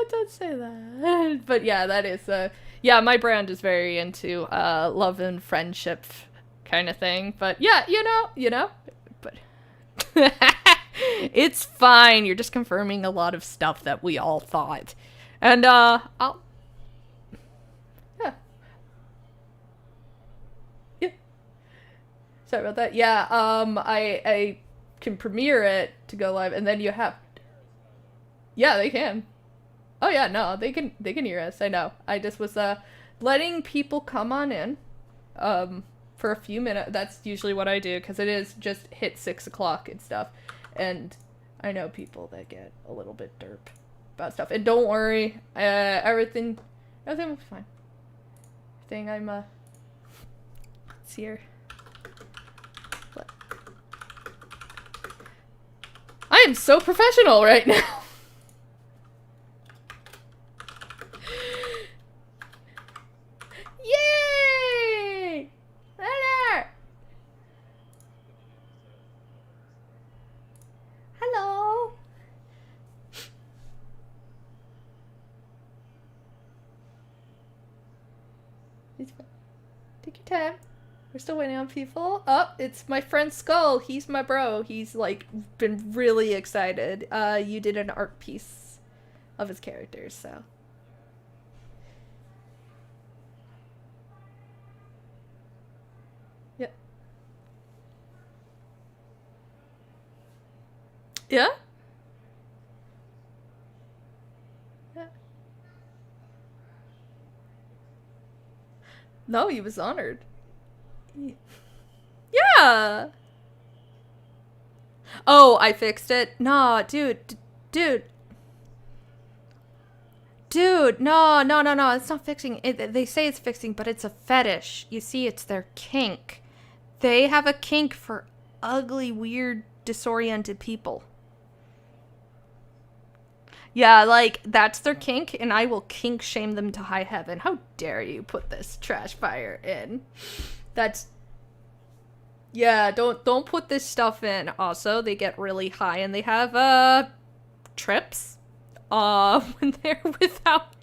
don't say that. But yeah, that is yeah, my brand is very into love and friendship kind of thing. But yeah, you know, but it's fine. You're just confirming a lot of stuff that we all thought. And I'll yeah. Yeah. Sorry about that. Yeah, I can premiere it to go live, and then you have. Yeah, they can. Oh yeah, no, they can hear us. I know. I just was letting people come on in, for a few minutes. That's usually what I do because it is just hit 6 o'clock and stuff, and I know people that get a little bit derp about stuff. And don't worry, everything will be fine. Everything it's here. I am so professional right now. Yay! Leonard! Hello! Take your time. We're still waiting on people. Oh, it's my friend Skull. He's my bro. He's, like, been really excited. You did an art piece of his characters, so. Yeah. Yeah? Yeah. No, he was honored. Yeah. Oh, I fixed it. Nah, dude. Dude, no. It's not fixing. They say it's fixing, but it's a fetish. You see, it's their kink. They have a kink for ugly, weird, disoriented people. Yeah, like, that's their kink, and I will kink shame them to high heaven. How dare you put this trash fire in? That's... Yeah, don't put this stuff in. Also, they get really high, and they have, trips. When they're without...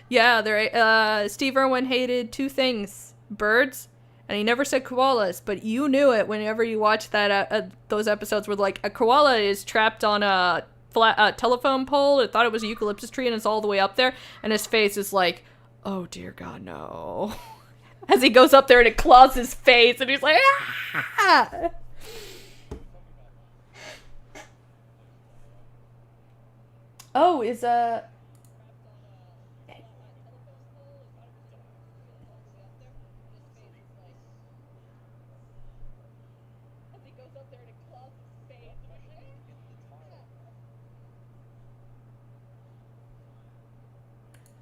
Yeah, they're, Steve Irwin hated two things. Birds, and he never said koalas, but you knew it whenever you watched that, those episodes where, like, a koala is trapped on a flat telephone pole. It thought it was a eucalyptus tree, and it's all the way up there, and his face is like, oh dear God, no. As he goes up there and it claws his face, and he's like, ah! Oh,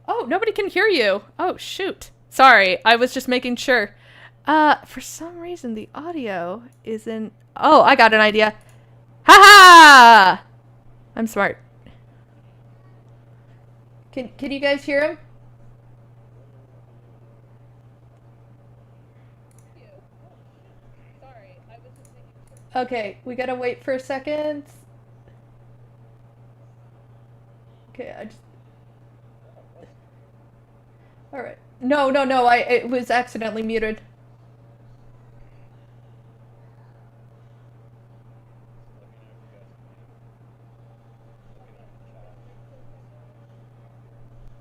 Oh, nobody can hear you. Oh, shoot. Sorry, I was just making sure. For some reason the audio isn't... Oh, I got an idea. Ha ha! I'm smart. Can you guys hear him? Okay, we gotta wait for a second. Okay, I just... Alright. No, it was accidentally muted.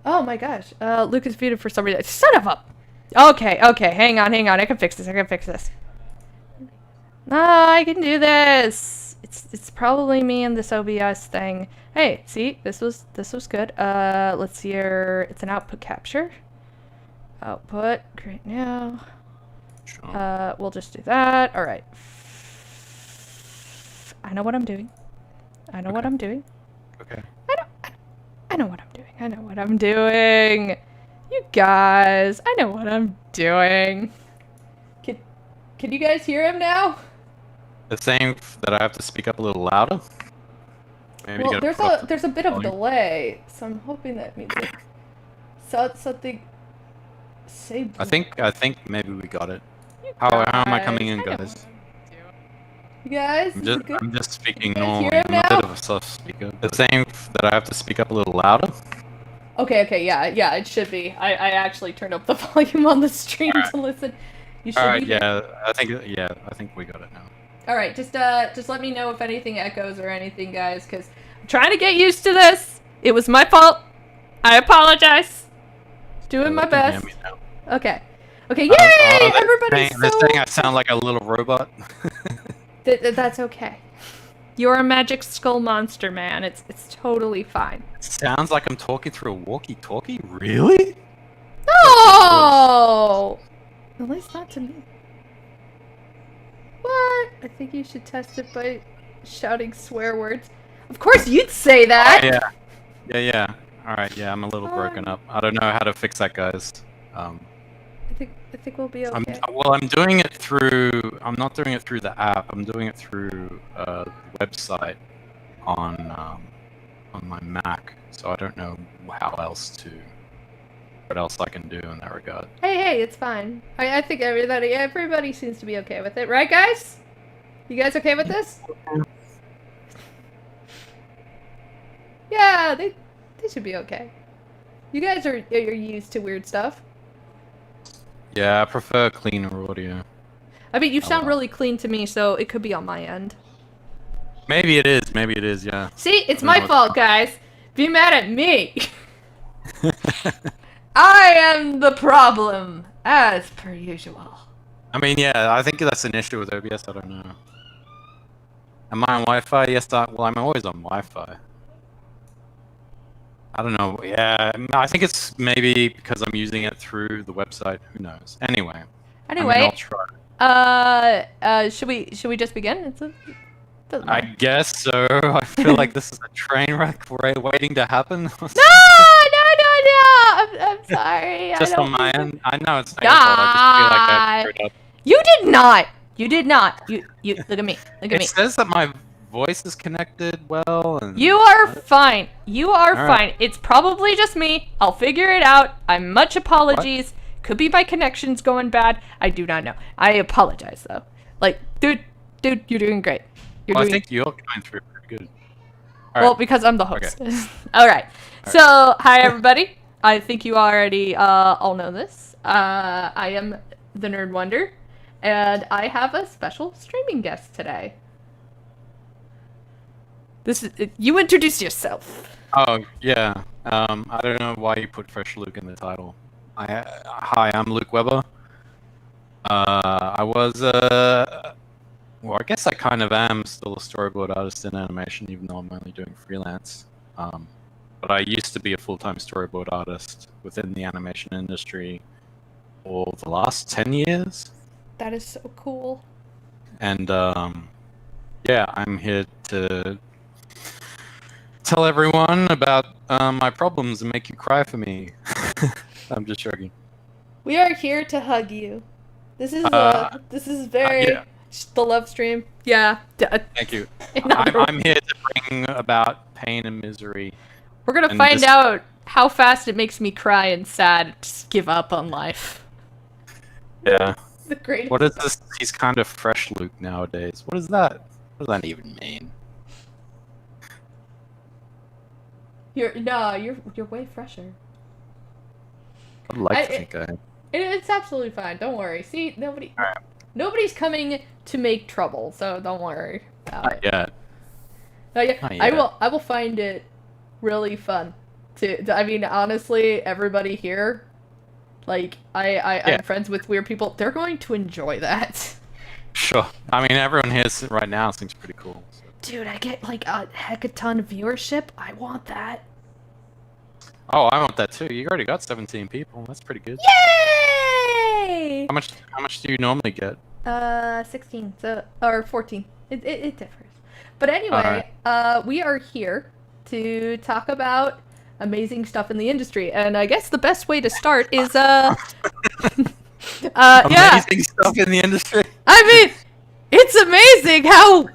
Oh my gosh. Luke is muted for some reason. Son of a... Okay, hang on. I can fix this. No, I can do this. It's probably me and this OBS thing. Hey, see, this was good. Let's see here. It's an output capture. Output, great now. Sure. We'll just do that. All right. I know what I'm doing. Okay. I know what I'm doing. You guys, I know what I'm doing. Can you guys hear him now? The saying that I have to speak up a little louder. Maybe Well, there's a bit of delay, so I'm hoping that means something. I think maybe we got it. How am I coming in, guys? You guys, is it good? I'm just speaking You guys normally. hear him I'm a now? bit of a soft speaker. The same that I have to speak up a little louder. Okay, yeah, it should be. I actually turned up the volume on the stream to listen. You should Alright, be here. I think we got it now. All right, just let me know if anything echoes or anything, guys, because I'm trying to get used to this. It was my fault. I apologize. Doing my best. Okay, yay! Everybody's They're saying I sound like a little robot. That's okay. You're a magic skull monster, man. It's totally fine. Sounds like I'm talking through a walkie-talkie? Really? No! At least not to me. What? I think you should test it by shouting swear words. Of course you'd say that! Oh, yeah. Alright, yeah, I'm a little broken up. I don't know how to fix that, guys. I think we'll be okay. I'm doing it through... I'm not doing it through the app. I'm doing it through the website on my Mac. So I don't know what else I can do in that regard. Hey, it's fine. I think everybody seems to be okay with it. Right, guys? You guys okay with this? Yeah, they should be okay. You guys are used to weird stuff. Yeah, I prefer cleaner audio. I mean, you sound really clean to me, so it could be on my end. Maybe it is, yeah. See, it's my fault, guys. Be mad at me. I am the problem, as per usual. I mean, yeah, I think that's an issue with OBS, I don't know. Am I on Wi-Fi? Yes, I'm always on Wi-Fi. I don't know, yeah, I think it's maybe because I'm using it through the website, who knows. Anyway, I mean, I'll try. Should we just begin? I guess so. I feel like this is a train wreck waiting to happen. No! I'm sorry. Just on my end. I know it's not your fault. I just feel like I screwed up. You did not. You look at me. It says that my voice is connected well. And you are fine. You are fine. It's probably just me. I'll figure it out. I'm much apologies. What? Could be my connection's going bad. I do not know. I apologize though. Like, dude, you're doing great. I think you're going through pretty good. Well, because I'm the host. Okay. All right. So, hi everybody. I think you already all know this. I am the NerdWonder, and I have a special streaming guest today. You introduce yourself. Oh yeah. I don't know why you put Fresh Luke in the title. Hi, I'm Luke Weber. I was well, I guess I kind of am still a storyboard artist in animation, even though I'm only doing freelance. But I used to be a full-time storyboard artist within the animation industry for the last 10 years. That is so cool. And yeah, I'm here to tell everyone about my problems and make you cry for me. I'm just joking. We are here to hug you. This is very the love stream. Yeah. Thank you. I'm here to bring about pain and misery. We're gonna find out how fast it makes me cry and sad. Just give up on life. Yeah. The greatest. What is this? He's kind of fresh Luke nowadays. What is that? What does that even mean? You're way fresher. I'd like to think I am. It's absolutely fine. Don't worry. See, nobody's coming to make trouble, so don't worry about it. Not yet. I will find it really fun I mean, honestly, everybody here, like, I'm friends with weird people. They're going to enjoy that. Sure. I mean, everyone here right now seems pretty cool. So. Dude, I get like a heck a ton of viewership. I want that. Oh, I want that too. You already got 17 people. That's pretty good. Yay! How much do you normally get? 16. Or 14. It differs. But anyway, we are here to talk about amazing stuff in the industry, and I guess the best way to start is amazing stuff in the industry. I mean, it's amazing how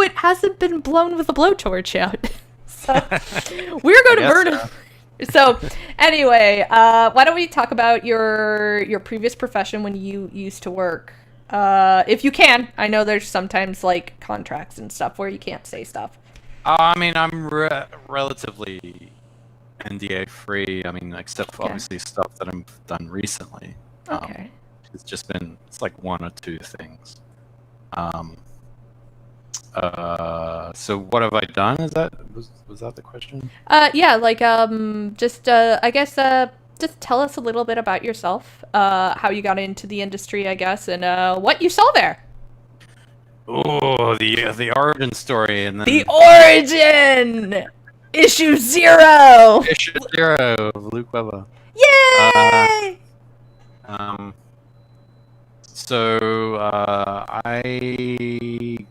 it hasn't been blown with a blowtorch yet. So we're going to burn it. So anyway, why don't we talk about your previous profession when you used to work If you can. I know there's sometimes like contracts and stuff where you can't say stuff. I mean, I'm relatively NDA free. I mean, except for Okay. obviously stuff that I've done recently. Okay. It's just been, it's like one or two things. So what have I done? Was that the question? Yeah, like just I guess just tell us a little bit about yourself, how you got into the industry, I guess, and what you saw there. Oh, the origin story, and then The origin! Issue 0! issue 0 of Luke Weber. Yay! So I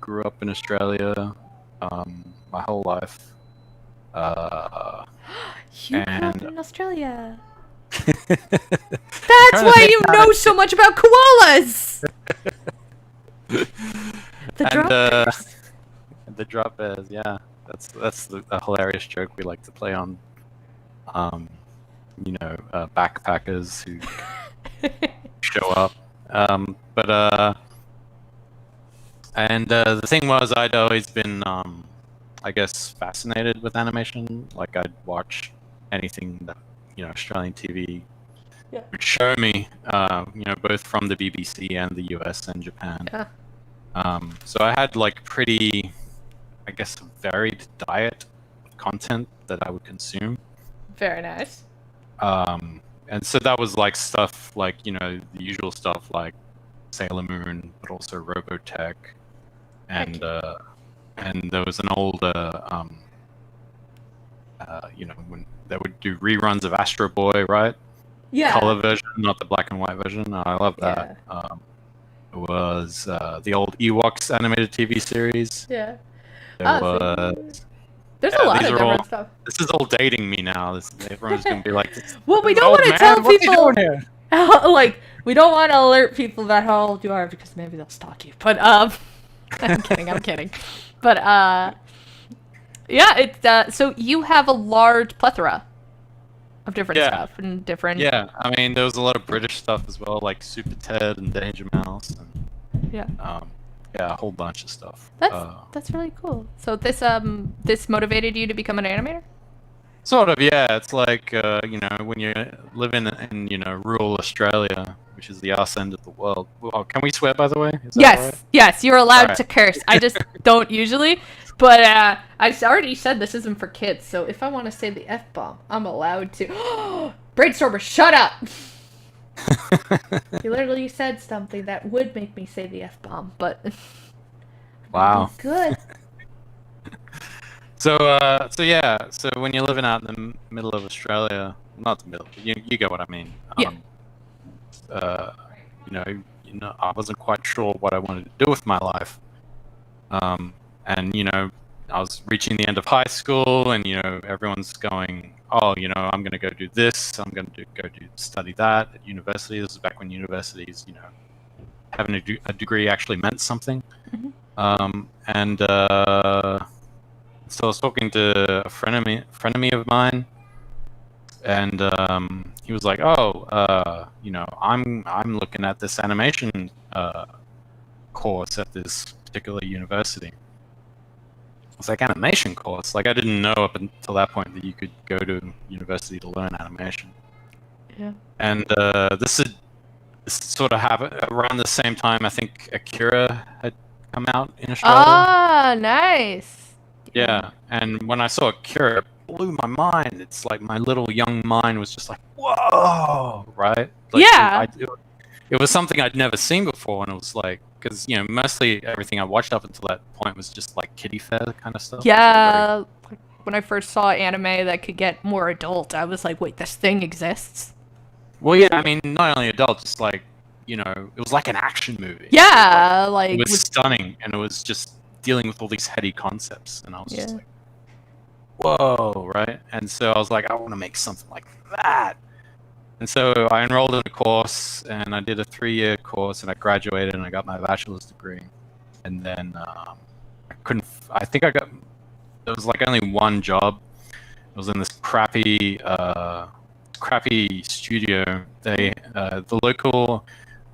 grew up in Australia my whole life. You grew up and in Australia. That's why you know so much about koalas! The drop bears. The drop bears, yeah. That's a hilarious joke we like to play on. Backpackers who show up. The thing was, I'd always been, I guess, fascinated with animation. Like, I'd watch anything that, Australian TV would show me, both from the BBC and the US and Japan. Yeah. So I had, like, pretty, I guess, varied diet of content that I would consume. Very nice. And so that was like stuff like, the usual stuff like Sailor Moon, but also Robotech, and there was an old, when they would do reruns of Astro Boy, right? Yeah. Color version, not the black and white version. I love that. Yeah. It was the old Ewoks animated TV series. Yeah. There's a lot of different stuff. This is all dating me now. Everyone's gonna be like, well, we don't want to tell people. Like, we don't want to alert people about how old you are because maybe they'll stalk you. But I'm kidding. But yeah, it's so you have a large plethora of different stuff and different. Yeah, I mean, there was a lot of British stuff as well, like Super Ted and Danger Mouse, and a whole bunch of stuff. That's really cool. So this motivated you to become an animator? Sort of, yeah. It's like when you live in rural Australia, which is the arse end of the world. Oh, can we swear, by the way? Is that yes, right? Yes, you're allowed to curse. I just don't usually. But I already said this isn't for kids, so if I want to say the F-bomb, I'm allowed to. Brainstormer, shut up! You literally said something that would make me say the F-bomb, but... Wow. Good. So when you're living out in the middle of Australia, not the middle, you get what I mean. I wasn't quite sure what I wanted to do with my life. I was reaching the end of high school, and everyone's going, oh, I'm going to go do this, I'm going to go study that at university. This is back when universities, having a degree actually meant something. Mm-hmm. So I was talking to a friend of me of mine, and he was like, "Oh, I'm looking at this animation course at this particular university." I was like, animation course? Like, I didn't know up until that point that you could go to university to learn animation. Yeah. And this sort of happened around the same time. I think Akira had come out in Australia. Ah, nice. Yeah, and when I saw Akira, it blew my mind. It's like my little young mind was just like, whoa, right? Like, yeah. It was something I'd never seen before, and it was like, because mostly everything I watched up until that point was just like kiddie fair kind of stuff. Yeah, like when I first saw anime that could get more adult, I was like, wait, this thing exists? Well, yeah, I mean, not only adult, just like, it was like an action movie. Yeah, it was stunning, and it was just dealing with all these heady concepts, and I was just like, whoa, right? And so I was like, I want to make something like that. And so I enrolled in a course, and I did a 3-year course, and I graduated, and I got my bachelor's degree. And then there was like only one job. It was in this crappy studio. The local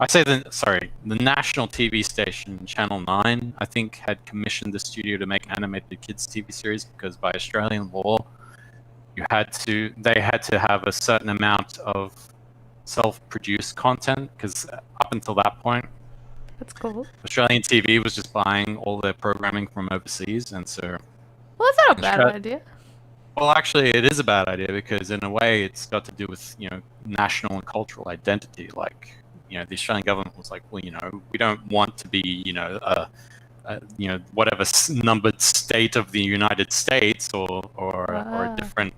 I say the national TV station, Channel 9, I think had commissioned the studio to make animated kids TV series because by Australian law, they had to have a certain amount of self-produced content because up until that point, That's cool. Australian TV was just buying all their programming from overseas, and so Well, that's not a bad idea. well, actually, it is a bad idea because in a way, it's got to do with national and cultural identity. Like, the Australian government was like, well, we don't want to be, whatever numbered state of the United States or a different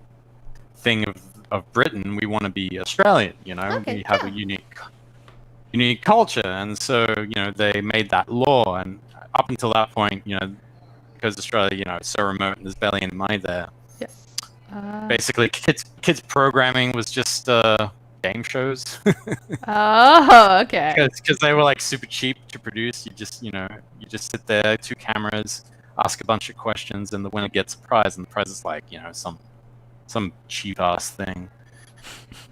thing of Britain. We want to be Australian. Okay, we have a unique culture, and so they made that law. And up until that point, because Australia, is so remote and there's barely any money there. Basically, kids programming was just game shows. Oh, okay. Because they were like super cheap to produce. You just sit there, 2 cameras, ask a bunch of questions, and the winner gets a prize. And the prize is like some cheap ass thing.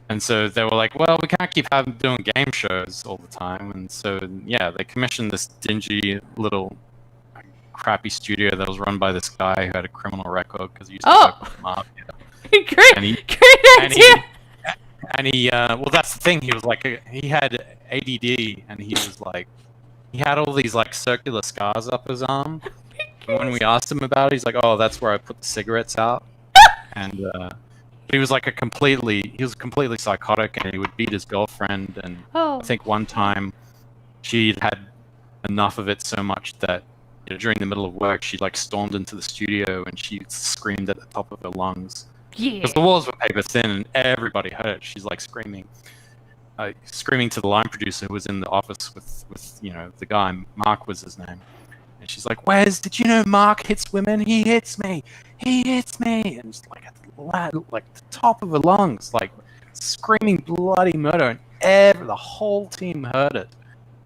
And so they were like, well, we can't keep doing game shows all the time. And so they commissioned this dingy little crappy studio that was run by this guy who had a criminal record because he used to work with the mafia. Great idea. Well, that's the thing. He was like, he had ADD, and he was like, he had all these like circular scars up his arm. And when we asked him about it, he's like, oh, that's where I put the cigarettes out. And he was completely psychotic, and he would beat his girlfriend. And I think one time she'd had enough of it so much that during the middle of work, she like stormed into the studio and she screamed at the top of her lungs. Yeah. Because the walls were paper thin and everybody heard it. She's like screaming to the line producer who was in the office with the guy. Mark was his name. And she's like, Wes, did you know Mark hits women? He hits me. He hits me. And just like at the top of her lungs, like screaming bloody murder. And the whole team heard it.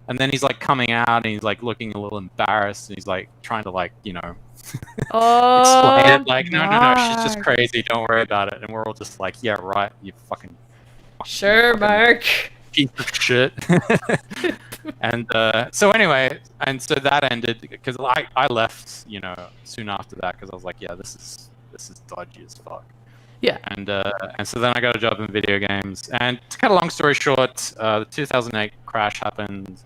And then he's like coming out and he's like looking a little embarrassed and he's like trying to explain it. Like, no, she's just crazy. Don't worry about it. And we're all just like, yeah, right. You fucking sure, Mark. Piece of shit. And so anyway, and so that ended because I left, soon after that because I was like, yeah, this is dodgy as fuck. Yeah. And so then I got a job in video games. And to cut a long story short, the 2008 crash happened.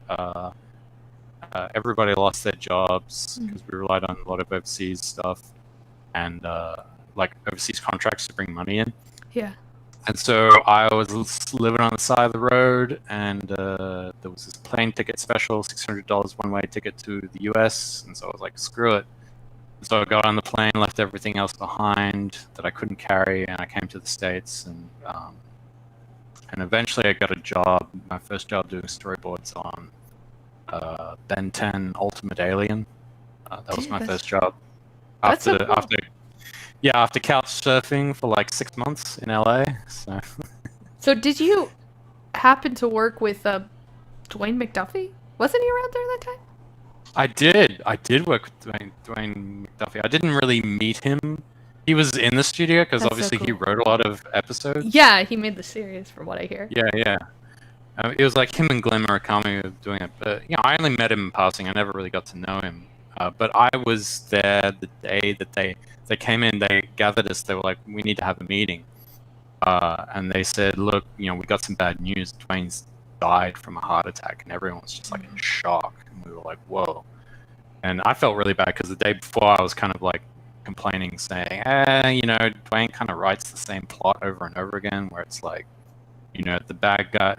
Everybody lost their jobs because we relied on a lot of overseas stuff and overseas contracts to bring money in. Yeah. And so I was living on the side of the road, and there was this plane ticket special, $600 one-way ticket to the US. And so I was like, screw it. So I got on the plane, left everything else behind that I couldn't carry, and I came to the States. And eventually I got a job, my first job doing storyboards on Ben 10 Ultimate Alien. That was my first job. After couch surfing for like 6 months in LA. So did you happen to work with Dwayne McDuffie? Wasn't he around there that time? I did work with Dwayne McDuffie. I didn't really meet him. He was in the studio because obviously he wrote a lot of episodes. Yeah, he made the series, from what I hear. Yeah. It was like him and Glenn Murakami doing it. But I only met him in passing. I never really got to know him. But I was there the day that they came in. They gathered us. They were like, we need to have a meeting. And they said, look, we got some bad news. Dwayne's died from a heart attack, and everyone was just like in shock. And we were like, whoa. And I felt really bad because the day before I was kind of like complaining, saying, Dwayne kind of writes the same plot over and over again, where it's like, the bad guy,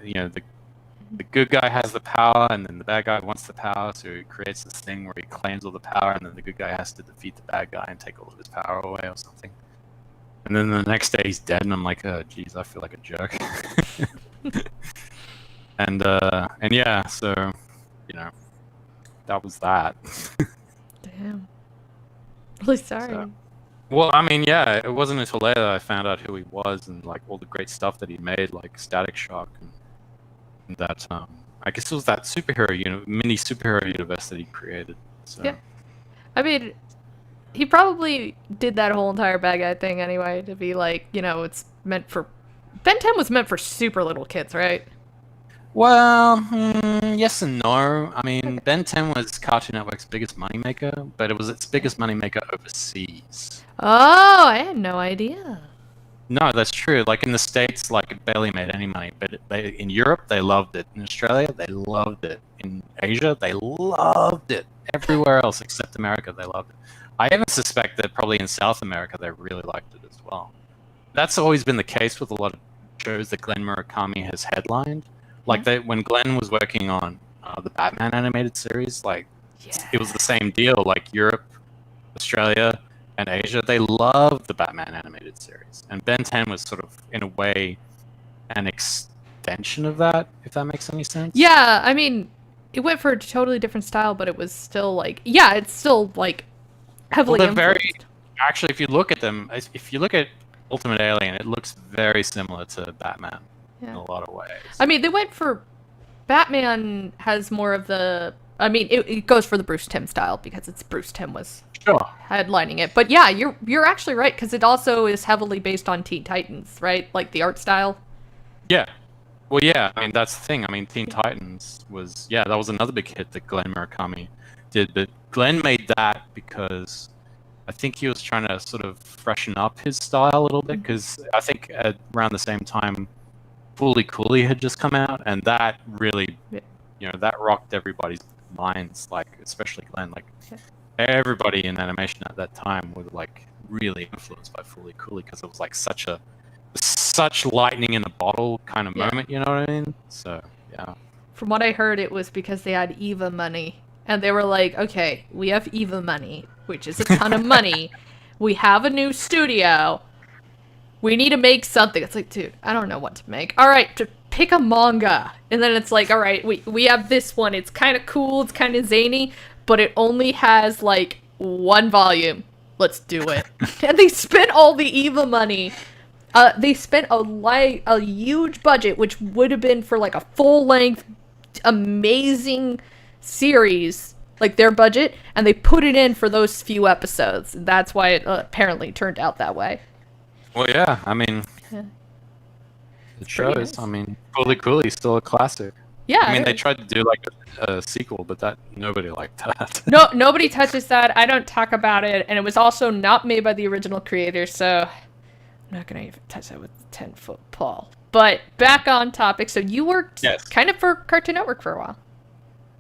the good guy has the power, and then the bad guy wants the power, so he creates this thing where he claims all the power, and then the good guy has to defeat the bad guy and take all of his power away or something. And then the next day he's dead, and I'm like, oh, geez, I feel like a jerk. and yeah, so, that was that. Damn. Really sorry. So, well, I mean, yeah, it wasn't until later that I found out who he was and like all the great stuff that he made, like Static Shock, and that I guess it was that mini superhero universe that he created. So. Yeah. I mean, he probably did that whole entire bad guy thing anyway to be like, it's meant for Ben 10 was meant for super little kids, right? Well, yes and no. I mean, Ben 10 was Cartoon Network's biggest moneymaker, but it was its biggest moneymaker overseas. Oh, I had no idea. No, that's true. Like in the States, like it barely made any money, but in Europe they loved it. In Australia, they loved it. In Asia, they loved it. Everywhere else except America, they loved it. I even suspect that probably in South America they really liked it as well. That's always been the case with a lot of shows that Glenn Murakami has headlined. Like when Glenn was working on the Batman animated series, like it was the same deal. Like Europe, Australia, and Asia, they loved the Batman animated series, and Ben 10 was sort of, in a way, an extension of that. If that makes any sense. Yeah, I mean, it went for a totally different style, but it was still like, yeah, it's still like heavily Well, they're very influenced. actually. If you look at them, if you look at Ultimate Alien, it looks very similar to Batman in a lot of ways. I mean, they went for Batman has more of the. I mean, it goes for the Bruce Timm style because it's Bruce Timm was Sure. headlining it. But yeah, you're actually right because it also is heavily based on Teen Titans, right? Like the art style. Yeah. Well, yeah. I mean, that's the thing. I mean, Teen Titans was that was another big hit that Glenn Murakami did, but Glenn made that because I think he was trying to sort of freshen up his style a little bit because I think around the same time, Fully Cooley had just come out, and that really, that rocked everybody's minds, like especially Glenn. Like everybody in animation at that time was like really influenced by Fully Cooley because it was like such lightning in a bottle kind of moment. You know what I mean? So yeah. From what I heard, it was because they had Eva money. And they were like, okay, we have Eva money, which is a ton of money. We have a new studio. We need to make something. It's like, dude, I don't know what to make. All right, to pick a manga. And then it's like, all right, we have this one. It's kind of cool. It's kind of zany. But it only has, like, one volume. Let's do it. And they spent all the Eva money. They spent a huge budget, which would have been for, like, a full-length, amazing series, like their budget, and they put it in for those few episodes. That's why it apparently turned out that way. Well, yeah. I mean, it shows. Nice. I mean, Fully Cooley's still a classic. Yeah. I mean, they tried to do like a sequel, but nobody liked that. No, nobody touches that. I don't talk about it, and it was also not made by the original creator, so I'm not gonna even touch that with a 10-foot pole. But back on topic. So you worked kind of for Cartoon Network for a while.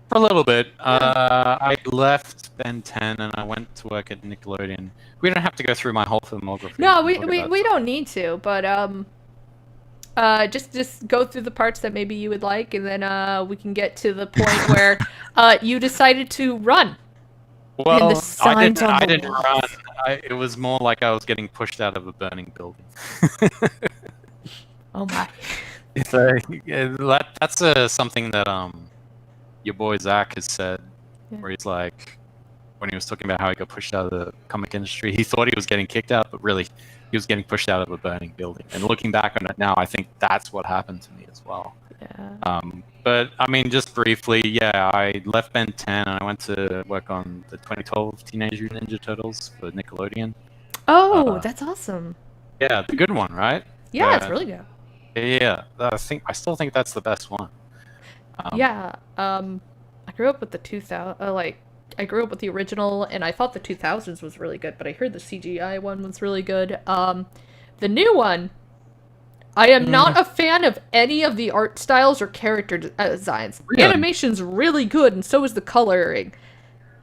For a little bit. I left Ben 10 and I went to work at Nickelodeon. We don't have to go through my whole filmography. No, we don't need to, but just go through the parts that maybe you would like, and then we can get to the point where you decided to run. Well, I didn't run. It was more like I was getting pushed out of a burning building. Oh my. So that's something that your boy Zach has said, where he's like, when he was talking about how he got pushed out of the comic industry, he thought he was getting kicked out, but really he was getting pushed out of a burning building. And looking back on it now, I think that's what happened to me as well. Yeah. But I mean, just briefly, I left Ben 10 and I went to work on the 2012 Teenage Mutant Ninja Turtles for Nickelodeon. Oh, that's awesome. Yeah, the good one, right? Yeah, it's really good. Yeah, I still think that's the best one. I grew up with the 2000, I grew up with the original, and I thought the 2000s was really good, but I heard the CGI one was really good. The new one, I am not a fan of any of the art styles or character designs. Really? The animation's really good, and so is the coloring.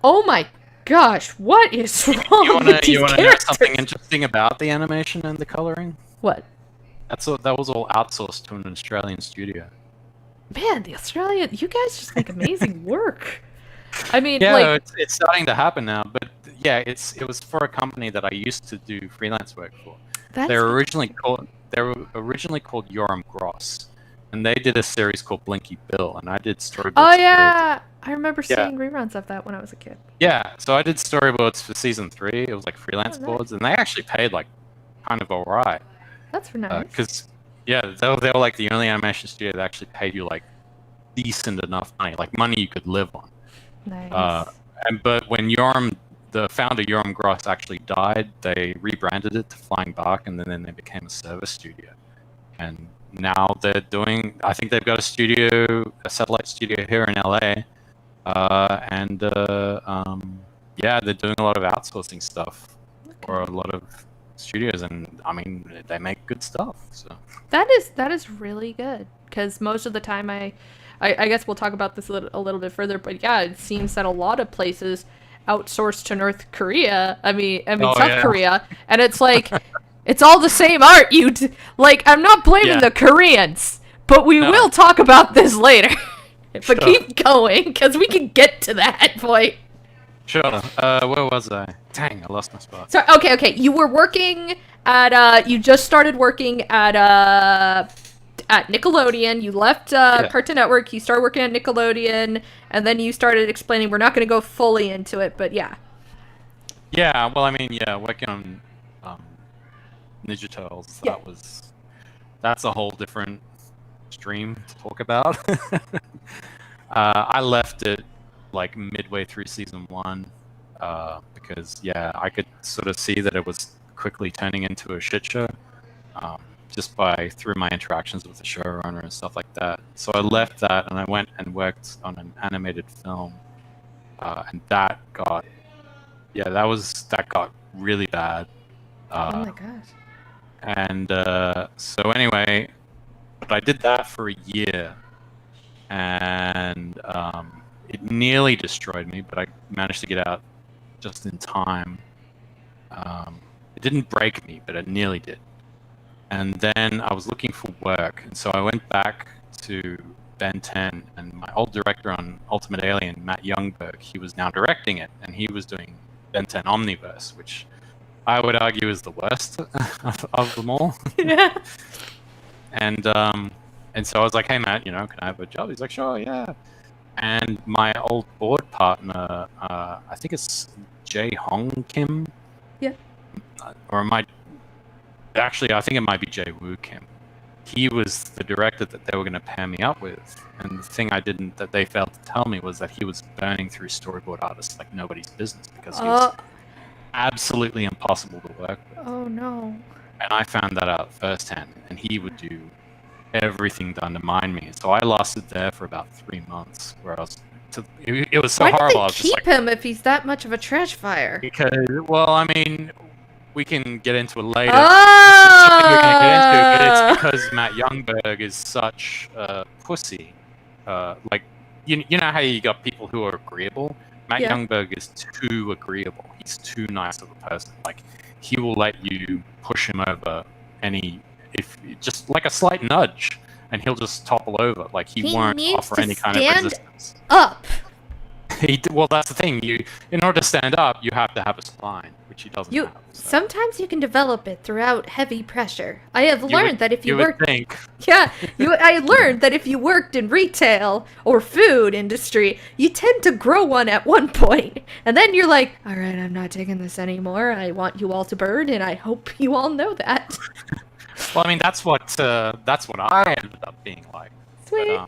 Oh my gosh, what is wrong with these You want to know characters? something interesting about the animation and the coloring? What? That was all outsourced to an Australian studio. Man, the Australian, you guys just make amazing work. I mean, it's starting to happen now, but it was for a company that I used to do freelance work for. They were originally called Yoram Gross, and they did a series called Blinky Bill, and I did storyboards. Oh yeah, I remember seeing reruns of that when I was a kid. Yeah, so I did storyboards for season 3. It was like freelance boards, and they actually paid like kind of alright. That's nice. Because they were like the only animation studio that actually paid you like decent enough money, like money you could live on. Nice. But when the founder Yoram Gross actually died, they rebranded it to Flying Bark, and then they became a service studio. and now they're doing. I think they've got a satellite studio here in LA, and yeah, they're doing a lot of outsourcing stuff for a lot of studios, and I mean, they make good stuff. So That is really good, because most of the time I guess we'll talk about this a little bit further, but yeah, it seems that a lot of places outsource to North Korea. I mean Oh, South yeah. Korea, and it's like it's all the same art. Like, I'm not blaming Yeah. the Koreans, but we No. will talk about this later. But Sure. keep going, because we can get to that point. Sure. Where was I? Dang, I lost my spot. So okay. You were working at you just started working at Nickelodeon. You left Cartoon Network. You started working at Nickelodeon, and then you started explaining. We're not going to go fully into it, but yeah. Yeah, well, I mean, yeah, working on Ninja Turtles, Yeah. that's a whole different stream to talk about. I left it like midway through season 1 because, yeah, I could sort of see that it was quickly turning into a shit show just through my interactions with the showrunner and stuff like that. So I left that and I went and worked on an animated film, and that got really bad. Oh my gosh. And so anyway, but I did that for a year, and it nearly destroyed me, but I managed to get out just in time. It didn't break me, but it nearly did. And then I was looking for work, and so I went back to Ben 10, and my old director on Ultimate Alien, Matt Youngberg, he was now directing it, and he was doing Ben 10 Omniverse, which I would argue is the worst of them all. Yeah. And so I was like, hey, Matt, can I have a job? He's like, sure, yeah. And my old board partner, I think it's Jae Hong Kim. Yeah. Or actually, I think it might be Jae Woo Kim. He was the director that they were going to pair me up with. And the thing that they failed to tell me was that he was burning through storyboard artists like nobody's business because he was absolutely impossible to work with. Oh no. And I found that out firsthand, and he would do everything to undermine me. So I lasted there for about 3 months, where I was. It was so Why horrible. did I they was just keep like, him if he's that much of a trash fire? because, well, I mean, we can get into it later. Oh! It's something we're gonna get into, but it's because Matt Youngberg is such a pussy. Like, you know how you got people who are agreeable? Matt Yeah. Youngberg is too agreeable. He's too nice of a person. Like, he will let you push him over if just like a slight nudge, and he'll just topple over. Like, he won't needs offer to any kind of stand resistance. up. Well, that's the thing. In order to stand up, you have to have a spine, which he doesn't have. So. Sometimes you can develop it throughout heavy pressure. I have learned that if you would work, think. yeah, I learned that if you worked in retail or food industry, you tend to grow one at one point, and then you're like, all right, I'm not taking this anymore. I want you all to burn, and I hope you all know that. Well, I mean, that's what I ended up being like. Sweet.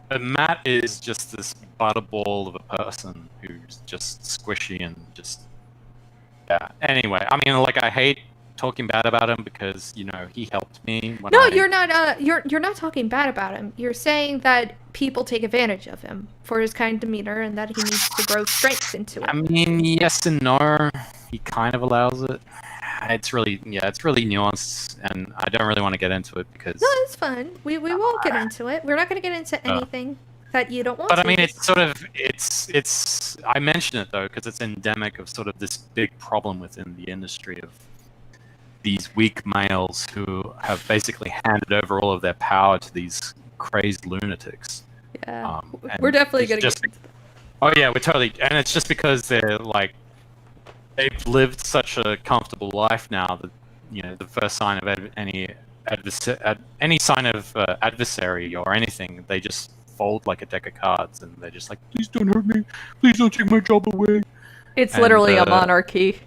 But Matt is just this butterball of a person who's just squishy and just, yeah. Anyway, I mean, like, I hate talking bad about him because he helped me. You're not. You're not talking bad about him. You're saying that people take advantage of him for his kind demeanor and that he needs to grow strength into it. I mean, yes and no. He kind of allows it. It's really nuanced, and I don't really want to get into it because. No, it's fun. We won't get into it. We're not going to get into anything that you don't want to. But I mean, it's. I mention it though because it's endemic of sort of this big problem within the industry of these weak males who have basically handed over all of their power to these crazed lunatics. Yeah, and we're definitely going to get into that. Oh yeah, we're totally, and it's just because they're like. They've lived such a comfortable life now that the first sign of any sign of adversary or anything, they just fold like a deck of cards, and they're just like, "Please don't hurt me. Please don't take my job away." It's literally a monarchy.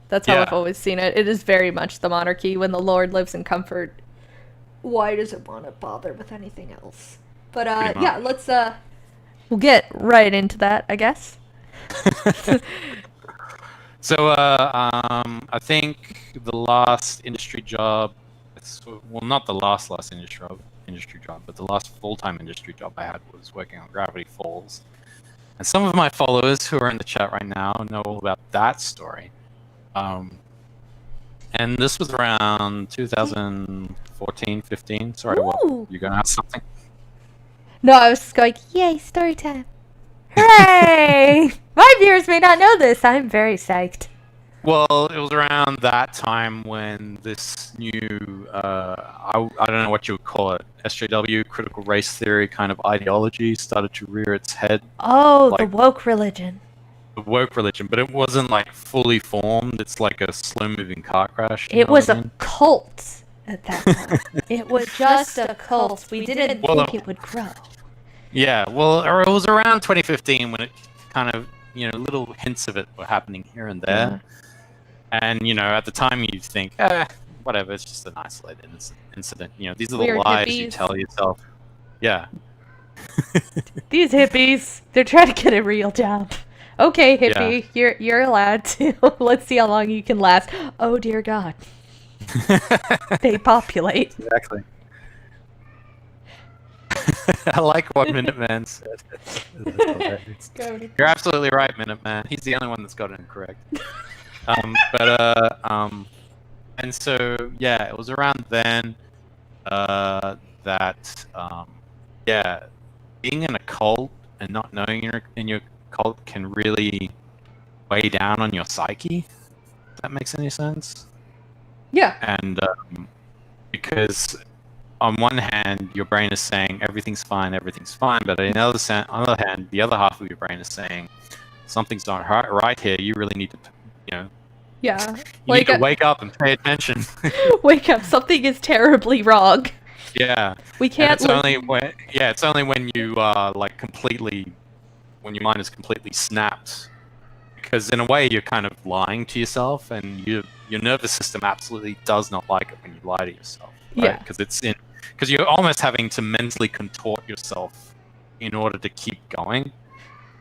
That's how I've always seen it. It is very much the monarchy. When the Lord lives in comfort, why does it want to bother with anything else? But yeah, let's we'll get right into that, I guess. So I think the last industry job, well, not the last industry job, but the last full-time industry job I had was working on Gravity Falls. And some of my followers who are in the chat right now know all about that story. And this was around 2014, 15. Sorry, what? You gonna ask something? No, I was just going, yay, story time. Hooray! My viewers may not know this. I'm very psyched. Well, it was around that time when this new, I don't know what you would call it, SJW, critical race theory kind of ideology started to rear its head. Oh, the woke religion. The woke religion, but it wasn't like fully formed. It's like a slow-moving car crash. It was a cult at that time. It was just a cult. We didn't think it would grow. Yeah, well, or it was around 2015 when it kind of, little hints of it were happening here and there. Yeah. And, at the time you'd think, whatever, it's just an isolated incident. These are the lies hippies. You tell yourself. Yeah. These hippies, they're trying to get a real job. Okay, hippie, yeah. You're allowed to. Let's see how long you can last. Oh, dear God. They populate. Exactly. I like what Minuteman said. You're absolutely right, Minuteman. He's the only one that's got it incorrect. And so, yeah, it was around then that, being in a cult and not knowing you're in your cult can really weigh down on your psyche. If that makes any sense? Yeah. And because on one hand, your brain is saying everything's fine, but on the other hand, the other half of your brain is saying something's not right here. You really need to, Yeah. You need to wake up and pay attention. Wake up. Something is terribly wrong. Yeah. We can't. It's only when you when your mind is completely snapped, because in a way you're kind of lying to yourself, and your nervous system absolutely does not like it when you lie to yourself. Right? Yeah. Because you're almost having to mentally contort yourself in order to keep going.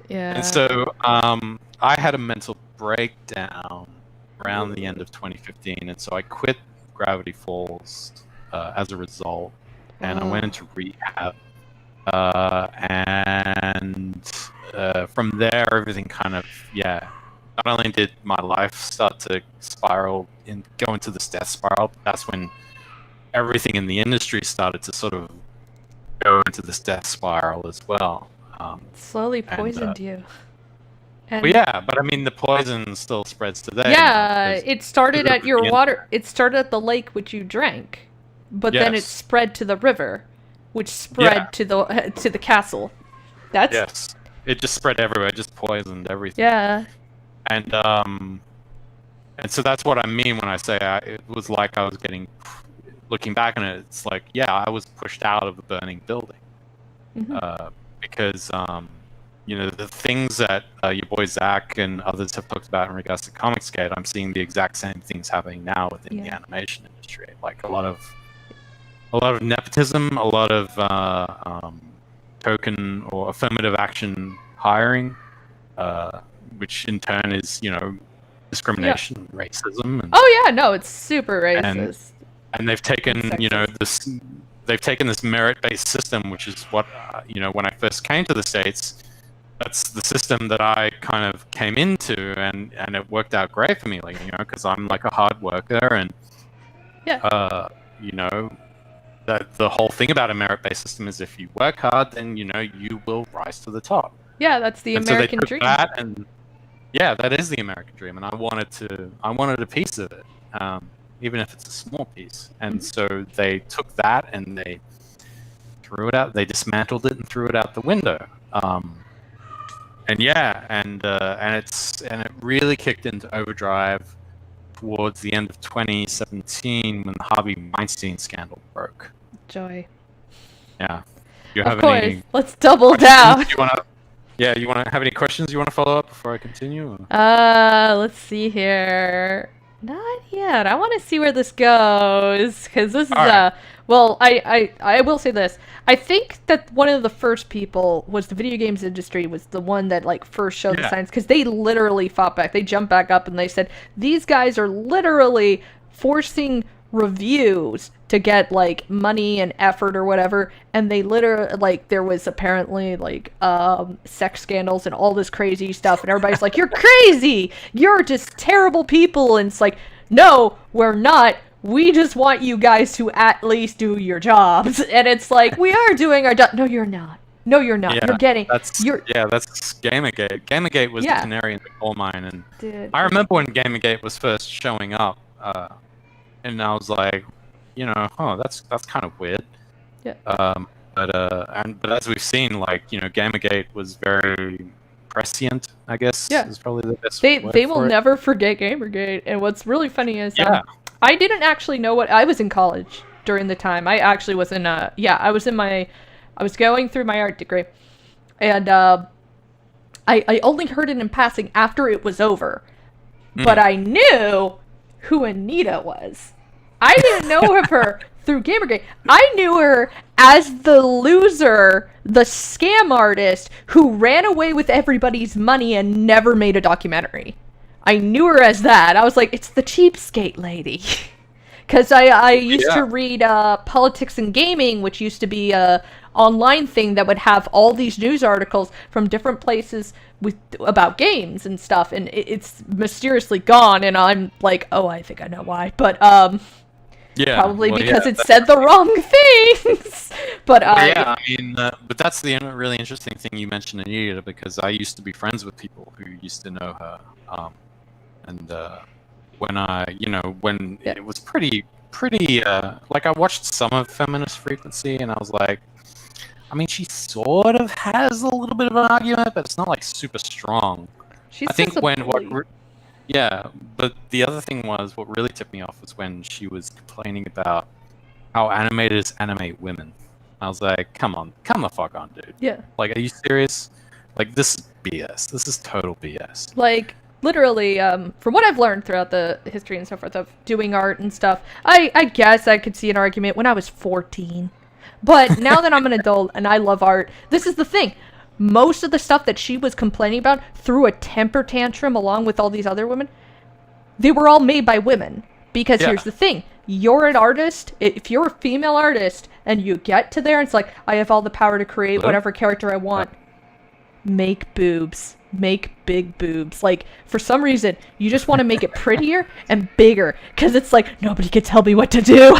Yeah. And so I had a mental breakdown around the end of 2015, and so I quit Gravity Falls as a result, and I went into rehab, and from there everything kind of not only did my life start to spiral and go into this death spiral, but that's when everything in the industry started to sort of go into this death spiral as well. Slowly poisoned you. And, well, yeah, but I mean, the poison still spreads today. Yeah, it started at your water. It started at the lake which you drank, but then it spread to the river, which spread to the castle. Yes, it just spread everywhere. It just poisoned everything. Yeah. And so that's what I mean when I say it was like I was getting. Looking back on it, it's like I was pushed out of the burning building, because. The things that your boy Zach and others have talked about in regards to Comicsgate, I'm seeing the exact same things happening now within the animation industry. Like a lot of nepotism, a lot of token or affirmative action hiring, which in turn is discrimination, racism. And, it's super racist. And they've taken they've taken this merit-based system, which is what when I first came to the States. That's the system that I kind of came into, and it worked out great for me, because I'm like a hard worker, and that the whole thing about a merit-based system is if you work hard, then you will rise to the top. Yeah, that's the American dream. That is the American dream, and I wanted a piece of it, even if it's a small piece. And so they took that and they threw it out. They dismantled it and threw it out the window. And it really kicked into overdrive towards the end of 2017 when the Harvey Weinstein scandal broke. Joy. Yeah. Of course. Let's double down. You want to have any questions you want to follow up before I continue? Let's see here. Not yet. I want to see where this goes, because this is well, I will say this. I think that one of the first people was the video games industry was the one that first showed the signs, because they literally fought back. They jumped back up and they said, these guys are literally forcing reviews to get like money and effort or whatever, and they literally like there was apparently like sex scandals and all this crazy stuff, and everybody's like, you're crazy, you're just terrible people, and it's like, no, we're not, we just want you guys to at least do your jobs. And it's like, we are doing our job. No, you're not. No, you're not. Yeah, you're getting. That's Gamergate. Gamergate was the canary in the coal mine, and Dude. I remember when Gamergate was first showing up, and I was like, that's kind of weird. Yeah. But as we've seen, like, Gamergate was very prescient, I guess. Yeah. Is probably the best. They word will for it. never forget Gamergate. And what's really funny is Yeah. I didn't actually know what I was in college during the time. I actually was in I was going through my art degree, and I only heard it in passing after it was over. But I knew who Anita was. I didn't know of her through Gamergate. I knew her as the loser, the scam artist who ran away with everybody's money and never made a documentary. I knew her as that. I was like, it's the cheapskate lady. Because I used to read Politics and Gaming, which used to be a online thing that would have all these news articles from different places about games and stuff, and it's mysteriously gone, and I'm like, oh, I think I know why. But probably because it said the wrong things. But but that's the really interesting thing you mentioned, Anita, because I used to be friends with people who used to know her. And when it was pretty, like, I watched some of Feminist Frequency, and I was like, I mean, she sort of has a little bit of an argument, but it's not like super strong. She's I think but the other thing was, what really tipped me off was when she was complaining about how animators animate women. I was like, come the fuck on, dude. Yeah. Like, are you serious? Like, this is BS. This is total BS. Like, literally, from what I've learned throughout the history and so forth of doing art and stuff, I guess I could see an argument when I was 14. But now that I'm an adult and I love art, this is the thing. Most of the stuff that she was complaining about through a temper tantrum along with all these other women, they were all made by women. Because here's the thing. You're an artist. If you're a female artist and you get to there and it's like, I have all the power to create whatever character I want. Make boobs. Make big boobs. Like, for some reason, you just want to make it prettier and bigger. Because it's like, nobody can tell me what to do.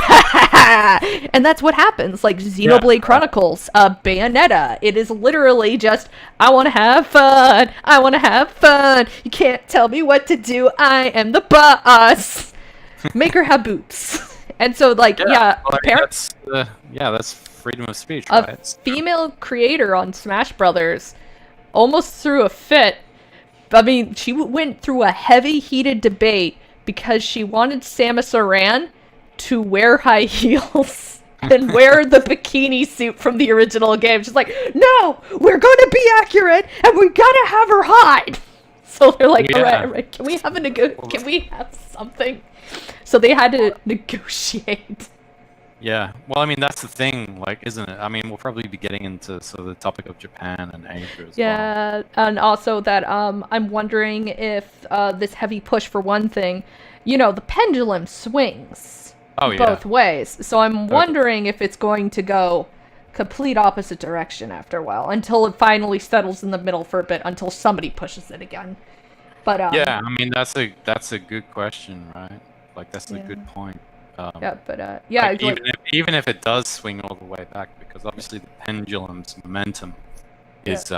And that's what happens. Like, Xenoblade Chronicles, Bayonetta. It is literally just, I want to have fun. I want to have fun. You can't tell me what to do. I am the boss. Make her have boobs. And so, like, that's freedom of speech, right? A female creator on Smash Brothers almost threw a fit. I mean, she went through a heavy, heated debate because she wanted Samus Aran to wear high heels and wear the bikini suit from the original game. She's like, no, we're going to be accurate and we gotta have her hide. So they're like, all right, can we have can we have something? So they had to negotiate. Yeah, well, I mean, that's the thing, like, isn't it? I mean, we'll probably be getting into sort of the topic of Japan and Asia as well. Yeah, and also that I'm wondering if this heavy push for one thing, the pendulum swings both ways. So I'm wondering if it's going to go complete opposite direction after a while, until it finally settles in the middle for a bit, until somebody pushes it again. But yeah, I mean, that's a good question, right? Like, that's a good point. Even if it does swing all the way back, because obviously the pendulum's momentum is,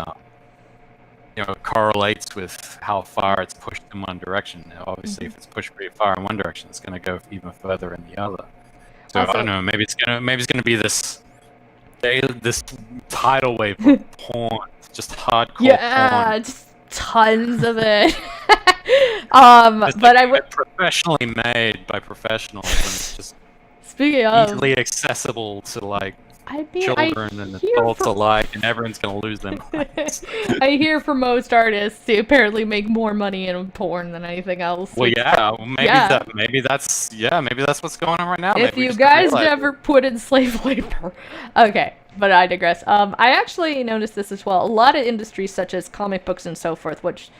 correlates with how far it's pushed in one direction. Obviously, if it's pushed pretty far in one direction, it's going to go even further in the other. So also, I don't know. Maybe it's gonna be this tidal wave of porn, just hardcore porn. Just tons of it. Professionally made by professionals, and it's just easily accessible to, like, children and adults alike, and everyone's gonna lose them. I hear for most artists, they apparently make more money in porn than anything else. Well, maybe that's what's going on right now. If you guys never put in slave labor, okay. But I digress. I actually noticed this as well. A lot of industries, such as comic books and so forth, which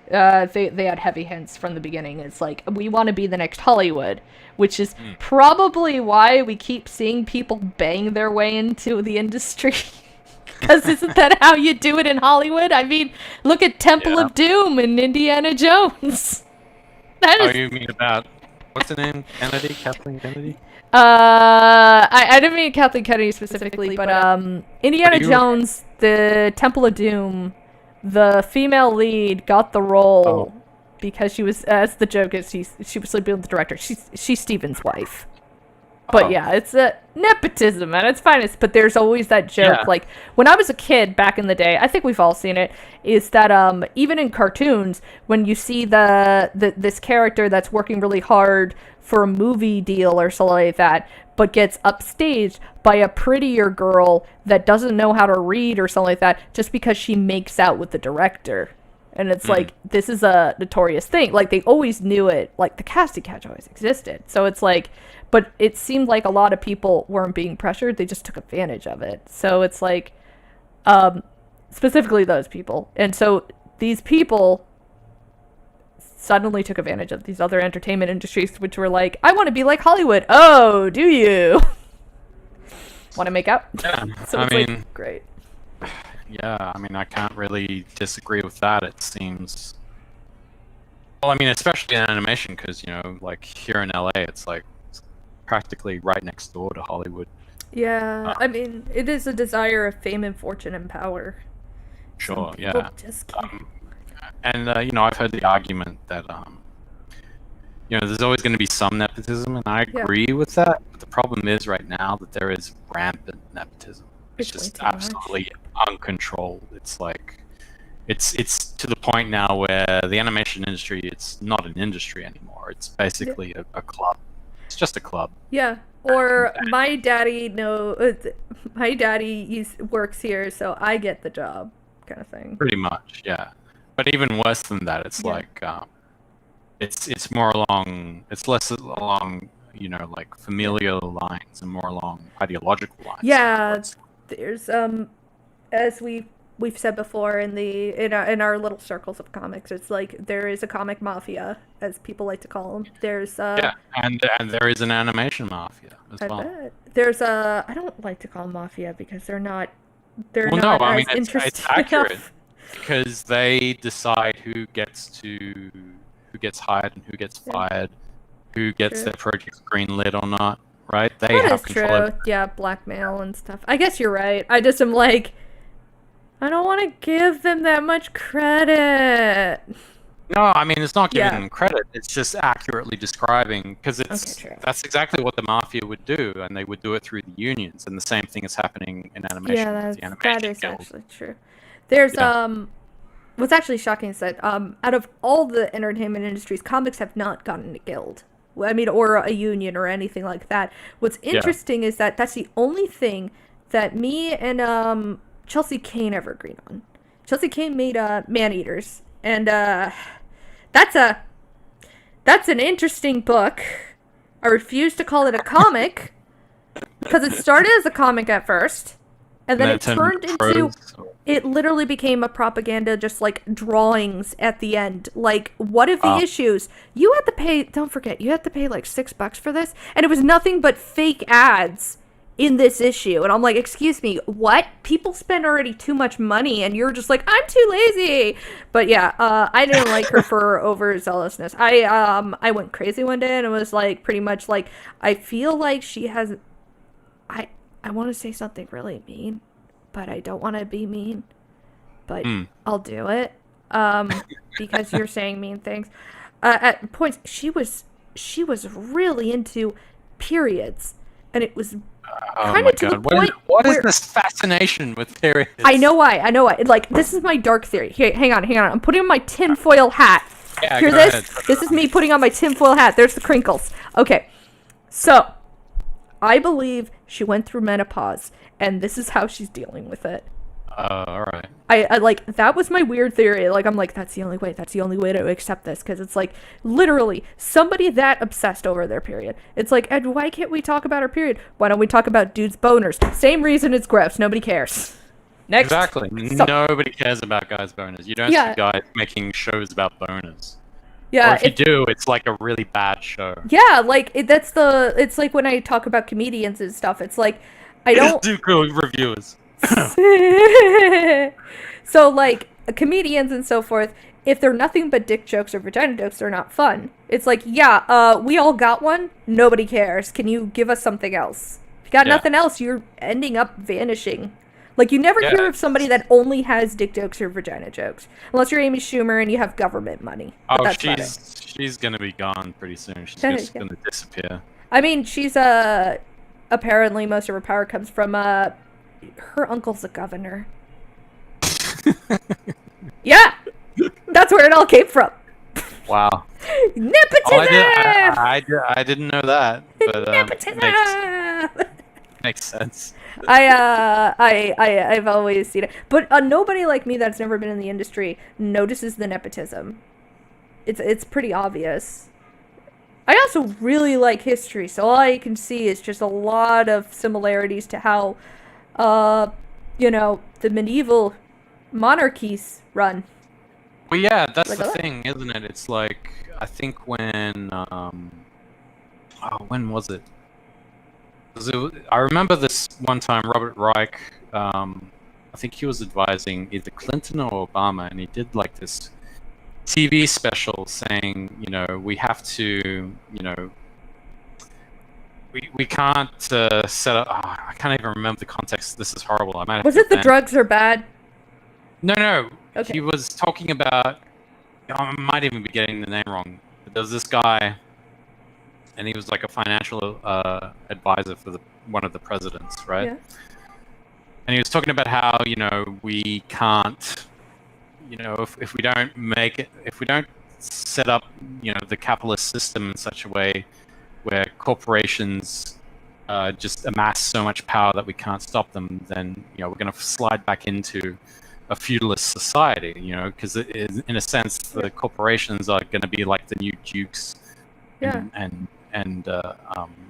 They had heavy hints from the beginning. It's like, we want to be the next Hollywood, which is probably why we keep seeing people bang their way into the industry. Because isn't that how you do it in Hollywood? I mean, look at Temple of Doom and Indiana Jones. You mean about, what's the name? Kennedy? Kathleen Kennedy? I didn't mean Kathleen Kennedy specifically, but Indiana Jones, the Temple of Doom, the female lead got the role because she was, as the joke is, she was sleeping with the director. She's Steven's wife. But yeah, it's a nepotism at its finest. But there's always that joke, like when I was a kid back in the day, I think we've all seen it, is that even in cartoons, when you see this character that's working really hard for a movie deal or something like that, but gets upstaged by a prettier girl that doesn't know how to read or something like that, just because she makes out with the director. And it's like, this is a notorious thing. Like, they always knew it. Like, the casting couch always existed. So it's like, but it seemed like a lot of people weren't being pressured. They just took advantage of it. So it's like, specifically those people. And so these people suddenly took advantage of these other entertainment industries, which were like, I want to be like Hollywood. Oh, do you? Want to make out? Yeah, So it's like, great. Yeah, I mean, I can't really disagree with that. It seems... Well, I mean, especially in animation, because, you know, like, here in LA, it's like, it's practically right next door to Hollywood. Yeah, I mean, it is a desire of fame and fortune and power. Sure, Some people yeah. just can't. You know, I've heard the argument that, you know, there's always going to be some nepotism, and I agree with that. But the problem is right now that there is rampant nepotism. It's just absolutely uncontrolled. It's like, it's to the point now where the animation industry, it's not an industry anymore. It's basically a club. It's just a club. Yeah. Or my daddy works here, so I get the job, kind of thing. Pretty much, yeah. But even worse than that, it's like, it's more along, it's less along, you know, like familial lines and more along ideological lines. Yeah, there's as we've said before in our little circles of comics, it's like there is a comic mafia, as people like to call them. There's and there is an animation mafia as well. Bet. There's I don't like to call them mafia because they're not Well, not no, I as mean it's accurate enough. because they decide who gets hired and who gets fired, who gets their projects greenlit or not. Right? They That have is control. true. Over Yeah, blackmail and stuff. I guess you're right. I just am like, I don't want to give them that much credit. No, I mean it's not giving them credit. It's just accurately describing because that's exactly what the mafia would do, and they would do it through the unions. And the same thing is happening in animation. Yeah, with the animation that is guild. actually true. There's what's actually shocking is that out of all the entertainment industries, comics have not gotten a guild. I mean, or a union or anything like that. What's interesting is that that's the only thing that me and Chelsea Kane ever agreed on. Chelsea Kane made Man-Eaters, and that's an interesting book. I refuse to call it a comic because it started as a comic at first, and then it turned into... It literally became a propaganda, just like drawings at the end. Like, what if the issues? You had to pay, don't forget, you had to pay like $6 for this. And it was nothing but fake ads in this issue. And I'm like, excuse me, what? People spend already too much money and you're just like, I'm too lazy. But yeah, I didn't like her for her overzealousness. I went crazy one day and it was like, pretty much like, I feel like she has, I want to say something really mean, but I don't want to be mean, but I'll do it, because you're saying mean things. At points, she was really into periods, and it was kind of to the point. What is this fascination with periods? I know why. Like, this is my dark theory. Here, hang on. I'm putting on my tinfoil hat. Yeah, Hear this? This is me putting on my tinfoil hat. There's the crinkles. Okay, so I believe she went through menopause, and this is how she's dealing with it. All right. I like, that was my weird theory. Like, I'm like, that's the only way to accept this, because it's like, literally, somebody that obsessed over their period. It's like, Ed, why can't we talk about our period? Why don't we talk about dudes' boners? Same reason it's gross. Nobody cares. Next. Exactly. Nobody cares about guys' boners. You don't see guys making shows about boners. Yeah. Or if you do, it's like a really bad show. Yeah, like it's like when I talk about comedians and stuff. It's like I don't do good reviewers. So like comedians and so forth, if they're nothing but dick jokes or vagina jokes, they're not fun. It's like, we all got one. Nobody cares. Can you give us something else? If you got nothing else, you're ending up vanishing. Like, you never hear of somebody that only has dick jokes or vagina jokes. Unless you're Amy Schumer and you have government money. But that's she's gonna be gone pretty soon. She's just gonna disappear. I mean, she's, apparently most of her power comes from, her uncle's a governor. Yeah! That's where it all came from. Wow. Nepotism! I didn't know that. But, Nepotism! Makes sense. I've always seen it, but nobody like me that's never been in the industry notices the nepotism. It's pretty obvious. I also really like history, so all I can see is just a lot of similarities to how, the medieval monarchies run. Well, yeah, that's the thing, isn't it? It's like, I think when was it? I remember this one time, Robert Reich, I think he was advising either Clinton or Obama, and he did like this TV special saying, we have to, we can't set up. Oh, I can't even remember the context. This is horrible. I might have Was it the drugs are bad? No. Okay. He was talking about. I might even be getting the name wrong. But there was this guy, and he was like a financial advisor for one of the presidents, right? Yeah. And he was talking about how we can't, if we don't make it, if we don't set up the capitalist system in such a way where corporations just amass so much power that we can't stop them, then we're going to slide back into a feudalist society, because in a sense the corporations are going to be like the new dukes, and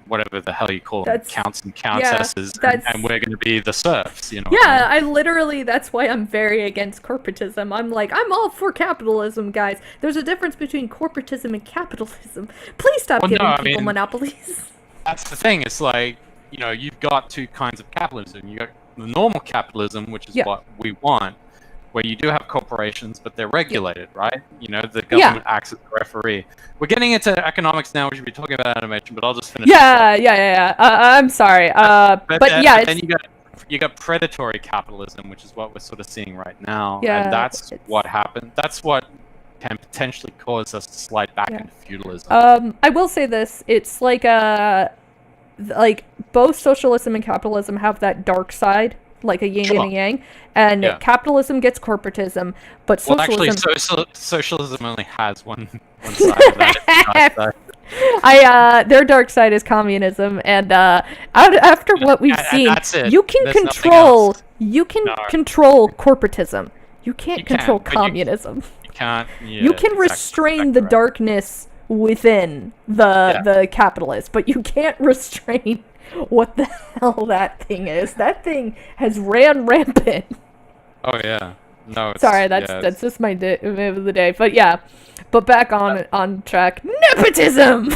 whatever the hell you call them, counts and countesses, and we're going to be the serfs, I literally, that's why I'm very against corporatism. I'm like, I'm all for capitalism, guys. There's a difference between corporatism and capitalism. Please stop giving people monopolies. That's the thing. It's like, you've got two kinds of capitalism. You got the normal capitalism, which is what we want, where you do have corporations, but they're regulated, right? The government acts as a referee. We're getting into economics now. We should be talking about animation, but I'll just finish. I'm sorry. Then you got predatory capitalism, which is what we're sort of seeing right now, and that's what happened. That's what can potentially cause us to slide back into feudalism. I will say this: it's like both socialism and capitalism have that dark side, like a yin and a yang, and capitalism gets corporatism, but socialism... Well, actually, socialism only has one side of that. Their dark side is communism, and after what we've seen, you can control corporatism. You can't control communism. You can't. You can restrain the darkness within the capitalists, but you can't restrain what the hell that thing is. That thing has ran rampant. Oh yeah. No. Sorry, that's just my move of the day. But back on track. Nepotism.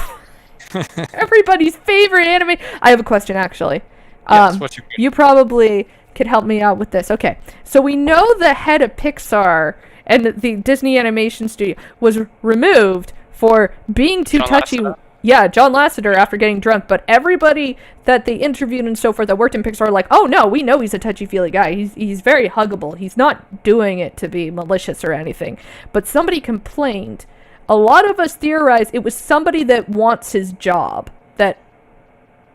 Everybody's favorite anime. I have a question actually. You probably could help me out with this. Okay, so we know the head of Pixar and the Disney Animation Studio was removed for being too touchy. Lasseter. Yeah, John Lasseter after getting drunk, but everybody that they interviewed and so forth that worked in Pixar are like, oh no, we know he's a touchy-feely guy. He's very huggable. He's not doing it to be malicious or anything. But somebody complained. A lot of us theorize it was somebody that wants his job that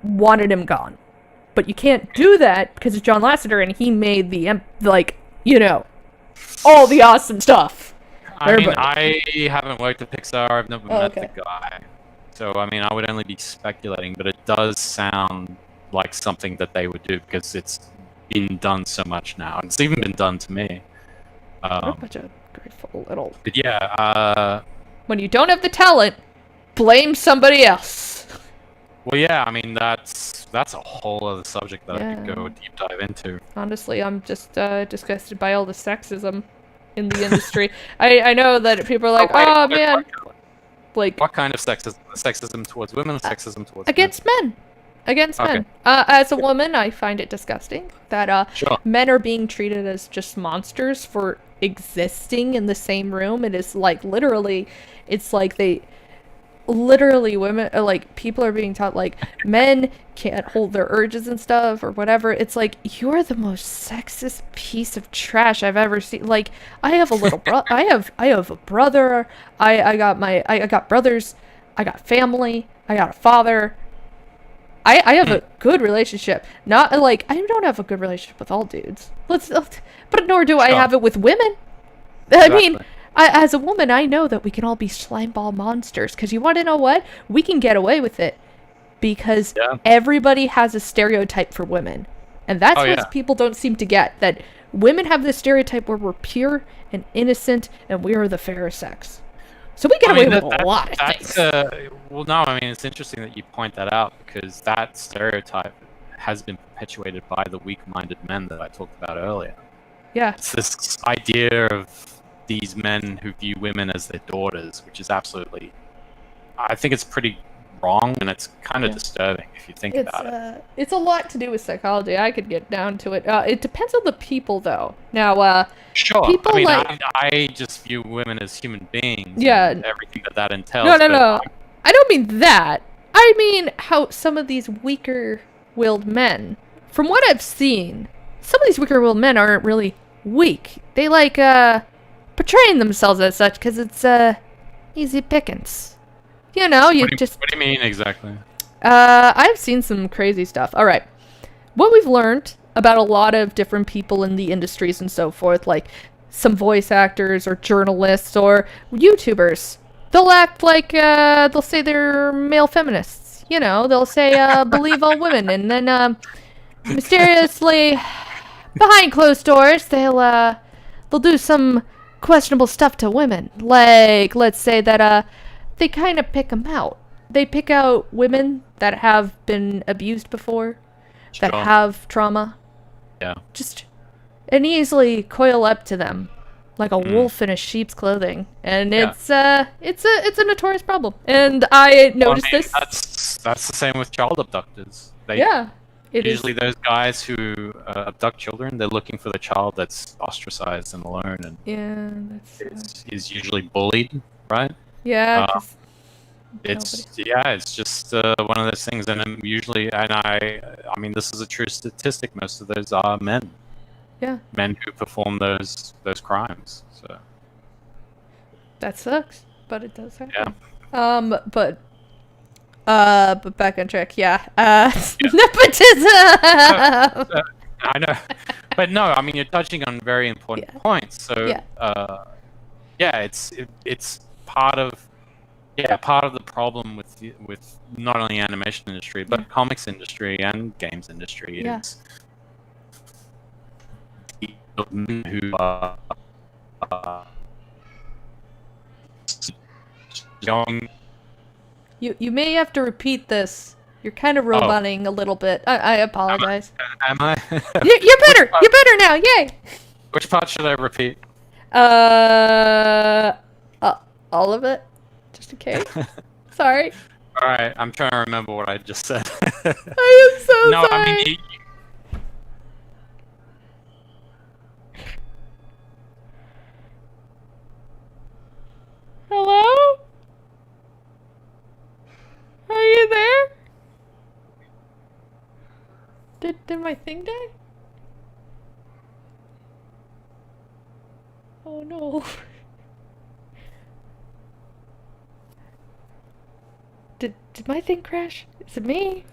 wanted him gone. But you can't do that because it's John Lasseter and he made all the awesome stuff. I haven't worked at Pixar. I've never met the guy. So, I would only be speculating, but it does sound like something that they would do because it's been done so much now. It's even been done to me. What a bunch of grateful little... But yeah, when you don't have the talent, blame somebody else. Well, yeah, I mean that's a whole other subject that I could go Yeah. deep dive into. Honestly, I'm just disgusted by all the sexism in the industry. I know that people are like, wait, oh wait, man, like What kind of sexism? Sexism towards women or sexism towards men? against men. Against Okay. men. As a woman, I find it disgusting that Sure. men are being treated as just monsters for existing in the same room. It is like literally, it's like literally women like people are being taught like men can't hold their urges and stuff or whatever. It's like you're the most sexist piece of trash I've ever seen. Like I have a little bro I have a brother. I got brothers. I got family. I got a father. I have a good relationship. Not like I don't have a good relationship with all dudes. But nor do I Sure. have it with women. I mean, Exactly. as a woman, I know that we can all be slimeball monsters. Because you want to know what? We can get away with it because Yeah. everybody has a stereotype for women, and that's Oh, what yeah. people don't seem to get. That women have this stereotype where we're pure and innocent, and we are the fairer sex. So we get away with a lot of things. Well, no, I mean it's interesting that you point that out because that stereotype has been perpetuated by the weak-minded men that I talked about earlier. Yeah. It's this idea of these men who view women as their daughters, which is absolutely, I think it's pretty wrong, and it's kind of disturbing if you think about it. It's a lot to do with psychology. I could get down to it. It depends on the people, though. Now, Sure. people I mean, like I just view women as human beings. Yeah. And everything that entails. no. I don't mean that. I mean how some of these weaker-willed men, from what I've seen, some of these weaker-willed men aren't really weak. They like portraying themselves as such because it's easy pickings. You know, What do you just mean exactly? I've seen some crazy stuff. All right. What we've learned about a lot of different people in the industries and so forth, like some voice actors or journalists or YouTubers, they'll act like they'll say they're male feminists. You know, they'll say believe all women, and then mysteriously behind closed doors they'll do some questionable stuff to women. Like let's say that they kind of pick them out. They pick out women that have been abused before, that Sure. have trauma, Yeah. and easily coil up to them like a wolf in a sheep's clothing. And Yeah. it's a notorious problem. And I noticed Well, I mean, this. That's the same with child abductors. Yeah, it is. Usually those guys who abduct children, they're looking for the child that's ostracized and alone and Yeah, that's is usually bullied, right? yeah. Uh, 'Cause it's just one of those things, and I mean, this is a true statistic. Most of those are men. Yeah. Men who perform those crimes. So that sucks, but it does happen. yeah. But back on track. Yeah. Nepotism. I know, but no, I mean you're touching on very important points. So Yeah. it's part of the problem with not only animation industry but comics industry and games industry Yeah. is men who are young. You may have to repeat this. You're kind of roboting a little bit. I apologize. Am I? You're better. You're better now. Yay. Which part should I repeat? All of it, just in case. Sorry. All right, I'm trying to remember what I just said. I am so No, sorry. I mean. Hello? Are you there? Did my thing die? Oh no. Did my thing crash? Is it me?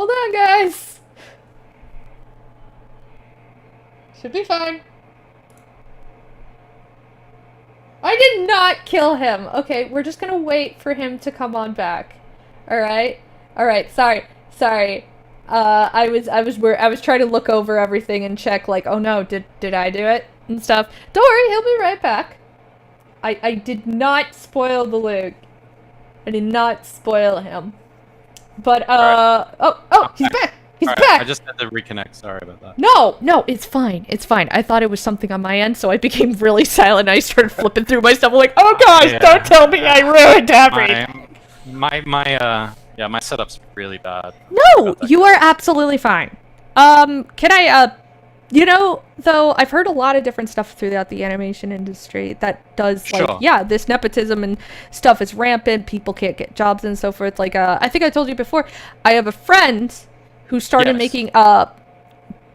Hold on, guys. Should be fine. I did not kill him. Okay, we're just gonna wait for him to come on back. Alright? Alright, sorry. I was trying to look over everything and check, like, oh no, did I do it? And stuff. Don't worry, he'll be right back. I did not spoil the Luke. I did not spoil him. But, oh, he's back! He's back! I just had to reconnect, sorry about that. No, it's fine. I thought it was something on my end, so I became really silent. I started flipping through my stuff. I'm like, oh gosh, don't tell me I ruined everything. My setup's really bad. No, you are absolutely fine. Can I, though, I've heard a lot of different stuff throughout the animation industry that does, like, this nepotism and stuff is rampant, people can't get jobs and so forth. Like, I think I told you before, I have a friend who started making a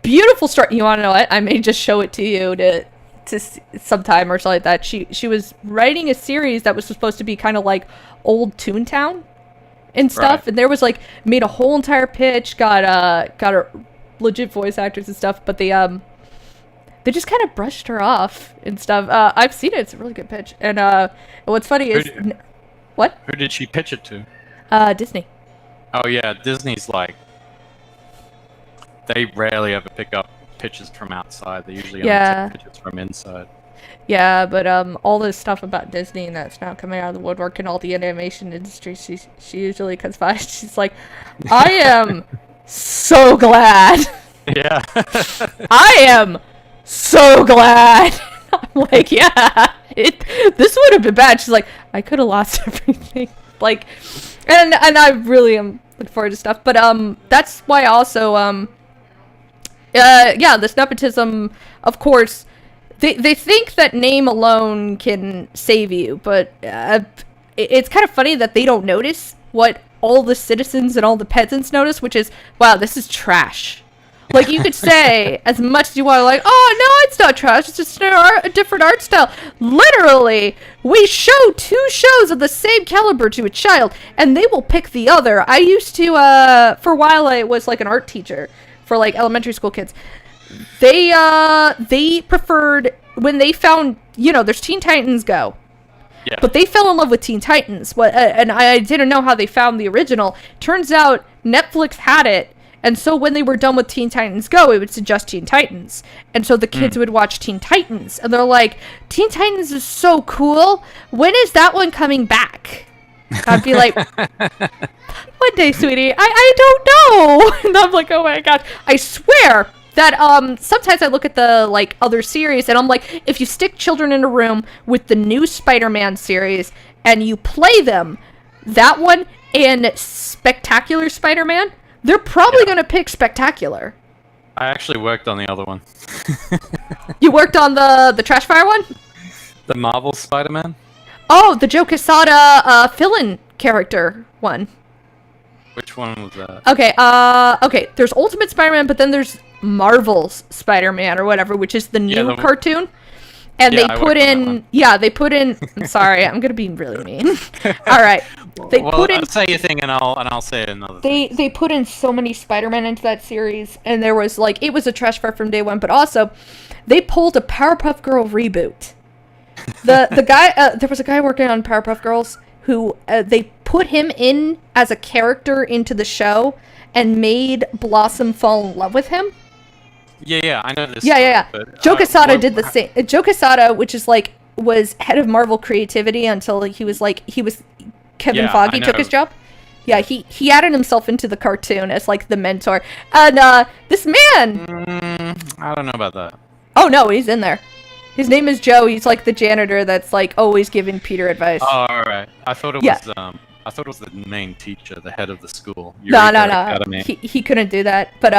beautiful story. You want to know what? I may just show it to you to sometime or something like that. She was writing a series that was supposed to be kind of like old Toontown and stuff, and there was like made a whole entire pitch, got a legit voice actors and stuff, but they just kind of brushed her off and stuff. I've seen it; it's a really good pitch. And what's funny is what? Who did she pitch it to? Disney. Oh yeah, Disney's like they rarely ever pick up pitches from outside. They usually only take pitches from inside. Yeah, but all this stuff about Disney and that's now coming out of the woodwork and all the animation industry, she usually comes by. She's like, I am so glad. Yeah. I am so glad. I'm like, yeah, this would have been bad. She's like, I could have lost everything. Like, and I really am looking forward to stuff. But that's why also this nepotism, of course, they think that name alone can save you, but it's kind of funny that they don't notice what all the citizens and all the peasants notice, which is, wow, this is trash. Like, you could say as much as you want, like, oh, no, it's not trash, it's just a different art style. Literally, we show 2 shows of the same caliber to a child, and they will pick the other. I used to, for a while, I was, like, an art teacher for, like, elementary school kids. They preferred, when they found, there's Teen Titans Go. Yeah. But they fell in love with Teen Titans. And I didn't know how they found the original. Turns out Netflix had it. And so when they were done with Teen Titans Go, it would suggest Teen Titans. And so the kids would watch Teen Titans. And they're like, Teen Titans is so cool. When is that one coming back? I'd be like, one day, sweetie. I don't know. And I'm like, oh my gosh. I swear that sometimes I look at the like other series and I'm like, if you stick children in a room with the new Spider-Man series and you play them, that one and Spectacular Spider-Man, they're probably going to pick Spectacular. I actually worked on the other one. You worked on the Trash Fire one? The Marvel Spider-Man? Oh, the Joe Quesada fill-in character one. Which one was that? Okay, there's Ultimate Spider-Man, but then there's Marvel's Spider-Man or whatever, which is the new cartoon. And they put in I'm sorry, I'm gonna be really mean. All right. I'll say your thing and I'll say another thing. They put in so many Spider-Man into that series, and there was like, it was a trash fire from day one, but also they pulled a Powerpuff Girl reboot. The guy there was a guy working on Powerpuff Girls who they put him in as a character into the show and made Blossom fall in love with him. Yeah, I know this. Yeah. Joe Quesada did the same. Joe Quesada, which is like, was head of Marvel creativity until he was Kevin Feige took his job. Yeah, he added himself into the cartoon as like the mentor. And this man, I don't know about that. Oh no, he's in there. His name is Joe. He's like the janitor that's like always giving Peter advice. Oh, all right. I thought it was I thought it was the main teacher, the head of the school. No. He couldn't do that. But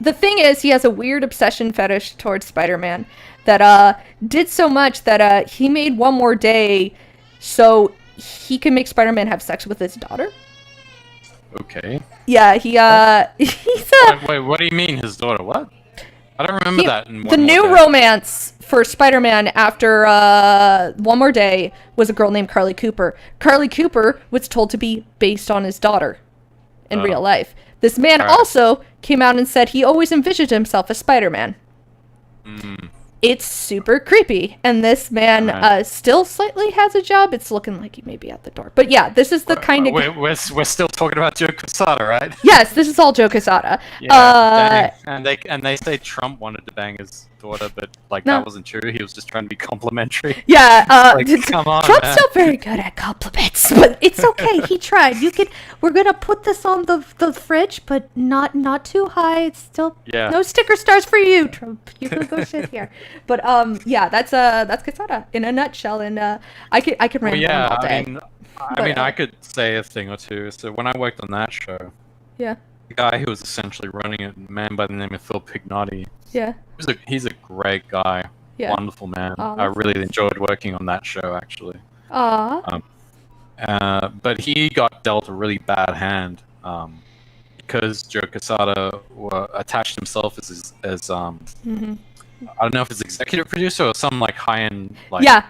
the thing is, he has a weird obsession fetish towards Spider-Man that did so much that he made One More Day so he can make Spider-Man have sex with his daughter. Okay. Yeah, he's Wait, what do you mean his daughter? What? I don't remember that. The new romance for Spider-Man after One More Day was a girl named Carly Cooper. Carly Cooper was told to be based on his daughter in real life. This man Right. also came out and said he always envisioned himself as Spider-Man. Mm. It's super creepy, and this man Right. still slightly has a job. It's looking like he may be out the door. But yeah, this is the kind of... We're still talking about Joe Quesada, right? Yes, this is all Joe Quesada. Yeah. Dang. And they say Trump wanted to bang his daughter, but like No. that wasn't true. He was just trying to be complimentary. Yeah, Like, come on, Trump's man. still very good at compliments, but it's okay. He tried. We're gonna put this on the fridge, but not too high. It's still Yeah. no sticker stars for you, Trump. You can go sit here. But yeah, that's Quesada in a nutshell, and I could Well, ramble yeah, on all day. I mean, I could say a thing or two. So when I worked on that show, Yeah, the guy who was essentially running it, a man by the name of Phil Pignotti, yeah, he's a great guy, yeah. wonderful man. Oh, I that's really enjoyed working on that show, actually. Aw. But he got dealt a really bad hand because Joe Quesada attached himself as Mhm. I don't know if it's executive producer or some like high-end like Yeah, that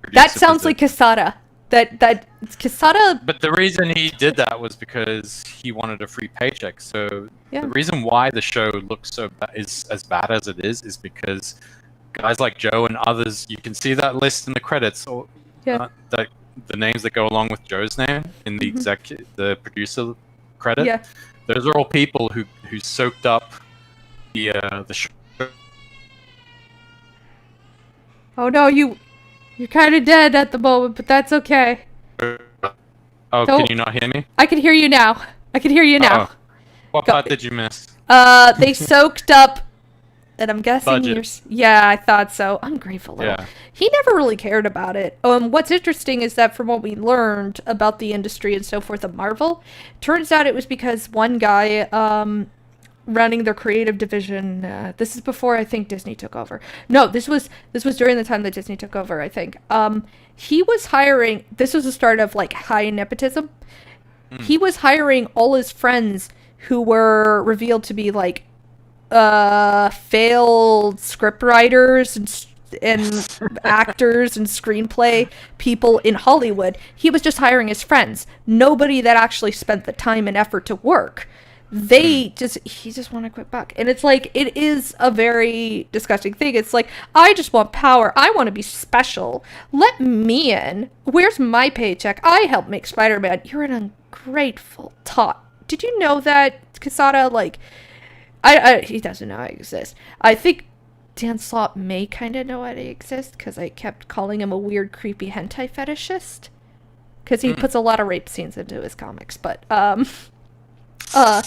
producer sounds like Quesada. That Quesada. But the reason he did that was because he wanted a free paycheck. So Yeah. the reason why the show looks is as bad as it is because guys like Joe and others, you can see that list in the credits, or Yeah. the names that go along with Joe's name in the the producer credit. Yeah. Those are all people who soaked up the show. Oh no, you're kind of dead at the moment, but that's okay. Oh, Don't- can you not hear me? I can hear you now. I can hear you now. Oh. What Go- part did you miss? They soaked up, and I'm guessing Budget. Yeah, I thought so. Ungrateful little. Yeah. He never really cared about it. What's interesting is that from what we learned about the industry and so forth of Marvel, turns out it was because one guy, running their creative division, this is before I think Disney took over. No, this was during the time that Disney took over, I think. He was hiring, this was the start of like high nepotism. He was hiring all his friends who were revealed to be like failed scriptwriters and actors and screenplay people in Hollywood. He was just hiring his friends. Nobody that actually spent the time and effort to work. He just want a quick buck. And it's like, it is a very disgusting thing. It's like, I just want power. I want to be special. Let me in. Where's my paycheck? I helped make Spider-Man. You're an ungrateful tot. Did you know that Quesada, like, he doesn't know I exist. I think Dan Slott may kind of know I exist because I kept calling him a weird, creepy hentai fetishist. Because he puts a lot of rape scenes into his comics. But, okay,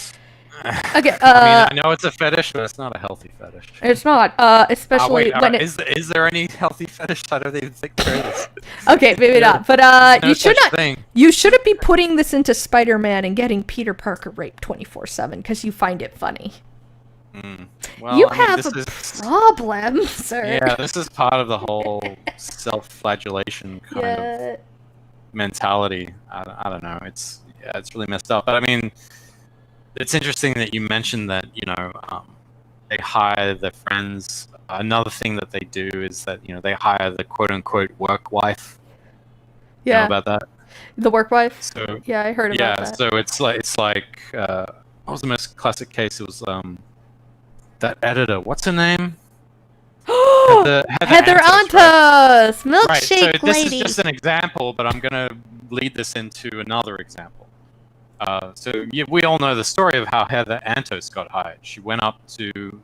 I mean, I know it's a fetish, but it's not a healthy fetish. it's not, especially when it... Is there any healthy fetish? I don't even think there is. Okay, maybe not, but No you should such not. thing. You shouldn't be putting this into Spider-Man and getting Peter Parker raped 24/7 because you find it funny. Well, You I mean, have this a is, problem, sir. yeah, this is part of the whole self-flagellation kind of Yeah. mentality. I don't know. It's really messed up. But I mean, it's interesting that you mentioned that they hire their friends. Another thing that they do is that they hire the quote-unquote work wife. You know Yeah. about that? The work wife. So Yeah, I heard about that. so it's like what was the most classic case? It was that editor. What's her name? Heather Antos, right? milkshake Right. So this lady. is just an example, but I'm gonna lead this into another example. We all know the story of how Heather Antos got hired. She went up to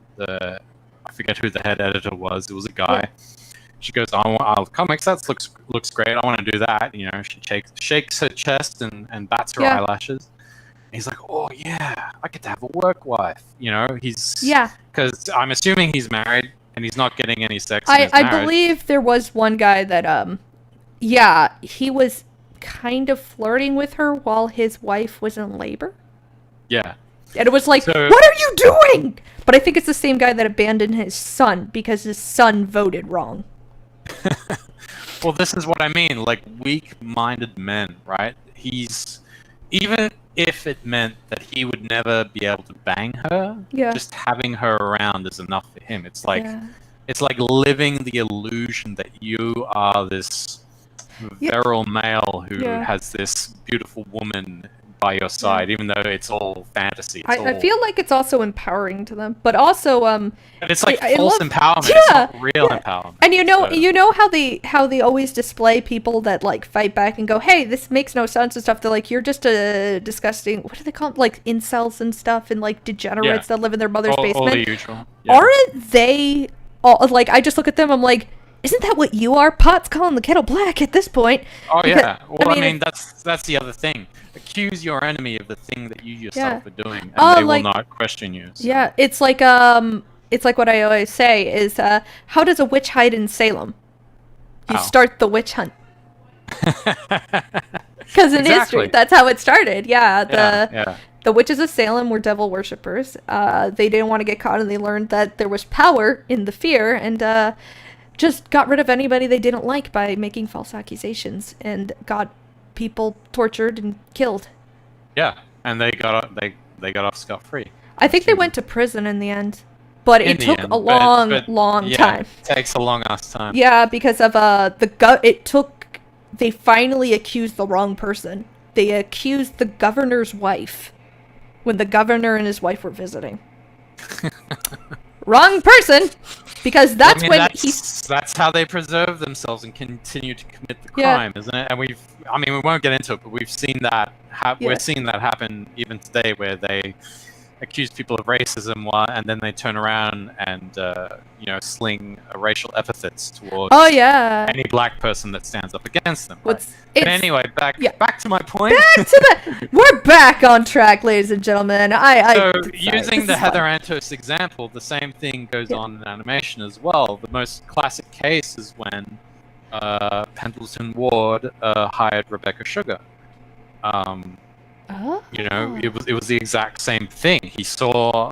I forget who the head editor was. It was a guy. She goes, "I'll comics. That looks great. I want to do that." She shakes her chest and bats her Yeah. eyelashes. And he's like, "Oh yeah, I get to have a work wife." He's Yeah. because I'm assuming he's married and he's not getting any sex. in his I marriage. believe there was one guy that he was kind of flirting with her while his wife was in labor. Yeah. And it was like, So- what are you doing? But I think it's the same guy that abandoned his son because his son voted wrong. Well, this is what I mean. Like weak-minded men, right? Even if it meant that he would never be able to bang her, Yeah. just having her around is enough for him. It's like Yeah. it's like living the illusion that you are this Yeah. virile male who Yeah. has this beautiful woman by your side, even though it's all fantasy. I feel like it's also empowering to them, but also But it's like I false love- empowerment. Yeah, It's not real empowerment. And So- you know how they always display people that like fight back and go, hey, this makes no sense and stuff. They're like, you're just a disgusting, what do they call them? Like incels and stuff, and like degenerates that live in their mother's basement. All the usual. Yeah. Aren't they all like? I just look at them. I'm like, isn't that what you are? Pot's calling the kettle black at this point. Oh Because- yeah. Well, I mean that's the other thing. Accuse your enemy of the thing that you yourself are doing, and they will not question you. So. Yeah, it's like what I always say is, how does a witch hide in Salem? You How? start the witch hunt. Because in history, that's how it started. Yeah, the witches of Salem were devil worshippers. They didn't want to get caught, and they learned that there was power in the fear, and just got rid of anybody they didn't like by making false accusations, and got people tortured and killed. Yeah, and they got off scot-free. I think they went to prison in the end, but it took a long time. It takes a long ass time. Yeah, because of they finally accused the wrong person. They accused the governor's wife when the governor and his wife were visiting. Wrong person, because that's that's how they preserve themselves and continue to commit the crime, isn't it? And we won't get into it, but we've seen that. We're seeing that happen even today, where they accuse people of racism, and then they turn around and sling racial epithets towards any black person that stands up against them. But anyway, back to my point. We're back on track, ladies and gentlemen. Using the Heather Antos example, the same thing goes on in animation as well. The most classic case is when Pendleton Ward hired Rebecca Sugar. It was the exact same thing. He saw,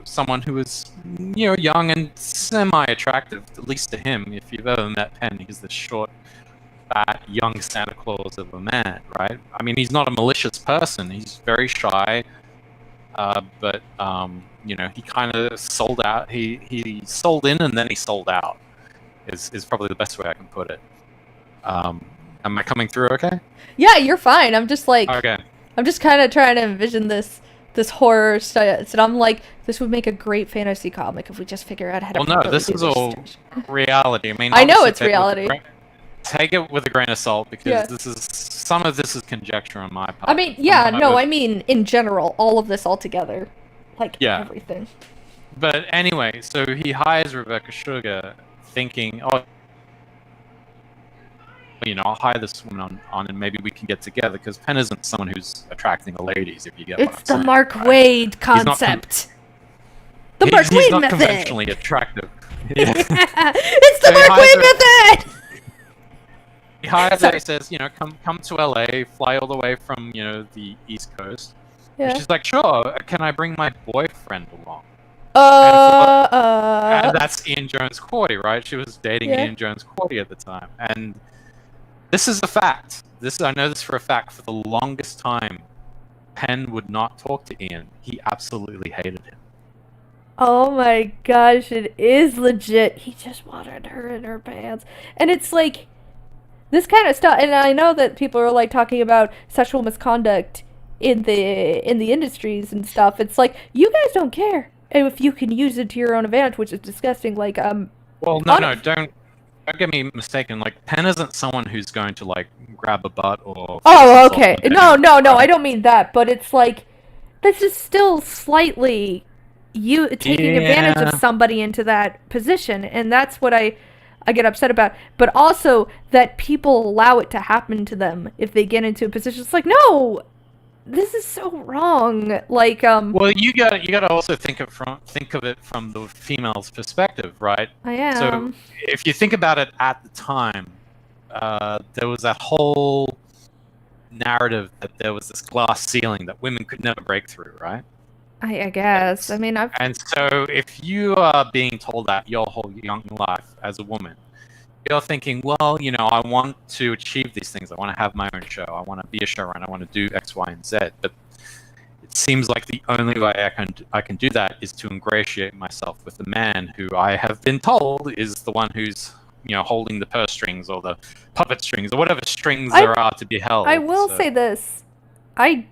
someone who was, young and semi-attractive, at least to him. If you've ever met Penn, he's the short, fat, young Santa Claus of a man, right? I mean, he's not a malicious person. He's very shy, but he kind of sold out. He sold in and then he sold out. Is probably the best way I can put it. Am I coming through okay? Yeah, you're fine. I'm just like, okay. I'm just kind of trying to envision this horror style. So I'm like, this would make a great fantasy comic if we just figure out how to. Well, no, this is all reality. I mean, I know it's reality. Take it with a grain of salt, because some of this is conjecture on my part. I mean, I mean in general, all of this all together, everything. But anyway, so he hires Rebecca Sugar, thinking, I'll hire this woman on and maybe we can get together, because Penn isn't someone who's attracting the ladies, if you get what I'm saying. It's the Mark Wade concept. The Mark Wade he's not method. Conventionally attractive. It's the Mark Wade method. He hires her, he says, come to LA, fly all the way from, the East Coast. Yeah. And she's like, sure, can I bring my boyfriend along? And that's Ian Jones-Cordy, right? She was dating Ian Jones-Cordy at the time. And this is a fact. I know this for a fact. For the longest time, Penn would not talk to Ian. He absolutely hated him. Oh my gosh, it is legit. He just wanted her in her pants. And it's like, this kind of stuff, and I know that people are like talking about sexual misconduct in the industries and stuff. It's like, you guys don't care if you can use it to your own advantage, which is disgusting. Like, well, no, don't get me mistaken. Like, Penn isn't someone who's going to like grab a butt or. Oh, okay. No, I don't mean that. But it's like, this is still slightly you taking advantage of somebody into that position, and that's what I get upset about. But also that people allow it to happen to them if they get into a position. It's like, no, this is so wrong. Like, well, you gotta also think of it from the female's perspective, right? I am. So if you think about it at the time, there was that whole narrative that there was this glass ceiling that women could never break through, right? I guess. I mean, And so if you are being told that your whole young life as a woman, you're thinking, well, I want to achieve these things. I want to have my own show. I want to be a showrunner. I want to do X, Y, and Z. But it seems like the only way I can do that is to ingratiate myself with the man who I have been told is the one who's holding the purse strings or the puppet strings or whatever strings there are to be held. I will say this. I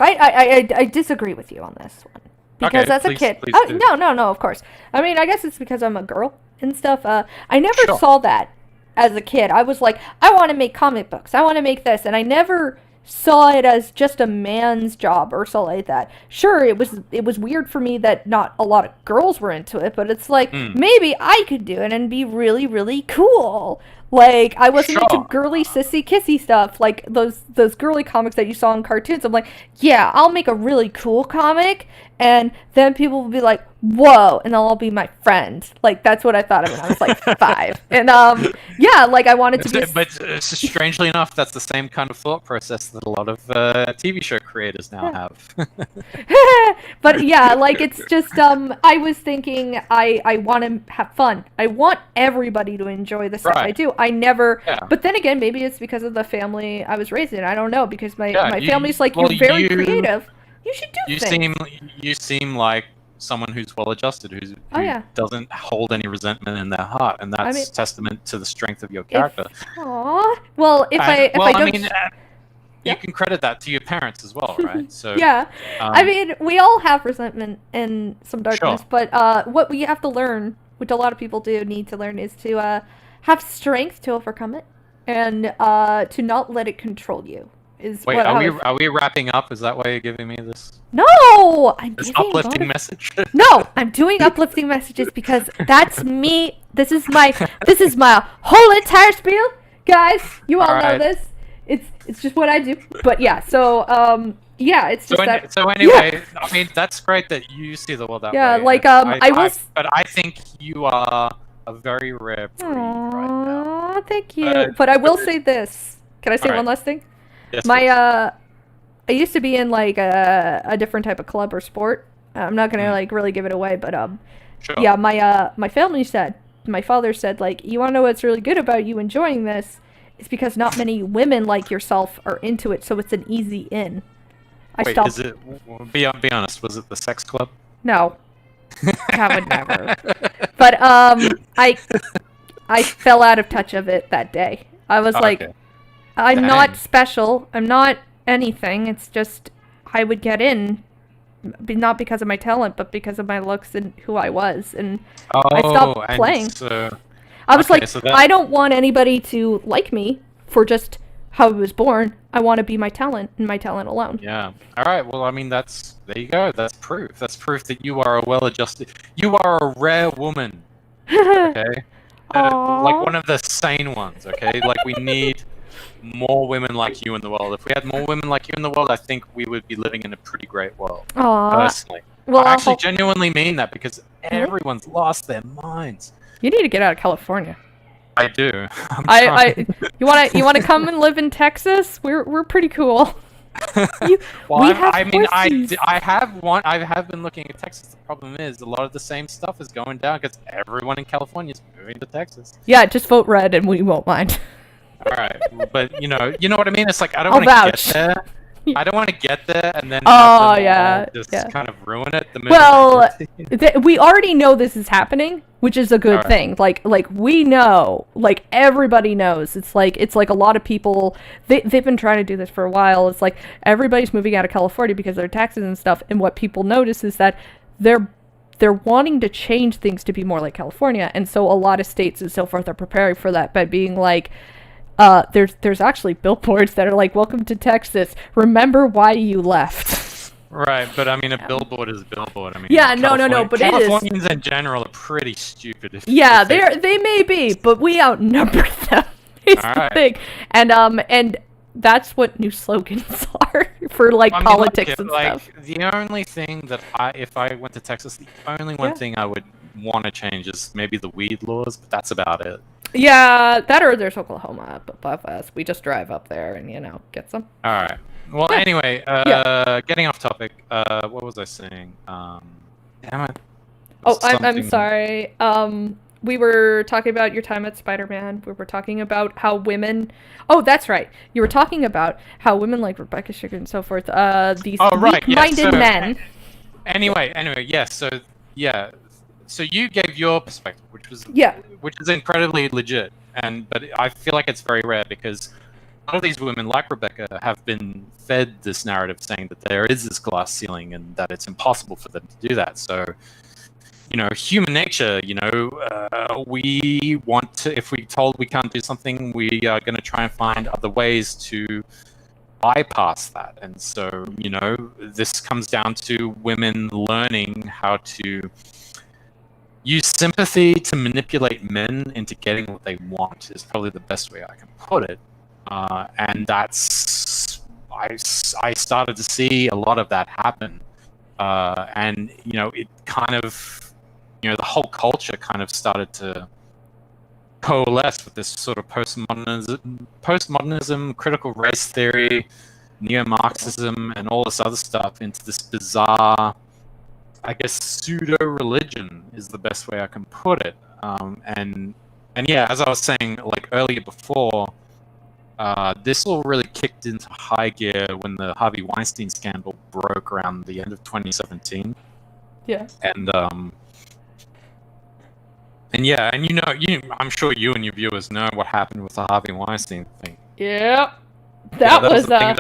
I disagree with you on this one. Because as a kid... No, of course. I mean, I guess it's because I'm a girl and stuff. I never saw that as a kid. I was like, I want to make comic books. I want to make this. And I never saw it as just a man's job or something like that. Sure, it was weird for me that not a lot of girls were into it, but it's like, maybe I could do it and be really, really cool. Like, I wasn't into girly, sissy, kissy stuff, like those girly comics that you saw in cartoons. I'm like, yeah, I'll make a really cool comic, and then people will be like, whoa, and they'll all be my friends. Like, that's what I thought of when I was like 5. And, yeah, like, I wanted to be... But strangely enough, that's the same kind of thought process that a lot of TV show creators now have. But, yeah, like, it's just, I was thinking I want to have fun. I want everybody to enjoy the stuff I do. I never... Yeah. But then again, maybe it's because of the family I was raised in. I don't know, because my family's like, you're very creative. You should do things. You seem like someone who's well-adjusted, who doesn't hold any resentment in their heart, and that's testament to the strength of your character. Well, if I don't... You can credit that to your parents as well, right? So yeah. I mean, we all have resentment and some darkness, but what we have to learn, which a lot of people need to learn, is to have strength to overcome it, and to not let it control you. Wait, are we wrapping up? Is that why you're giving me this? No, this uplifting message. No, I'm doing uplifting messages because that's me. This is my whole entire spiel, guys. You all know this. It's just what I do. But yeah, so yeah, it's just that. So anyway, I mean, that's great that you see the world that way. Yeah, like but I think you are a very rare breed right now. Thank you. But I will say this. Can I say one last thing? Yes, I used to be in like a different type of club or sport. I'm not gonna like really give it away, but yeah, my family said, my father said, like, you wanna know what's really good about you enjoying this? It's because not many women like yourself are into it, so it's an easy in. Is it? Be honest. Was it the sex club? No, I would never. But I fell out of touch of it that day. I was like. I'm not special. I'm not anything. It's just I would get in, not because of my talent, but because of my looks and who I was. And I stopped playing. I was I don't want anybody to like me for just how I was born. I want to be my talent and my talent alone. Yeah. All right. Well, I mean, there you go. That's proof. That's proof that you are a well-adjusted. You are a rare woman. Okay. Like one of the sane ones. Okay. Like we need more women like you in the world. If we had more women like you in the world, I think we would be living in a pretty great world. Personally. Well, I actually genuinely mean that because everyone's lost their minds. You need to get out of California. I do. You wanna come and live in Texas? We're pretty cool. I have been looking at Texas. The problem is a lot of the same stuff is going down because everyone in California is moving to Texas. Yeah, just vote red and we won't mind. All right, but you know what I mean. It's like I don't want to get there. I don't want to get there and then just kind of ruin it. We already know this is happening, which is a good thing. Like we know, like everybody knows. It's like a lot of people. They've been trying to do this for a while. It's like everybody's moving out of California because of their taxes and stuff. And what people notice is that they're wanting to change things to be more like California, and so a lot of states and so forth are preparing for that by being like. There's actually billboards that are like, welcome to Texas. Remember why you left. Right, but I mean, a billboard is a billboard. I mean, no, but Californians in general are pretty stupid. They may be, but we outnumber them. It's the thing. And that's what new slogans are for politics and stuff. The only thing that if I went to Texas, the only one thing I would want to change is maybe the weed laws, but that's about it. Yeah, that or there's Oklahoma up above us. We just drive up there and, get some. All right. Well, anyway, getting off topic, what was I saying? Damn it. I'm sorry. We were talking about your time at Spider-Man. We were talking about how women... Oh, that's right. You were talking about how women like Rebecca Sugar and so forth, these weak-minded men. Anyway, yes. So you gave your perspective, which is incredibly legit, but I feel like it's very rare because lot of these women, like Rebecca, have been fed this narrative saying that there is this glass ceiling and that it's impossible for them to do that. So, human nature, we want to, if we're told we can't do something, we are going to try and find other ways to bypass that. And so, this comes down to women learning how to use sympathy to manipulate men into getting what they want is probably the best way I can put it. And that's, I started to see a lot of that happen. And, it kind of, the whole culture kind of started to coalesce with this sort of postmodernism, critical race theory, neo-Marxism, and all this other stuff into this bizarre, I guess, pseudo-religion is the best way I can put it. And yeah, as I was saying like earlier before, this all really kicked into high gear when the Harvey Weinstein scandal broke around the end of 2017. Yeah. And yeah, and I'm sure you and your viewers know what happened with the Harvey Weinstein thing. Yeah. That was the thing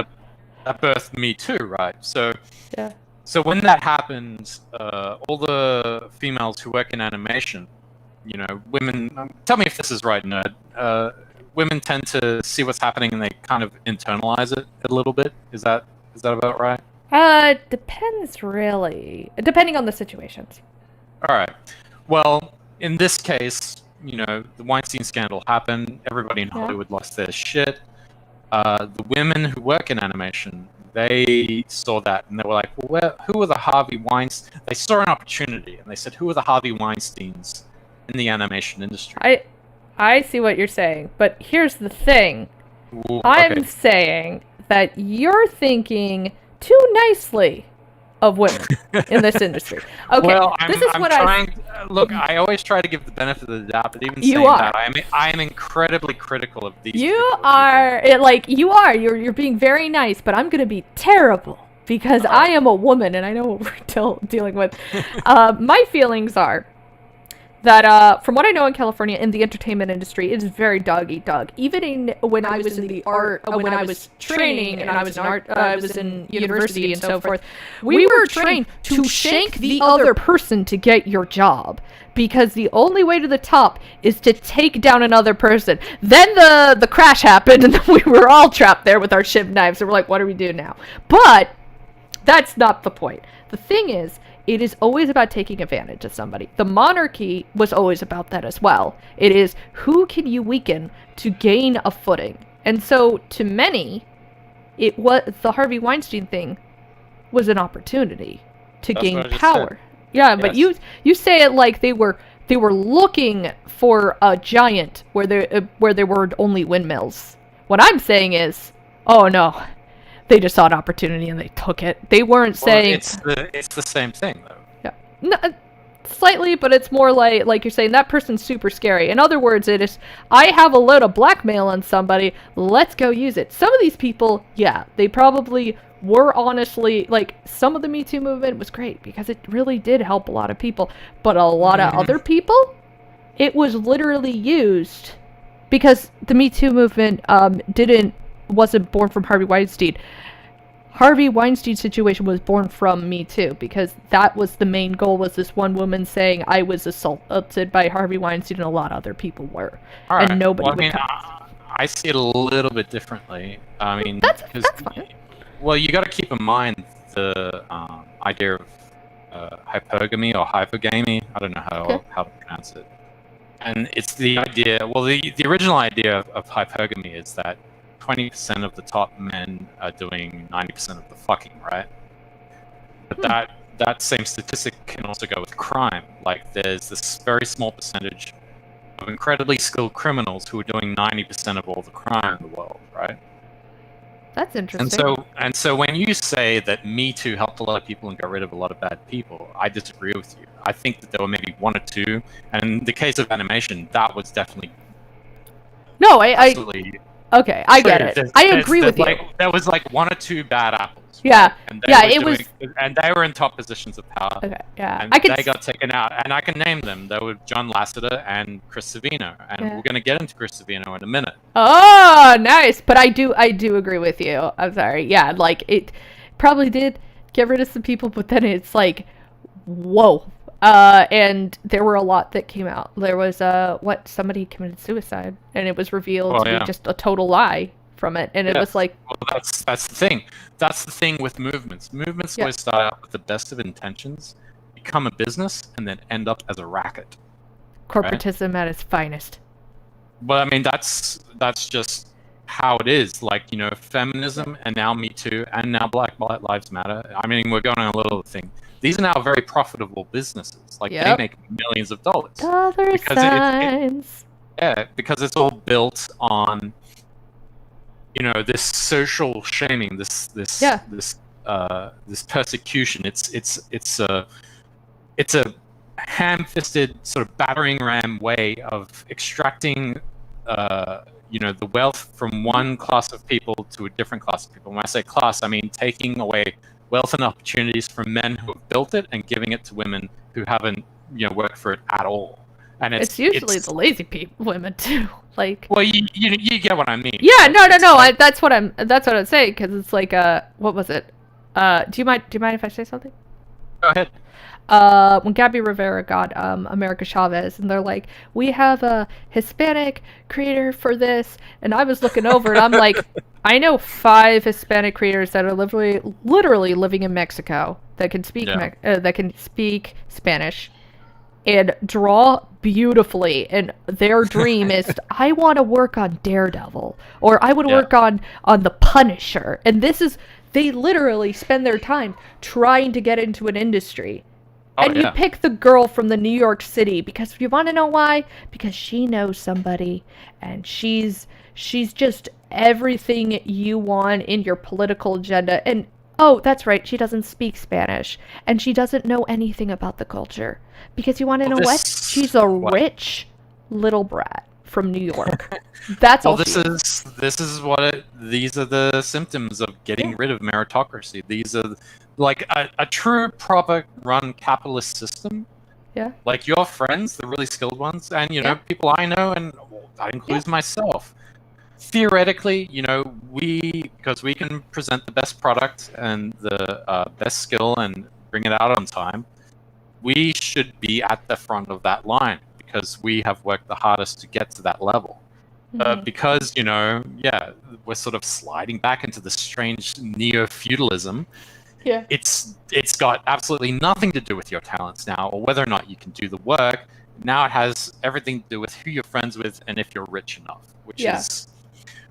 that birthed Me Too, right? So yeah. So when that happens, all the females who work in animation, women. Tell me if this is right, nerd. Women tend to see what's happening and they kind of internalize it a little bit. Is that about right? Depends really. Depending on the situations. All right. Well, in this case, the Weinstein scandal happened. Everybody in Hollywood lost their shit. The women who work in animation, they saw that and they were like, well, who are the Harvey Weinstein? They saw an opportunity and they said, who are the Harvey Weinsteins in the animation industry? I see what you're saying, but here's the thing. Ooh, I'm saying that you're thinking too nicely of women in this industry. Okay, well, this is what I look. I always try to give the benefit of the doubt, but even you saying are. that, I am incredibly critical of these. You are You're being very nice, but I'm gonna be terrible because I am a woman and I know what we're dealing with. My feelings are that from what I know in California in the entertainment industry, it is very dog eat dog. Even when I was in the art, when I was training and I was in art, I was in university and so forth, we were trained to shank the other person to get your job. Because the only way to the top is to take down another person. Then the crash happened and we were all trapped there with our shiv knives and we're like, what do we do now? But that's not the point. The thing is, it is always about taking advantage of somebody. The monarchy was always about that as well. It is, who can you weaken to gain a footing? And so, to many, it was the Harvey Weinstein thing was an opportunity to gain power. Yeah, yes. But you say it like they were looking for a giant where there were only windmills. What I'm saying is, oh no. They just saw an opportunity and they took it. They weren't saying it's the same thing though. Yeah, no, slightly, but it's more like you're saying that person's super scary. In other words, it is I have a load of blackmail on somebody. Let's go use it. Some of these people, yeah, they probably were honestly like some of the Me Too movement was great because it really did help a lot of people, but a lot of other people, it was literally used because the Me Too movement wasn't born from Harvey Weinstein. Harvey Weinstein's situation was born from Me Too because that was the main goal, was this one woman saying I was assaulted by Harvey Weinstein and a lot of other people were. All and right. nobody would I see it a little bit differently. I mean, that's fine. Well, you got to keep in mind the idea of hypergamy or hypergamy. I don't know how to pronounce it. And it's the idea, well, the original idea of hypergamy is that 20% of the top men are doing 90% of the fucking, right? But that same statistic can also go with crime. Like, there's this very small percentage of incredibly skilled criminals who are doing 90% of all the crime in the world, right? That's interesting. And so when you say that Me Too helped a lot of people and got rid of a lot of bad people, I disagree with you. I think that there were maybe one or two, and in the case of animation, that was definitely no, absolutely Okay, I get it. I agree with you. There was like one or two bad apples. Yeah, and they were in top positions of power. Okay, yeah. And they got taken out, and I can name them. They were John Lasseter and Chris Savino, and we're going to get into Chris Savino in a minute. Oh, nice. But I do agree with you. I'm sorry. Yeah, like it probably did get rid of some people, but then it's like, whoa. And there were a lot that came out. There was somebody committed suicide, and it was revealed to be just a total lie from it, and it was like, well, that's the thing. That's the thing with movements. Movements always start out with the best of intentions, become a business, and then end up as a racket. Corporatism at its finest. But I mean, that's just how it is. Like, you know, feminism, and now Me Too, and now Black Lives Matter. I mean, we're going on a little thing. These are now very profitable businesses. Like, they make millions of dollars. Dollar signs. Because it's all built on, you know, this social shaming, this persecution. It's a ham-fisted sort of battering ram way of extracting, you know, the wealth from one class of people to a different class of people. When I say class, I mean taking away wealth and opportunities from men who have built it and giving it to women who haven't, you know, worked for it at all. And it's usually the lazy women too. Like, well, you get what I mean. Yeah, no. Like, that's what I'm saying, because it's like, what was it? Do you mind if I say something? Go ahead. When Gabby Rivera got America Chavez, and they're like, we have a Hispanic creator for this, and I was looking over, and I'm like, I know 5 Hispanic creators that are literally living in Mexico that can speak Spanish and draw beautifully, and their dream is, I want to work on Daredevil, or I would work on the Punisher, and they literally spend their time trying to get into an industry. And you pick the girl from the New York City because you want to know why? Because she knows somebody, and she's just everything you want in your political agenda. And oh, that's right, she doesn't speak Spanish, and she doesn't know anything about the culture. Because you want to know what? She's a rich little brat from New York. That's all. These are the symptoms of getting rid of meritocracy. These are like a true proper run capitalist system. Yeah. Like your friends, the really skilled ones, and you know, people I know, and that includes myself. Theoretically, you know, because we can present the best product and the best skill and bring it out on time, we should be at the front of that line because we have worked the hardest to get to that level. Because, you know, we're sort of sliding back into the strange neo-feudalism. Yeah. It's got absolutely nothing to do with your talents now, or whether or not you can do the work. Now it has everything to do with who you're friends with and if you're rich enough, which is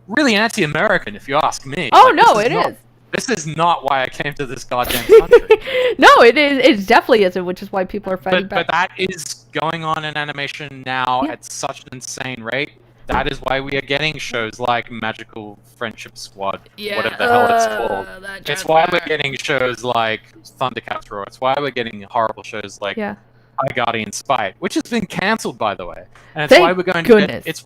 really anti-American, if you ask me. Oh, like, no, it is. This is not why I came to this goddamn country. No, it is. It definitely isn't, which is why people are fighting back. But that is going on in animation now at such an insane rate. That is why we are getting shows like Magical Friendship Squad, whatever the hell it's called. It's why we're getting shows like Thundercats Roar. It's why we're getting horrible shows like High Guardian Spite, which has been cancelled, by the way. And it's why we're going to get. It's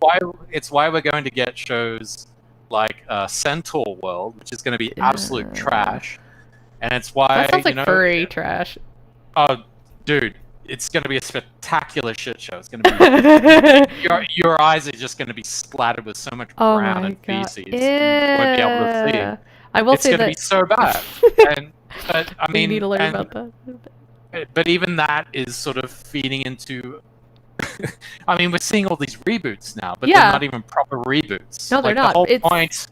why we're going to get shows like Centaur World, which is going to be absolute trash. And it's why that sounds like furry trash. Oh, dude. It's going to be a spectacular shit show. It's going to be your eyes are just going to be splattered with so much brown and feces. You won't be able to see. I will say that it's going to be so bad. But I mean, you need to learn about that. But even that is sort of feeding into. I mean, we're seeing all these reboots now, but they're not even proper reboots. No, they're not. The whole point.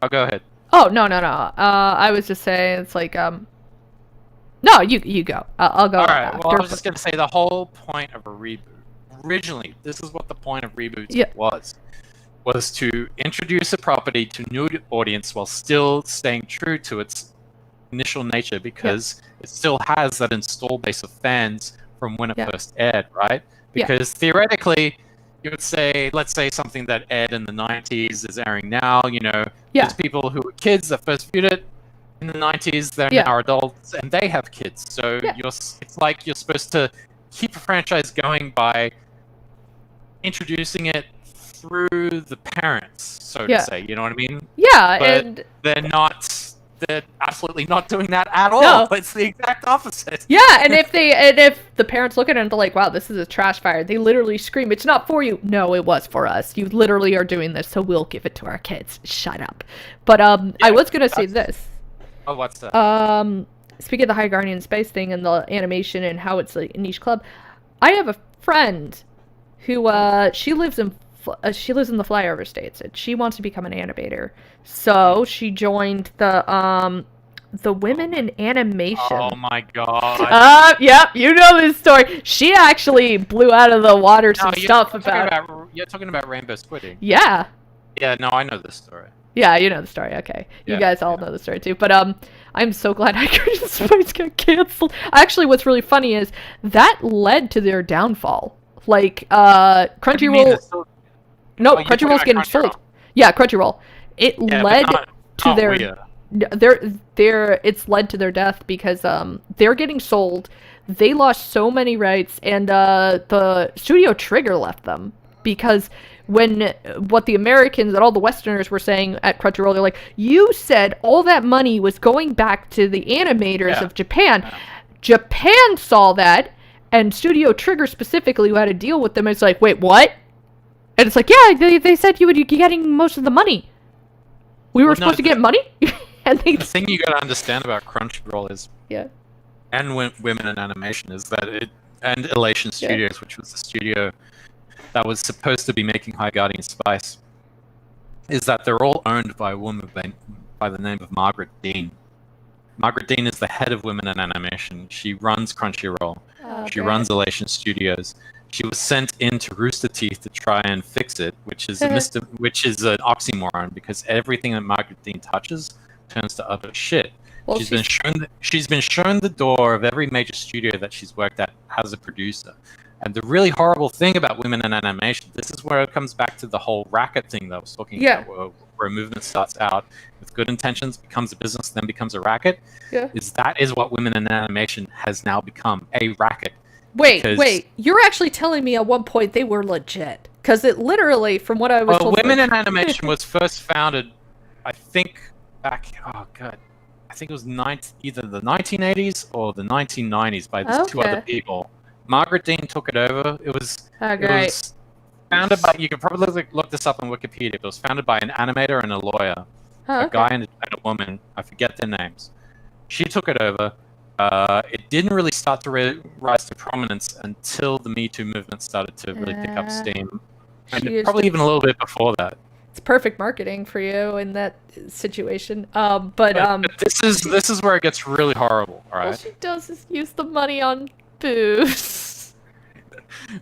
Oh, go ahead. Oh no. I was just saying it's like No, you go. I'll go. All right. Well, I was just going to say the whole point of a reboot. Originally, this is what the point of reboots was to introduce a property to a new audience while still staying true to its initial nature, because it still has that installed base of fans from when it first aired, right? Because theoretically, you would say, let's say something that aired in the 90s is airing now. You know, there's people who were kids that first viewed it in the 90s, they're now adults, and they have kids. So it's like you're supposed to keep a franchise going by introducing it through the parents, so Yeah. to say. You know what I mean? Yeah, But and they're absolutely not doing that at all. No. It's the exact opposite. yeah, and if the parents look at it and they're like, wow, this is a trash fire, they literally scream, it's not for you. No, it was for us. You literally are doing this, so we'll give it to our kids. Shut up. But I was gonna say this. Oh, what's that? Speaking of the High Guardian Space thing and the animation and how it's like a niche club, I have a friend who she lives in the flyover states and she wants to become an animator. So she joined the Women in Animation. Oh my god. Yep, you know this story. She actually blew out of the water some stuff about. You're talking about Rainbow Squidding. Yeah. Yeah, no, I know this story. Yeah, you know the story. Okay, you Yeah, guys all know the story too. But I'm so glad High Guardian Space got canceled. Actually, what's really funny is that led to their downfall. Like Crunchyroll. No, Crunchyroll's getting sold. Yeah, Crunchyroll. It led to their it's led to their death because they're getting sold. They lost so many rights, and the studio Trigger left them because what the Americans and all the Westerners were saying at Crunchyroll, they're like, you said all that money was going back to the animators of Japan. Yeah. Japan saw that, and Studio Trigger specifically, who had a deal with them, is like, wait, what? And it's like, yeah, they said you would be getting most of the money. We were supposed to get money? And the thing you gotta understand about Crunchyroll is, and Women in Animation, is that and Elation Studios, which was the studio that was supposed to be making High Guardian Spice, is that they're all owned by a woman by the name of Margaret Dean. Margaret Dean is the head of Women in Animation. She runs Crunchyroll. She runs Elation Studios. She was sent into Rooster Teeth to try and fix it, which is which is an oxymoron because everything that Margaret Dean touches turns to utter shit. Well, she's been shown the door of every major studio that she's worked at as a producer. And the really horrible thing about Women in Animation, this is where it comes back to the whole racket thing that I was talking about, where a movement starts out with good intentions, becomes a business, then becomes a racket. Yeah. That is what Women in Animation has now become, a racket. Wait, you're actually telling me at one point they were legit? Because it literally, from what I was told... Women in Animation was first founded, I think, back, I think it was either the 1980s or the 1990s by these two other people. Margaret Dean took it over. It was founded by, you can probably look this up on Wikipedia, it was founded by an animator and a lawyer. A guy and a woman, I forget their names. She took it over. It didn't really start to rise to prominence until the Me Too movement started to really pick up steam. And probably even a little bit before that. It's perfect marketing for you in that situation. But this is where it gets really horrible, all right? All she does is use the money on booze.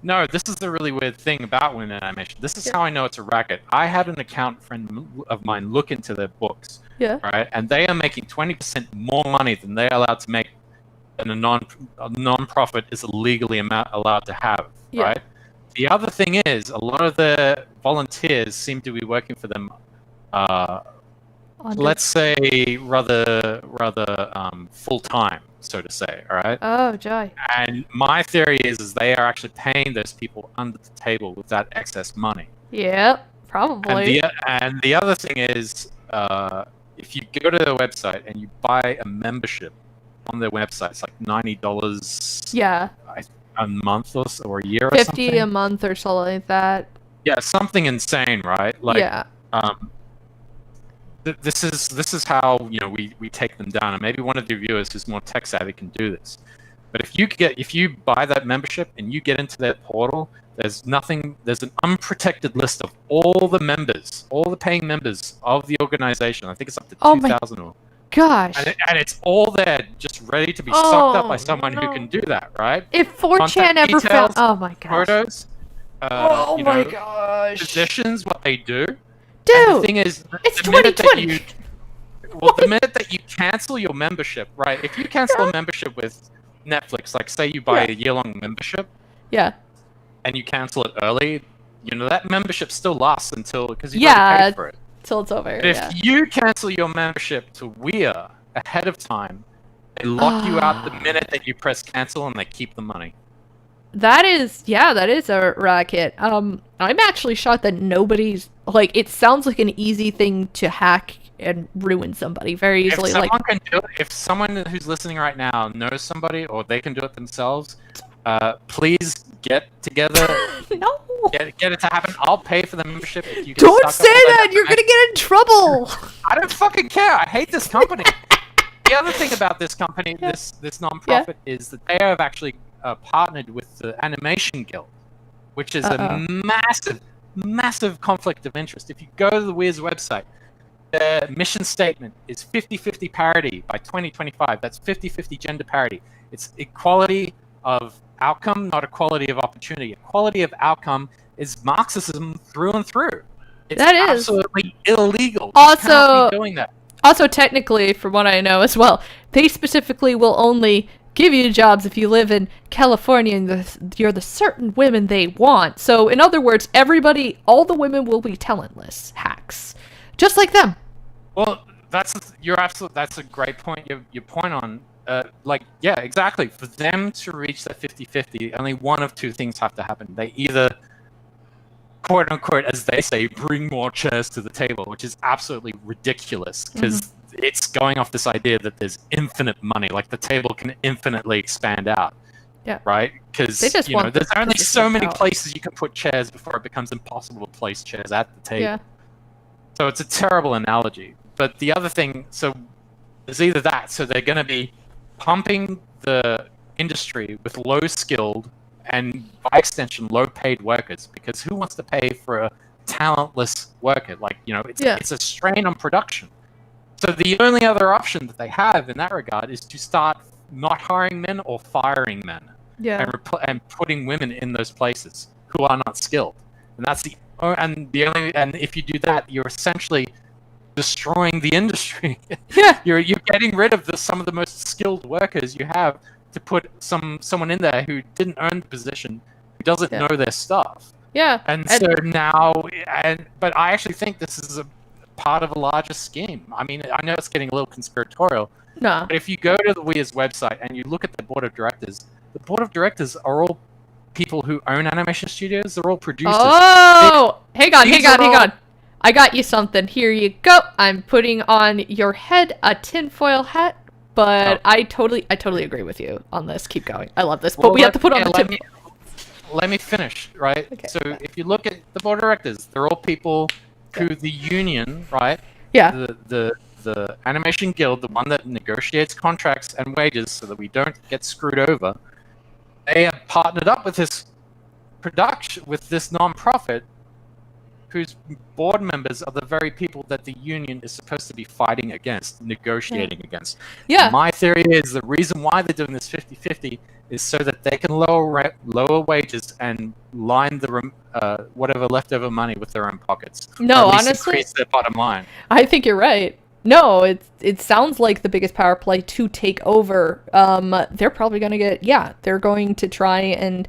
No, this is the really weird thing about Women in Animation. This is how I know it's a racket. I had an accountant friend of mine look into their books, right? And they are making 20% more money than they're allowed to make than a non-profit is legally allowed to have, right? The other thing is, a lot of the volunteers seem to be working for them, let's say, rather full-time, so to say, all right? Oh, joy. And my theory is they are actually paying those people under the table with that excess money. Yep, probably. And the other thing is, if you go to their website and you buy a membership on their website, it's like $90 a month or a year or something. $50 a month or something like that. Yeah, something insane, right? Like, this is how we take them down, and maybe one of the viewers who's more tech savvy can do this. But if you buy that membership and you get into their portal, there's an unprotected list of all the members, all the paying members of the organization. I think it's up to 2,000 or. Gosh. And it's all there, just ready to be sucked up by someone who can do that, right? If 4chan ever found... Oh my gosh. Photos. My gosh. Positions, what they do. Dude, and the thing is, it's 2020. The minute that you cancel your membership, right? If you cancel a membership with Netflix, like say you buy a year-long membership. Yeah. And you cancel it early, that membership still lasts because you gotta pay for it. Till it's over. But if you cancel your membership to Weir ahead of time, they lock you out the minute that you press cancel and they keep the money. That is a racket. I'm actually shocked that nobody's like. It sounds like an easy thing to hack and ruin somebody very easily. If someone who's listening right now knows somebody, or they can do it themselves, please get together. No. Get it to happen. I'll pay for the membership if you. Don't say that. You're gonna get in trouble. I don't fucking care. I hate this company. The other thing about this company, this nonprofit, is that they have actually partnered with the Animation Guild, which is a massive conflict of interest. If you go to the Weir's website, their mission statement is 50-50 parity by 2025. That's 50-50 gender parity. It's equality of outcome, not equality of opportunity. Equality of outcome is Marxism through and through. It's absolutely illegal. You cannot be doing that. Also, technically, from what I know as well, they specifically will only give you jobs if you live in California and you're the certain women they want. So, in other words, all the women will be talentless hacks, just like them. Well, that's a great point. Your point on, exactly. For them to reach that 50-50, only one of two things have to happen. They either, quote unquote, as they say, bring more chairs to the table, which is absolutely ridiculous because it's going off this idea that there's infinite money, like the table can infinitely expand out. Yeah. Right? Because there's only so many places you can put chairs before it becomes impossible to place chairs at the table. Yeah. So it's a terrible analogy. But the other thing, so there's either that, so they're going to be pumping the industry with low-skilled and, by extension, low-paid workers, because who wants to pay for a talentless worker? It's a strain on production. So the only other option that they have in that regard is to start not hiring men or firing men, and putting women in those places who are not skilled. And that's and if you do that, you're essentially destroying the industry. Yeah, you're getting rid of some of the most skilled workers you have to put someone in there who didn't earn the position, who doesn't know their stuff. Yeah, but I actually think this is a part of a larger scheme. I mean, I know it's getting a little conspiratorial. No. But if you go to the Weir's website and you look at the board of directors are all people who own animation studios. They're all producers. Oh, hang on. I got you something. Here you go. I'm putting on your head a tinfoil hat, but I totally agree with you on this. Keep going. I love this, but we have to put on the tinfoil. Let me finish, right? Okay. So if you look at the board of directors, they're all people who the union, right? Yeah. The Animation Guild, the one that negotiates contracts and wages so that we don't get screwed over, they have partnered up with this non-profit whose board members are the very people that the union is supposed to be fighting against, negotiating against. Yeah. My theory is the reason why they're doing this 50-50 is so that they can lower wages and line the whatever leftover money with their own pockets. No, or at least honestly, increase their bottom line. I think you're right. No, it sounds like the biggest power play to take over. They're probably going to they're going to try and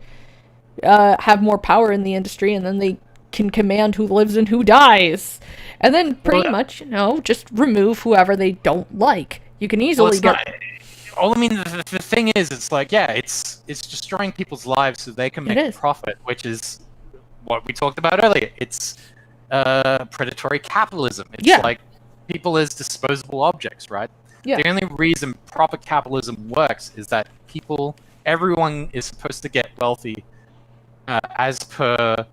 have more power in the industry, and then they can command who lives and who dies. And then pretty much, just remove whoever they don't like. You can easily the thing is, it's like, it's destroying people's lives so they can make profit, which is what we talked about earlier. It's predatory capitalism. It's like people as disposable objects, right? Yeah. The only reason proper capitalism works is that everyone is supposed to get wealthy as per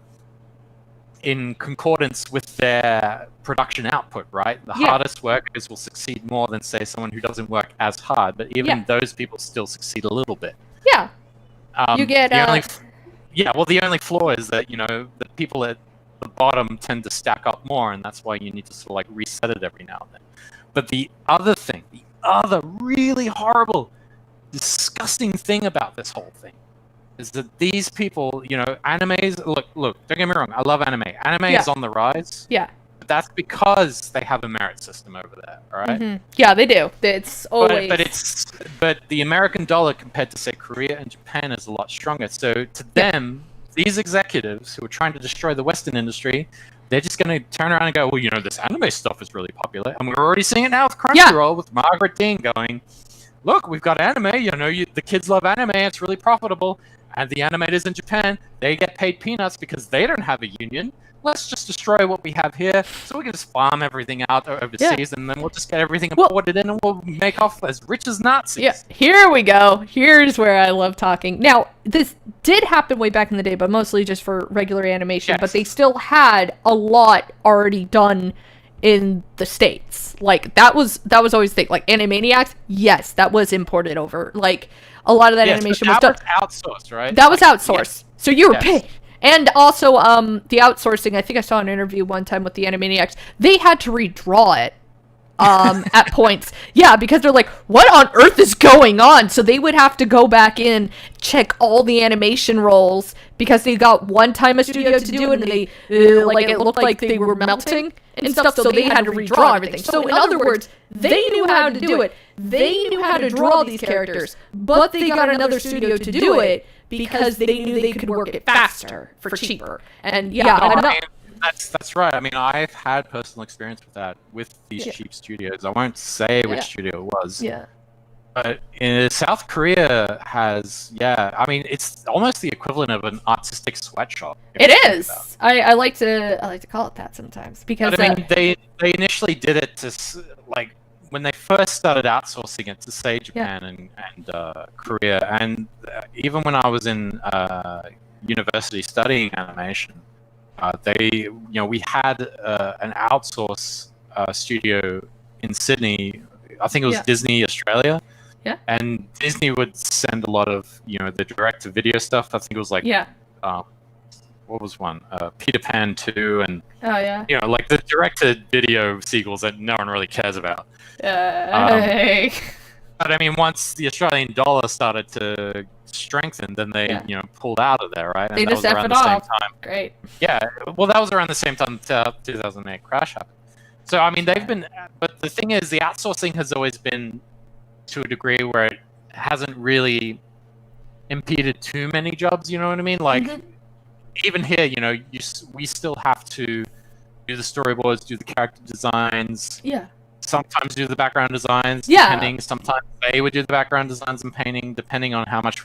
in concordance with their production output, right? The hardest workers will succeed more than, say, someone who doesn't work as hard, but even those people still succeed a little bit. Yeah. You get... the only flaw is that, the people at the bottom tend to stack up more, and that's why you need to sort of like reset it every now and then. But the other really horrible, disgusting thing about this whole thing is that these people, animes, look, don't get me wrong, I love anime. Anime is on the rise. Yeah. But that's because they have a merit system over there, all right? Mm-hmm. Yeah, they do. It's always... But the American dollar compared to, say, Korea and Japan is a lot stronger. So to them, these executives who are trying to destroy the Western industry, they're just going to turn around and go, well, this anime stuff is really popular. And we're already seeing it now with Crunchyroll, with Margaret Dean going, look, we've got anime, the kids love anime, it's really profitable. And the animators in Japan, they get paid peanuts because they don't have a union. Let's just destroy what we have here, so we can just farm everything out overseas, and then we'll just get everything imported in, and we'll make off as rich as Nazis. Yeah, here we go. Here's where I love talking. Now, this did happen way back in the day, but mostly just for regular animation. Yes. But they still had a lot already done in the States. Like, that was always the thing. Like, Animaniacs, yes, that was imported over. Like, a lot of that animation was done. That was outsourced, right? That was outsourced. Yes. So you were paid. And also, the outsourcing, I think I saw an interview one time with the Animaniacs. They had to redraw it at points. Yeah, because they're like, what on earth is going on? So they would have to go back in, check all the animation roles, because they got one time a studio to do it, and they, like, it looked like they were melting and stuff, so they had to redraw everything. So in other words, they knew how to do it. They knew how to draw these characters, but they got another studio to do it, because they knew they could work it faster for cheaper. And that's right. I mean, I've had personal experience with that with these cheap studios. I won't say which studio it was. Yeah. But South Korea has, I mean, it's almost the equivalent of an artistic sweatshop. It is. I like to call it that sometimes, because but, I mean, they initially did it to, like, when they first started outsourcing it to, say, Japan and Korea, and even when I was in university studying animation, we had an outsource studio in Sydney. I think it was Disney Australia. Yeah. And Disney would send a lot of, the direct-to-video stuff. I think it was like, what was one? Peter Pan 2, and like the direct-to-video sequels that no one really cares about. But I mean, once the Australian dollar started to strengthen, then they pulled out of there, right? And they that just was around F it the off. same time. Great. Yeah, well, that was around the same time the 2008 crash happened. So I mean, they've been, but the thing is, the outsourcing has always been to a degree where it hasn't really impeded too many jobs. You know what I mean? Like, even here, we still have to do the storyboards, do the character designs. Yeah. Sometimes do the background designs. Yeah. Depending, sometimes they would do the background designs and painting, depending on how much,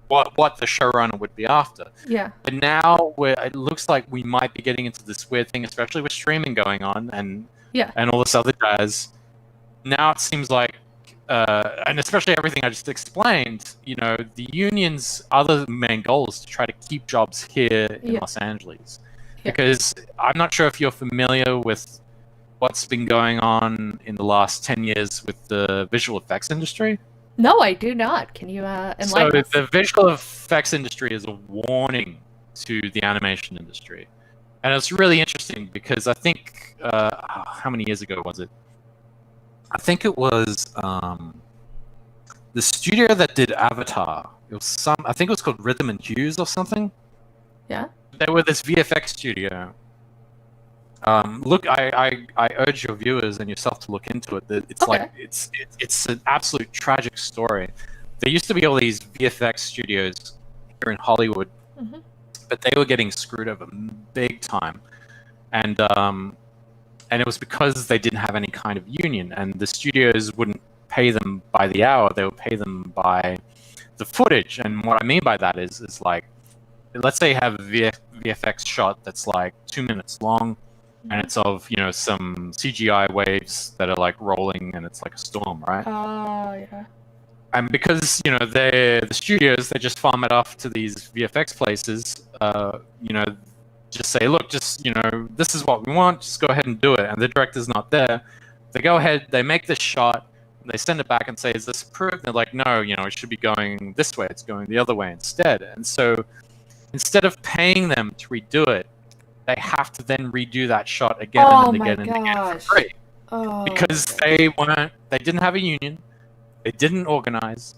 what the showrunner would be after. Yeah. But now, it looks like we might be getting into this weird thing, especially with streaming going on and all this other jazz. Now it seems like, and especially everything I just explained, the union's other main goal is to try to keep jobs here in Los Angeles. Because I'm not sure if you're familiar with what's been going on in the last 10 years with the visual effects industry. No, I do not. Can you enlighten us? The visual effects industry is a warning to the animation industry. And it's really interesting because I think, how many years ago was it? I think it was the studio that did Avatar. It was I think it was called Rhythm and Hues or something. Yeah. They were this VFX studio. Look, I urge your viewers and yourself to look into it. It's like it's an absolute tragic story. There used to be all these VFX studios here in Hollywood, but they were getting screwed over big time, and it was because they didn't have any kind of union, and the studios wouldn't pay them by the hour; they would pay them by the footage. And what I mean by that is like, let's say you have a VFX shot that's like 2 minutes long. And it's of, some CGI waves that are like rolling and it's like a storm, right? Oh, yeah. And because, the studios, they just farm it off to these VFX places, just say, look, just, this is what we want, just go ahead and do it. And the director's not there. They go ahead, they make this shot, they send it back and say, is this approved? And they're like, no, it should be going this way, it's going the other way instead. And so instead of paying them to redo it, they have to then redo that shot again and again and again for free. Because they didn't have a union, they didn't organize,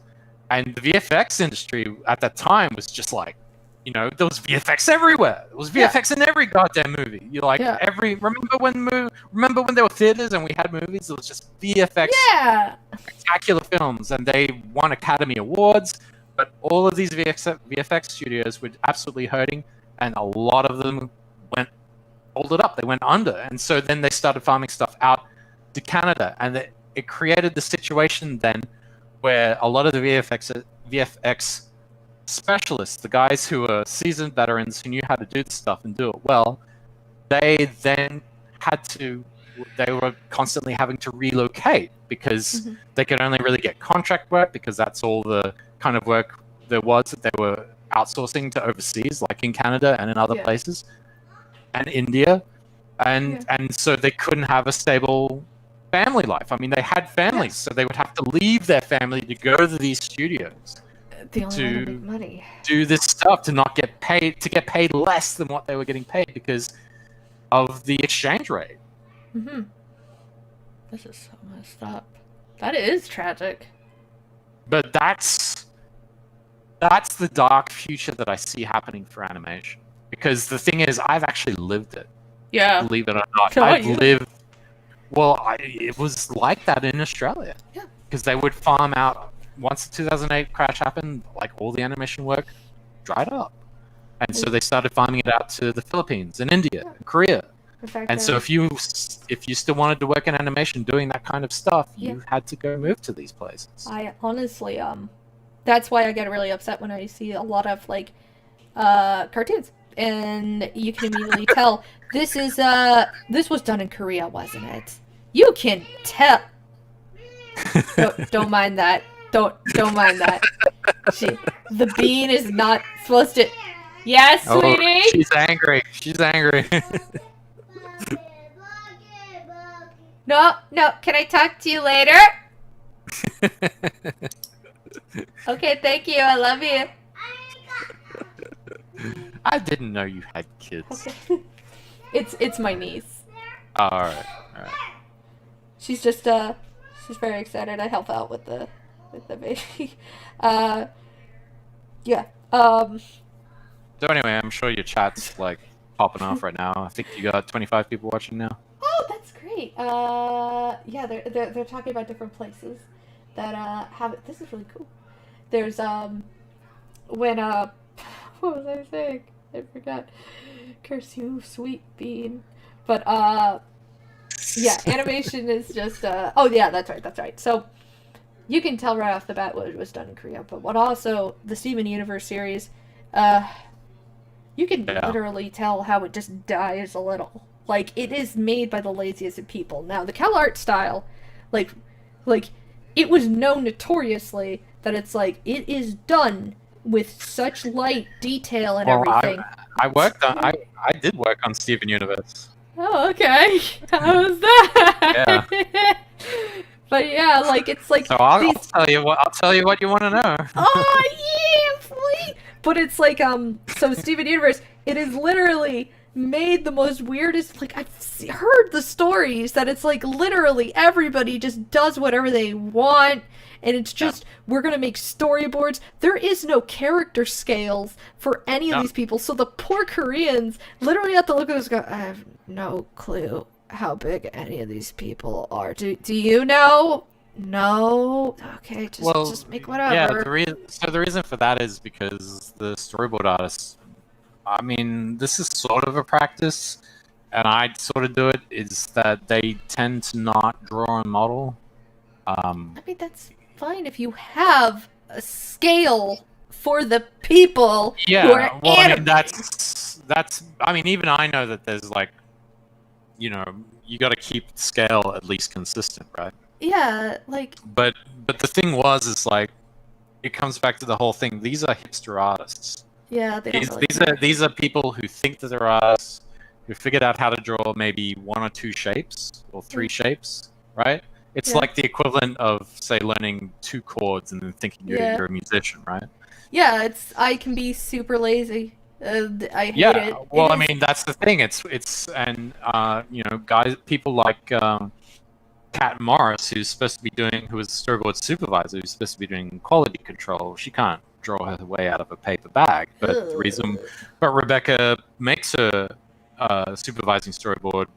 and the VFX industry at that time was just like, there was VFX everywhere. There was VFX in every goddamn movie. Remember when there were theaters and we had movies? It was just VFX, spectacular films, and they won Academy Awards. But all of these VFX studios were absolutely hurting, and a lot of them folded up. They went under, and so then they started farming stuff out to Canada, and it created the situation then where a lot of the VFX specialists, the guys who are seasoned veterans who knew how to do the stuff and do it well, they then they were constantly having to relocate because they could only really get contract work because that's all the kind of work there was that they were outsourcing to overseas, like in Canada and in other places, and India. And so they couldn't have a stable family life. I mean, they had families, so they would have to leave their family to go to these studios The only way to make money. do this stuff, to not get paid, to get paid less than what they were getting paid because of the exchange rate. This is so messed up. That is tragic. But that's the dark future that I see happening for animation. Because the thing is, I've actually lived it. Yeah. Believe it or not, I've lived. Well, it was like that in Australia. Yeah. Because they would farm out. Once the 2008 crash happened, like all the animation work dried up, and so they started farming it out to the Philippines and India, and Korea. In fact, And so if you still wanted to work in animation doing that kind of stuff, you had to go move to these places. I honestly, that's why I get really upset when I see a lot of like cartoons, and you can immediately tell this was done in Korea, wasn't it? You can tell. Don't mind that. Don't mind that. The bean is not supposed to. Yes, sweetie. She's angry. She's angry. No. Can I talk to you later? Okay, thank you. I love you. I didn't know you had kids. Okay. It's my niece. Oh, all right. She's just she's very excited. I help out with the baby. Yeah. So anyway, I'm sure your chat's like popping off right now. I think you got 25 people watching now. Oh, that's great. Yeah, they're talking about different places that have it. This is really cool. There's when what was I saying? I forgot. Curse you, sweet bean. But yeah, animation is just oh yeah, that's right. So you can tell right off the bat what was done in Korea, but what also the Steven Universe series, you can literally tell how it just dies a little. Like, it is made by the laziest of people. Now, the Cal art style, like it was known notoriously that it's like, it is done with such light detail and everything. I did work on Steven Universe. Oh, okay. How was that? Yeah. But yeah, like, it's like... So I'll tell you what you want to know. Oh, yeah, boy! But it's like, so Steven Universe, it is literally made the most weirdest, like, I've heard the stories that it's like, literally, everybody just does whatever they want, and it's just, we're gonna make storyboards. There is no character scales for any of these people, so the poor Koreans literally have to look at this and go, I have no clue how big any of these people are. Do you know? No? Okay, just make whatever. Yeah, the reason for that is because the storyboard artists, I mean, this is sort of a practice, and I sort of do it, is that they tend to not draw and model. I mean, that's fine if you have a scale for the people who are I mean, that's I mean, even I know that there's like, you know, you got to keep scale at least consistent, right? Yeah, like... But the thing is like, it comes back to the whole thing. These are hipster artists. Yeah, they don't really these are people who think that they're artists, who figured out how to draw maybe one or two shapes or three shapes, right? It's like the equivalent of, say, learning two chords and then thinking you're a musician, right? Yeah, I can be super lazy. I hate it. Well, I mean, that's the thing. And you know, people like Kat Morris, who was a storyboard supervisor, who's supposed to be doing quality control. She can't draw her way out of a paper bag. But Rebecca makes her supervising storyboard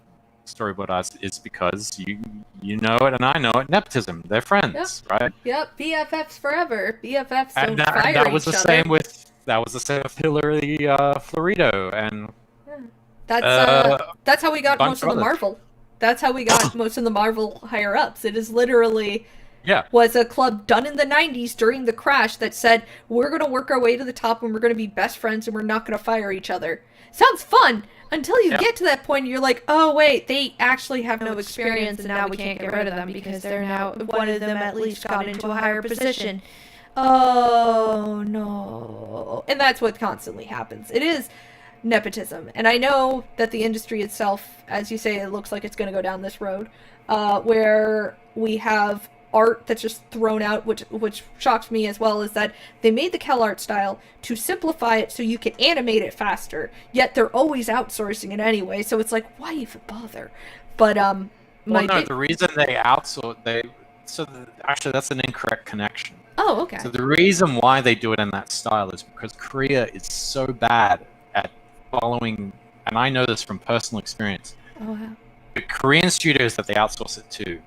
artist is because you know it and I know it. Nepotism. They're friends, right? Yep. BFFs forever. BFFs don't and fire that was each the other. same with Hillary Florido and. That's how we got most of the others. Marvel. That's how we got most of the Marvel higher ups. It is literally Yeah. was a club done in the 90s during the crash that said, we're going to work our way to the top and we're going to be best friends and we're not going to fire each other. Sounds fun until you get to that point and you're like, oh, wait, they actually have no experience and now we can't get rid of them because they're now, one of them at least got into a higher position. Oh, no. And that's what constantly happens. It is nepotism. And I know that the industry itself, as you say, it looks like it's going to go down this road, where we have art that's just thrown out, which shocks me as well, is that they made the Cal art style to simplify it so you can animate it faster, yet they're always outsourcing it anyway, so it's like, why even bother? But, the reason they outsource, actually, that's an incorrect connection. Oh, okay. So the reason why they do it in that style is because Korea is so bad at following, and I know this from personal experience. Oh, wow. The Korean studios that they outsource it to,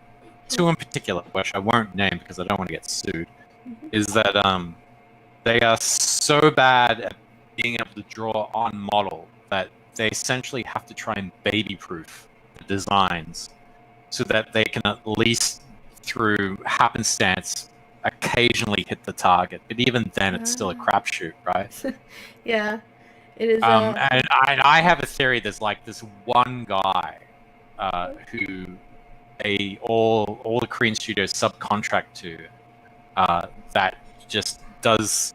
two in particular, which I won't name because I don't want to get sued, is that they are so bad at being able to draw on model that they essentially have to try and baby-proof the designs so that they can at least, through happenstance, occasionally hit the target. But even then, it's still a crapshoot, right? Yeah, it is. And I have a theory. There's like this one guy who all the Korean studios subcontract to that just does.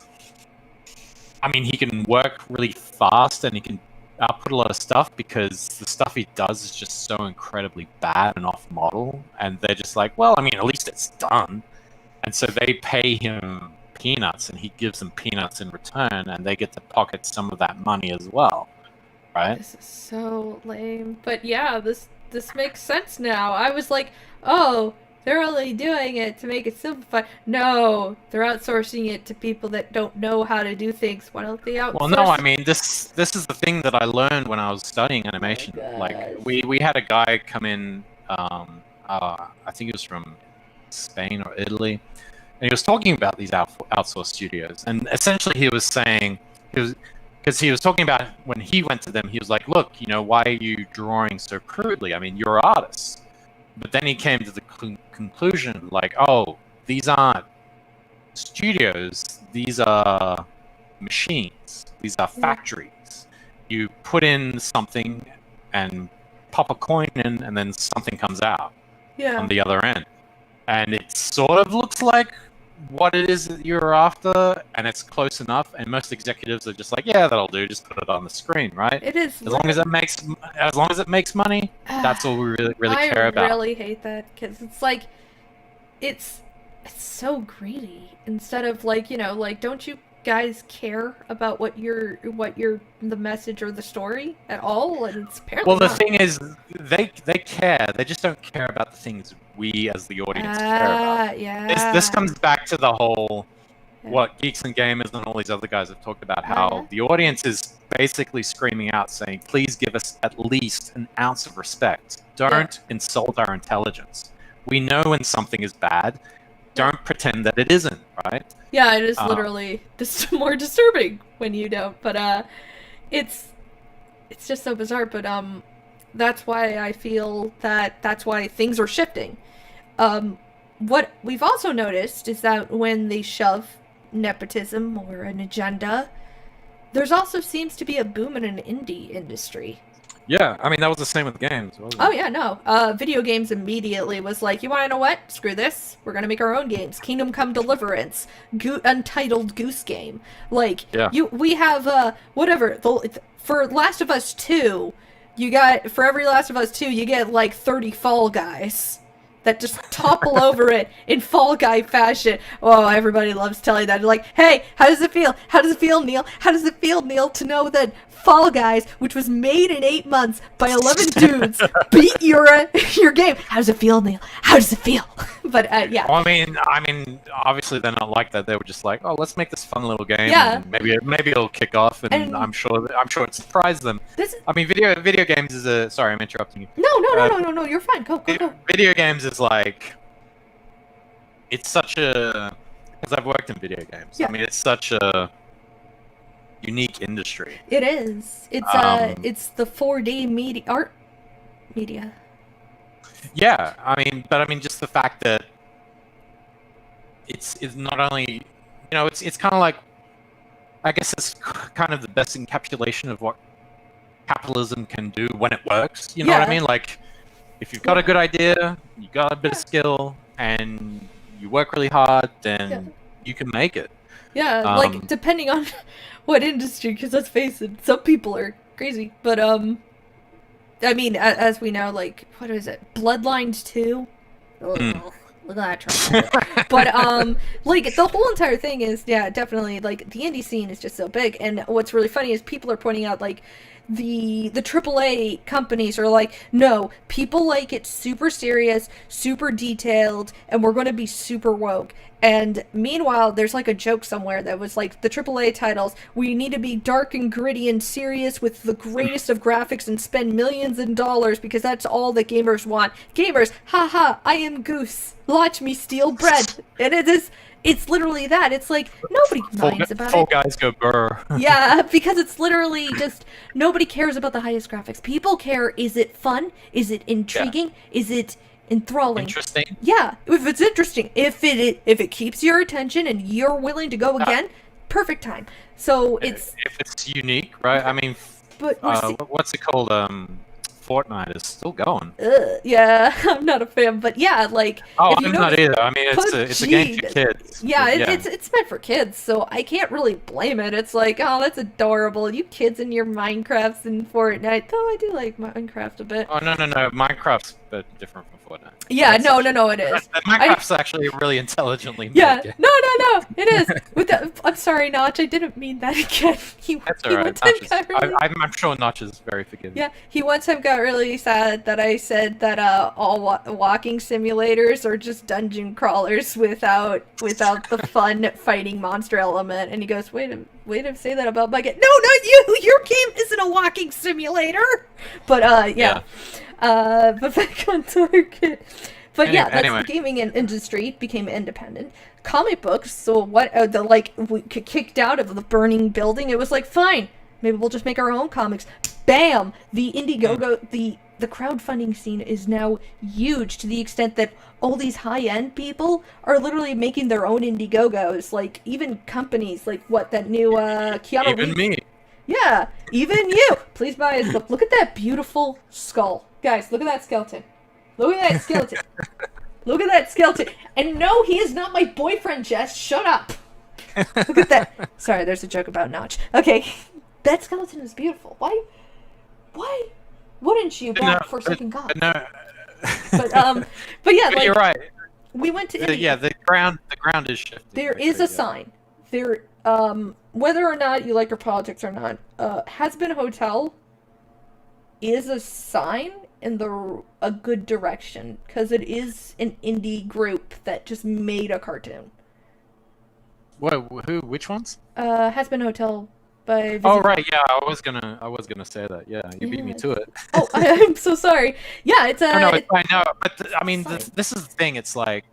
I mean, he can work really fast and he can output a lot of stuff because the stuff he does is just so incredibly bad and off model. And they're just like, well, I mean, at least it's done. And so they pay him peanuts and he gives them peanuts in return and they get to pocket some of that money as well. Right? This is so lame. But yeah, this makes sense now. I was like, oh, they're only doing it to make it simplified. No, they're outsourcing it to people that don't know how to do things. Why don't they outsource? Well, no, I mean, this is the thing that I learned when I was studying animation. Like, we had a guy come in, I think he was from Spain or Italy, and he was talking about these outsourced studios. And essentially he was saying, because he was talking about when he went to them, he was like, look, why are you drawing so crudely? I mean, you're artists. But then he came to the conclusion, like, oh, these aren't studios, these are machines, these are factories. You put in something and pop a coin in, and then something comes out on the other end. And it sort of looks like what it is that you're after, and it's close enough, and most executives are just like, yeah, that'll do, just put it on the screen, right? It is. As long as it makes money, that's all we really care about. I really hate that because it's like, it's so greedy. Instead of like, don't you guys care about what the message or the story at all? And it's apparently well, the not. thing is, they care. They just don't care about the things we as the audience care about. Yeah. This comes back to the whole what Geeks and Gamers and all these other guys have talked about, how the audience is basically screaming out saying, please give us at least an ounce of respect. Don't insult our intelligence. We know when something is bad. Don't pretend that it isn't, right? Yeah, it is literally more disturbing when you don't. But it's just so bizarre. But that's why I feel that's why things are shifting. What we've also noticed is that when they shove nepotism or an agenda, there's also seems to be a boom in an indie industry. Yeah, I mean, that was the same with games, wasn't it? Oh, yeah, no. Video games immediately was like, you want to know what? Screw this. We're going to make our own games. Kingdom Come Deliverance. Untitled Goose Game. Like, we have, whatever. For Last of Us 2, for every Last of Us 2, you get, like, 30 Fall Guys that just topple over it in Fall Guy fashion. Oh, everybody loves telling that. Like, hey, how does it feel? How does it feel, Neil? How does it feel, Neil, to know that Fall Guys, which was made in 8 months by 11 dudes, beat your game? How does it feel, Neil? How does it feel? But yeah. Well, I mean, obviously they're not like that. They were just like, oh, let's make this fun little game. Yeah. And maybe it'll kick off, and I'm sure it surprised them. I mean, video games is a. Sorry, I'm interrupting you. No. You're fine. Go. Video games is like. It's such a. Because I've worked in video games. Yeah. I mean, it's such a unique industry. It is. It's the 4D art media. Yeah, I mean, just the fact that it's not only, it's kind of like, I guess it's kind of the best encapsulation of what capitalism can do when it works. You know what I mean? Like, if you've got a good idea, you got a bit of skill, and you work really hard, then you can make it. Yeah, like, depending on what industry, because let's face it, some people are crazy. But, I mean, as we know, like, what is it? Bloodlines 2? Oh, look at that trailer. But, like, the whole entire thing is, yeah, definitely, like, the indie scene is just so big. And what's really funny is people are pointing out, like, the AAA companies are like, no, people like it super serious, super detailed, and we're going to be super woke. And meanwhile, there's like a joke somewhere that was like, the AAA titles, we need to be dark and gritty and serious with the greatest of graphics and spend millions in dollars because that's all that gamers want. Gamers, haha, I am Goose. Watch me steal bread. And it's literally that. It's like, nobody minds about it. Four guys go burr. Yeah, because it's literally just, nobody cares about the highest graphics. People care, is it fun? Is it intriguing? Yeah. Is it enthralling? Interesting? Yeah, if it's interesting. If it keeps your attention and you're willing to go again, perfect time. So it's... If it's unique, right? I mean, but what's it called? Fortnite is still going. Yeah, I'm not a fan, but yeah, like... Oh, I'm not either. I mean, it's a game for kids. Yeah, it's meant for kids, so I can't really blame it. It's like, oh, that's adorable. You kids and your Minecrafts and Fortnite. Though I do like Minecraft a bit. Oh, no. Minecraft's a bit different from Fortnite. Yeah, no, it is. Minecraft's actually really intelligently made. Yeah, no, it is. With that, I'm sorry, Notch, I didn't mean that again. That's alright. I'm sure Notch is very forgiving. Yeah, he one time got really sad that I said that all walking simulators are just dungeon crawlers without the fun fighting monster element, and he goes, wait to say that about my game. No, not you. Your game isn't a walking simulator. But yeah. But back on target. But yeah, that's the gaming industry became independent. Comic books, so what? We kicked out of the burning building. It was like, fine, maybe we'll just make our own comics. Bam! The Indiegogo, the crowdfunding scene is now huge to the extent that all these high-end people are literally making their own Indiegogos. Like, even companies, like that new Keanu Even Reeves. me. Yeah, even you. Please buy his book. Look at that beautiful skull. Guys, look at that skeleton. Look at that skeleton. Look at that skeleton. And no, he is not my boyfriend, Jess. Shut up. Look at that. Sorry, there's a joke about Notch. Okay, that skeleton is beautiful. Why wouldn't you want Forsaken God? No. But yeah, but you're right. We went to the ground is shifting. There is a sign. There, whether or not you like her politics or not, Has Been Hotel is a sign in a good direction, because it is an indie group that just made a cartoon. What? Who? Which ones? Has Been Hotel by. Oh right, yeah. I was gonna say that. Yeah, you beat me to it. Oh, I'm so sorry. Yeah, it's no, it's fine. No, but I mean, this is the thing. It's like,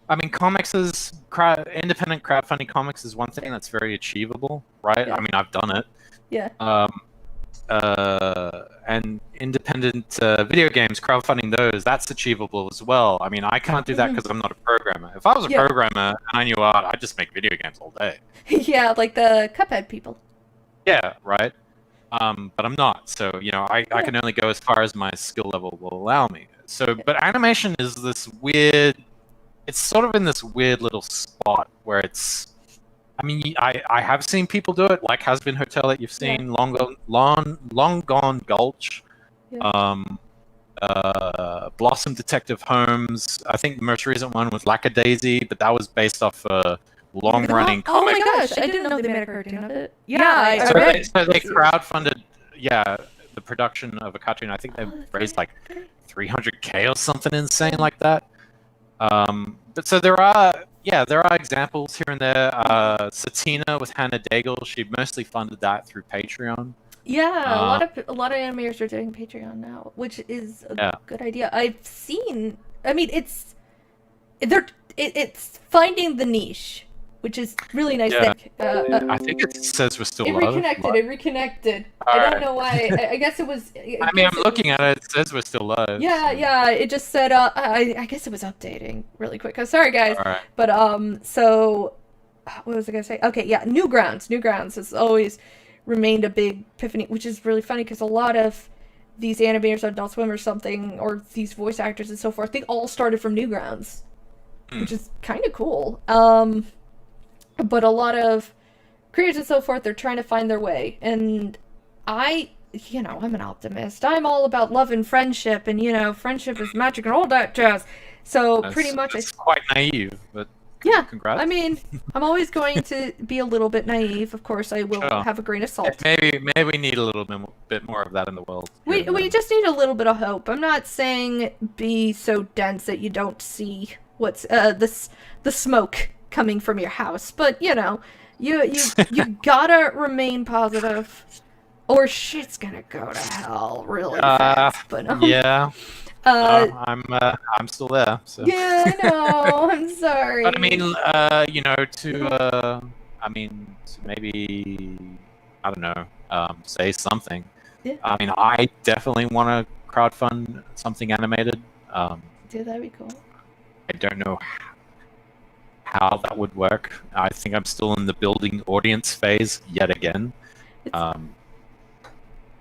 I mean, independent crowdfunding comics is one thing that's very achievable, right? Yeah. I mean, I've done it. Yeah. And independent video games, crowdfunding those, that's achievable as well. I mean, I can't do that because I'm not a programmer. If I was a programmer and I knew art, I'd just make video games all day. Yeah, like the Cuphead people. Yeah, right. But I'm not, so I can only go as far as my skill level will allow me. So, but animation is this weird. It's sort of in this weird little spot where it's. I mean, I have seen people do it, like Has Been Hotel that you've seen, Long Gone Gulch, Blossom Detective Holmes. I think the most recent one was Lackadaisy, but that was based off a long-running comic. Oh my gosh, I didn't know they made a cartoon of it. Yeah, so they crowdfunded, the production of a cartoon. I think they raised like $300K or something insane like that. But so there are examples here and there. Satina with Hannah Daigle, she mostly funded that through Patreon. Yeah, a lot of animators are doing Patreon now, which is a good idea. I've seen. I mean, it's finding the niche. which is really nice. Yeah. That I think it says we're still it live. reconnected. It reconnected. I Alright. don't know why. I guess it was. I mean, I'm looking at it. It says we're still live. Yeah, so- yeah. It just said. I guess it was updating really quick. Sorry, guys. Alright. But so what was I gonna say? Okay, yeah. Newgrounds. Newgrounds has always remained a big epiphany, which is really funny because a lot of these animators on Adult Swim or something, or these voice actors and so forth, they all started from Newgrounds, which is kind of cool. But a lot of creators and so forth, they're trying to find their way. And I'm an optimist. I'm all about love and friendship, and, friendship is magic and all that jazz. So pretty much It's quite naive, but yeah, congrats. I mean, I'm always going to be a little bit naive. Of course, I will Sure. have a grain of salt. Maybe we need a little bit more of that in the world. We just need a little bit of hope. I'm not saying be so dense that you don't see what's the smoke coming from your house, but you gotta remain positive, or shit's gonna go to hell really fast. But yeah. I'm still there. So. yeah, I know. I'm sorry. But I mean, to maybe, I don't know, say something. Yeah. I mean, I definitely want to crowdfund something animated. Dude, that'd be cool. I don't know how that would work. I think I'm still in the building audience phase yet again.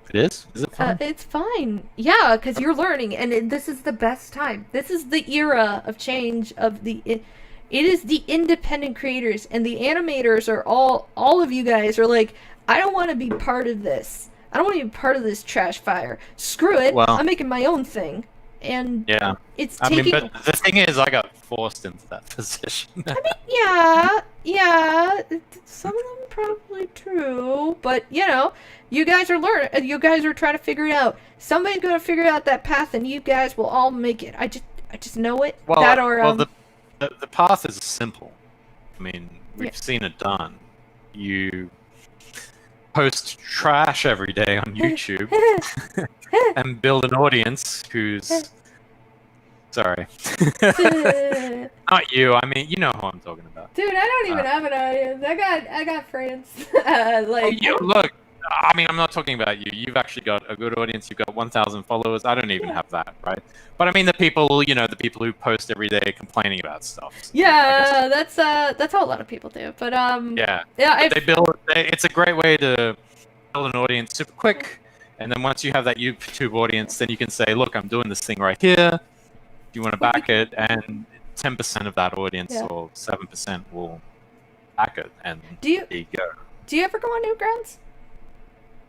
It is? Is it fun? It's fine. Yeah, because you're learning, and this is the best time. This is the era of change of it is the independent creators, and the animators are all of you guys are like, I don't want to be part of this. I don't want to be part of this trash fire. Screw it. Well, I'm making my own thing. And yeah. it's I taking... mean, but the thing is, I got forced into that position. yeah. Some of them probably true, but you guys are learning. You guys are trying to figure it out. Somebody's gonna figure out that path, and you guys will all make it. I just know it. The path is simple. I mean, we've seen it done. You post trash every day on YouTube and build an audience who's sorry. Not you. I mean, you know who I'm talking about. Dude, I don't even have an audience. I got friends. Look, I mean, I'm not talking about you. You've actually got a good audience. You've got 1,000 followers. I don't even have that, right? But I mean, the people who post every day complaining about stuff. So yeah, that's how a lot of people do. But yeah, they build. It's a great way to build an audience super quick, and then once you have that YouTube audience, then you can say, look, I'm doing this thing right here. Do you want to back it? And 10% of that audience or 7% will back it, and there you go. Do you ever go on Newgrounds?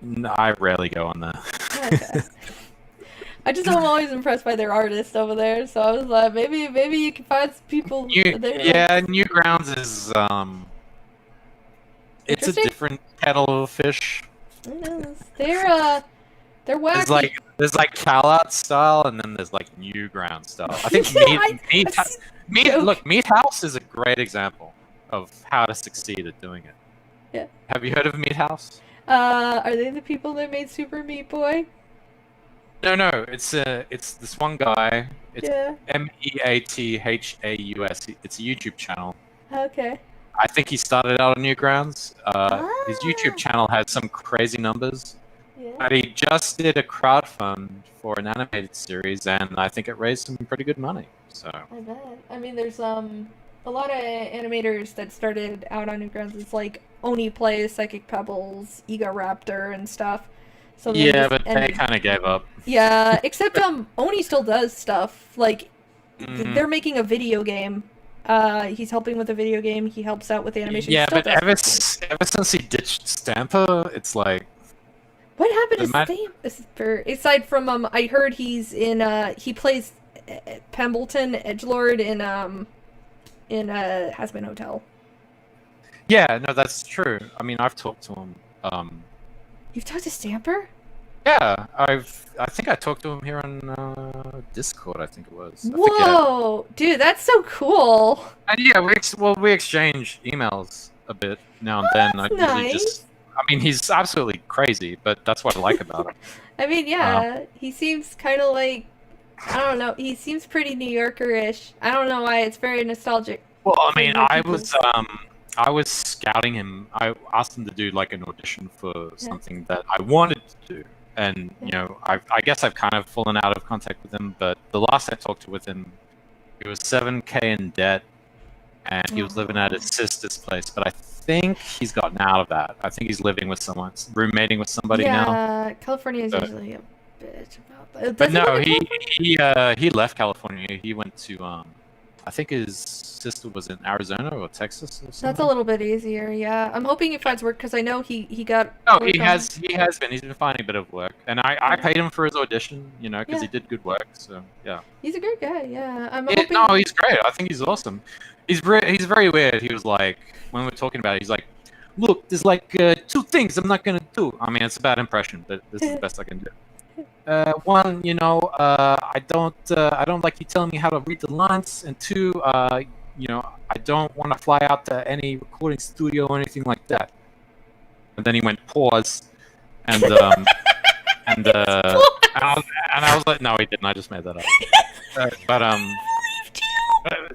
No, I rarely go on there. Okay. I'm always impressed by their artists over there, so I was like, maybe you can find some people there. Yeah, Newgrounds is it's a different kettle of fish. They're wacky. There's like Cal-Out style, and then there's like Newground style. I think Meat House is a great example of how to succeed at doing it. Yeah. Have you heard of Meat House? Are they the people that made Super Meat Boy? No, it's this one guy. It's Meathaus. It's a YouTube channel. Okay. I think he started out on Newgrounds. His YouTube channel had some crazy numbers. Yeah. But he just did a crowdfund for an animated series, and I think it raised some pretty good money. So I bet. I mean, there's a lot of animators that started out on Newgrounds. It's like Oni Plays, Psychic Pebbles, Ego Raptor, and stuff. So but they kind of gave up. Yeah, except Oni still does stuff. Like they're making a video game. He's helping with a video game. He helps out with the animation. Yeah, but ever since he ditched Stamper, it's like. What happened to Stamper? Aside from I heard he's in he plays Pembleton Edgelord in Has-Been Hotel. Yeah, no, that's true. I mean, I've talked to him. You've talked to Stamper? Yeah, I think I talked to him here on Discord. I think it was. Whoa, dude, that's so cool. And yeah, we exchange emails a bit now and then. That's nice. I mean, he's absolutely crazy, but that's what I like about him. I mean, yeah, he seems kind of like, I don't know, he seems pretty New Yorker-ish. I don't know why, it's very nostalgic. Well, I mean, I I was scouting him. I asked him to do like an audition for something that I wanted to do, and you know, I guess I've kind of fallen out of contact with him. But the last I talked to with him, he was 7K in debt, and he was living at his sister's place. But I think he's gotten out of that. I think he's living with someone, roommating with somebody now. Yeah, California is usually a bitch about that. But no, he left California. He went to I think his sister was in Arizona or Texas or something. That's a little bit easier, yeah. I'm hoping he finds work because I know he got. Oh, he has been. He's been finding a bit of work, and I paid him for his audition, you know, because he did good work. So yeah. He's a great guy, yeah. I'm hoping. No, he's great. I think he's awesome. He's very weird. He was like, when we were talking about it, he's like, look, there's like 2 things I'm not gonna do. I mean, it's a bad impression, but this is the best I can do. One, you know, I don't like you telling me how to read the lines, and 2, you know, I don't want to fly out to any recording studio or anything like that. And then he went pause, and and I was like, no, he didn't. I just made that up.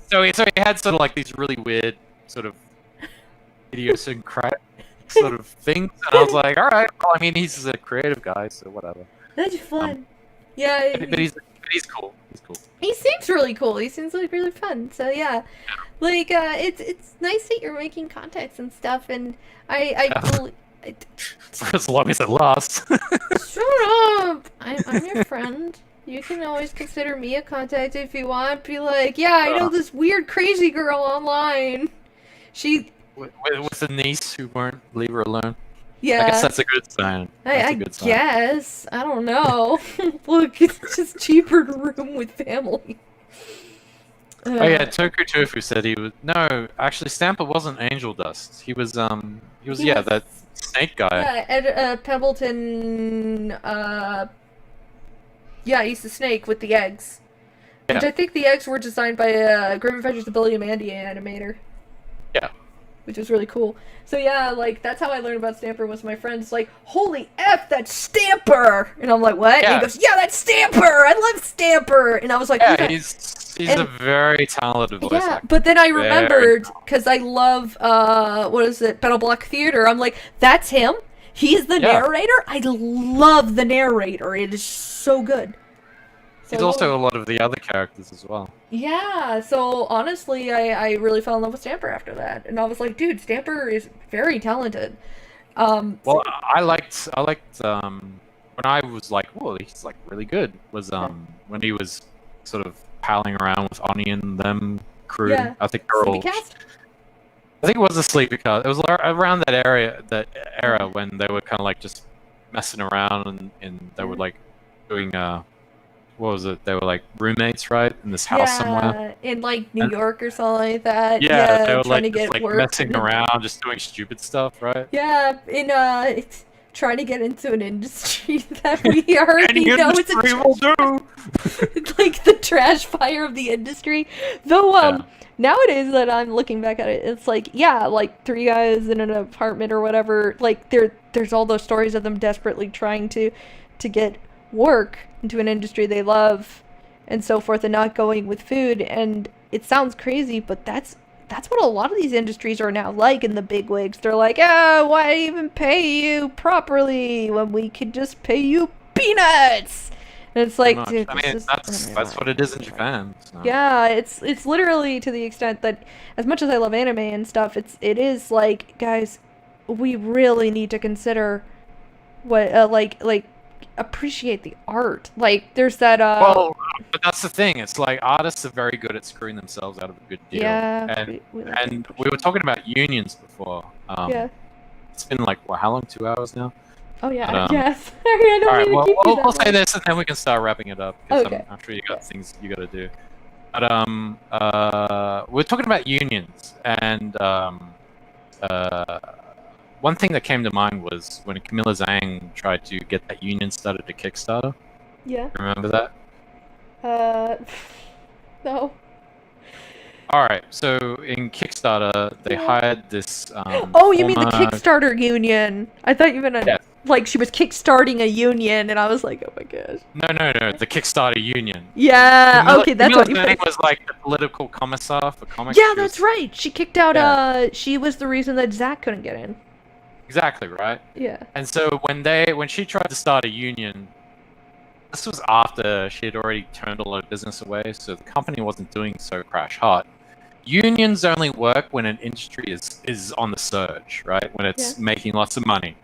So he had sort of like these really weird sort of idiosyncratic sort of things, and I was like, all right. Well, I mean, he's a creative guy, so whatever. That's fun. Yeah. But he's cool. He's cool. He seems really cool. He seems like really fun. So yeah, like it's nice that you're making contacts and stuff. And For as long as it lasts. Shut up! I'm your friend. You can always consider me a contact if you want. Be like, yeah, I know this weird crazy girl online. She with a niece who won't leave her alone. Yeah. I guess that's a good sign. I guess. I don't know. Look, it's just cheaper to room with family. Oh yeah, Toku Tofu said he was no. Actually, Stamper wasn't Angel Dust. He was that snake guy. Yeah, Ed Pebbleton. Yeah, he's the snake with the eggs. Yeah. Which I think the eggs were designed by Grim Adventures of Billy and Mandy animator. Yeah. Which was really cool. So yeah, like, that's how I learned about Stamper, was my friend's like, holy F, that's Stamper! And I'm like, what? Yeah. And he goes, yeah, that's Stamper! I love Stamper! And I was like, yeah, he's a very talented voice actor. But then I remembered, because I love, what is it, Battle Block Theater, I'm like, that's him? He's the narrator? I love the narrator. It is so good. He's also a lot of the other characters as well. Yeah, so honestly, I really fell in love with Stamper after that. And I was like, dude, Stamper is very talented. Well, I liked when I was like, whoa, he's like really good, was when he was sort of palling around with Onion and them crew. Yeah. I think they're all... Cast? I think it was a Sleepy Cast. It was around that era when they were kind of like just messing around and they were like doing what was it? They were like roommates, right, in this house somewhere in like New York or something like that. Yeah, they were trying like, to get just, like work. messing around, just doing stupid stuff, right? Yeah, in trying to get into an industry that we already know is it's like the trash fire of the industry. Though nowadays that I'm looking back at it, it's like, yeah, like 3 guys in an apartment or whatever, like there's all those stories of them desperately trying to get work into an industry they love and so forth, and not going with food. And it sounds crazy, but that's what a lot of these industries are now like in the bigwigs. They're like, oh, why even pay you properly when we could just pay you peanuts? And it's like, dude, I mean, that's what it is in Japan. So. Yeah, it's literally to the extent that, as much as I love anime and stuff, it is like, guys, we really need to consider what like appreciate the art. Like, there's that well, but that's the thing. It's like artists are very good at screwing themselves out of a good deal. Yeah, and we were talking about unions before. Yeah. It's been like how long? 2 hours now. Oh yeah. But, yes. I don't all right. mean to keep you that We'll say long. this, and then we can start wrapping it up. Because Okay. I'm sure you got things you got to do. But we're talking about unions, and one thing that came to mind was when Camilla Zhang tried to get that union started to Kickstarter. Yeah. Remember that? No. Alright, so in Kickstarter, they hired this Oh, you mean the former- Kickstarter union? I thought you meant Yes. like she was kickstarting a union, and I was like, oh my gosh. No. The Kickstarter Union. Yeah. Okay, that's what you name was like the political commissar for comics. Yeah, that's right. She kicked out. Yeah. She was the reason that Zach couldn't get in. Exactly right. Yeah. And so when she tried to start a union, this was after she had already turned a lot of business away, so the company wasn't doing so crash hot. Unions only work when an industry is on the surge, right? When it's making lots of money.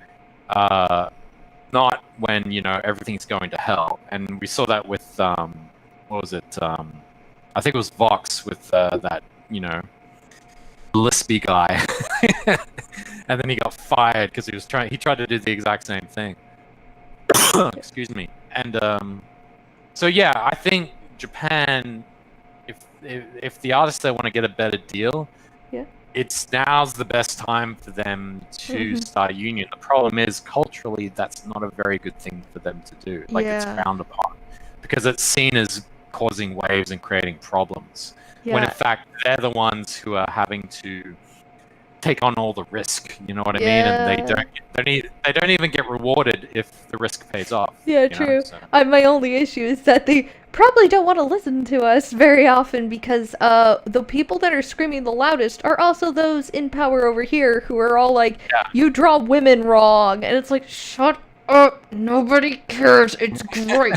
Not when, everything's going to hell. And we saw that with, what was it? I think it was Vox with that, Lispy guy. And then he got fired because he tried to do the exact same thing. Excuse me. And so yeah, I think Japan, if the artists there want to get a better deal, now's the best time for them to start a union. The problem is culturally that's not a very good thing for them to do. Like it's frowned upon because it's seen as causing waves and creating problems. When in fact they're the ones who are having to take on all the risk, you know what I mean? And they don't even get rewarded if the risk pays off. Yeah, true. My only issue is that they probably don't want to listen to us very often because the people that are screaming the loudest are also those in power over here who are all like, you draw women wrong, and it's like, shut up, nobody cares, it's great.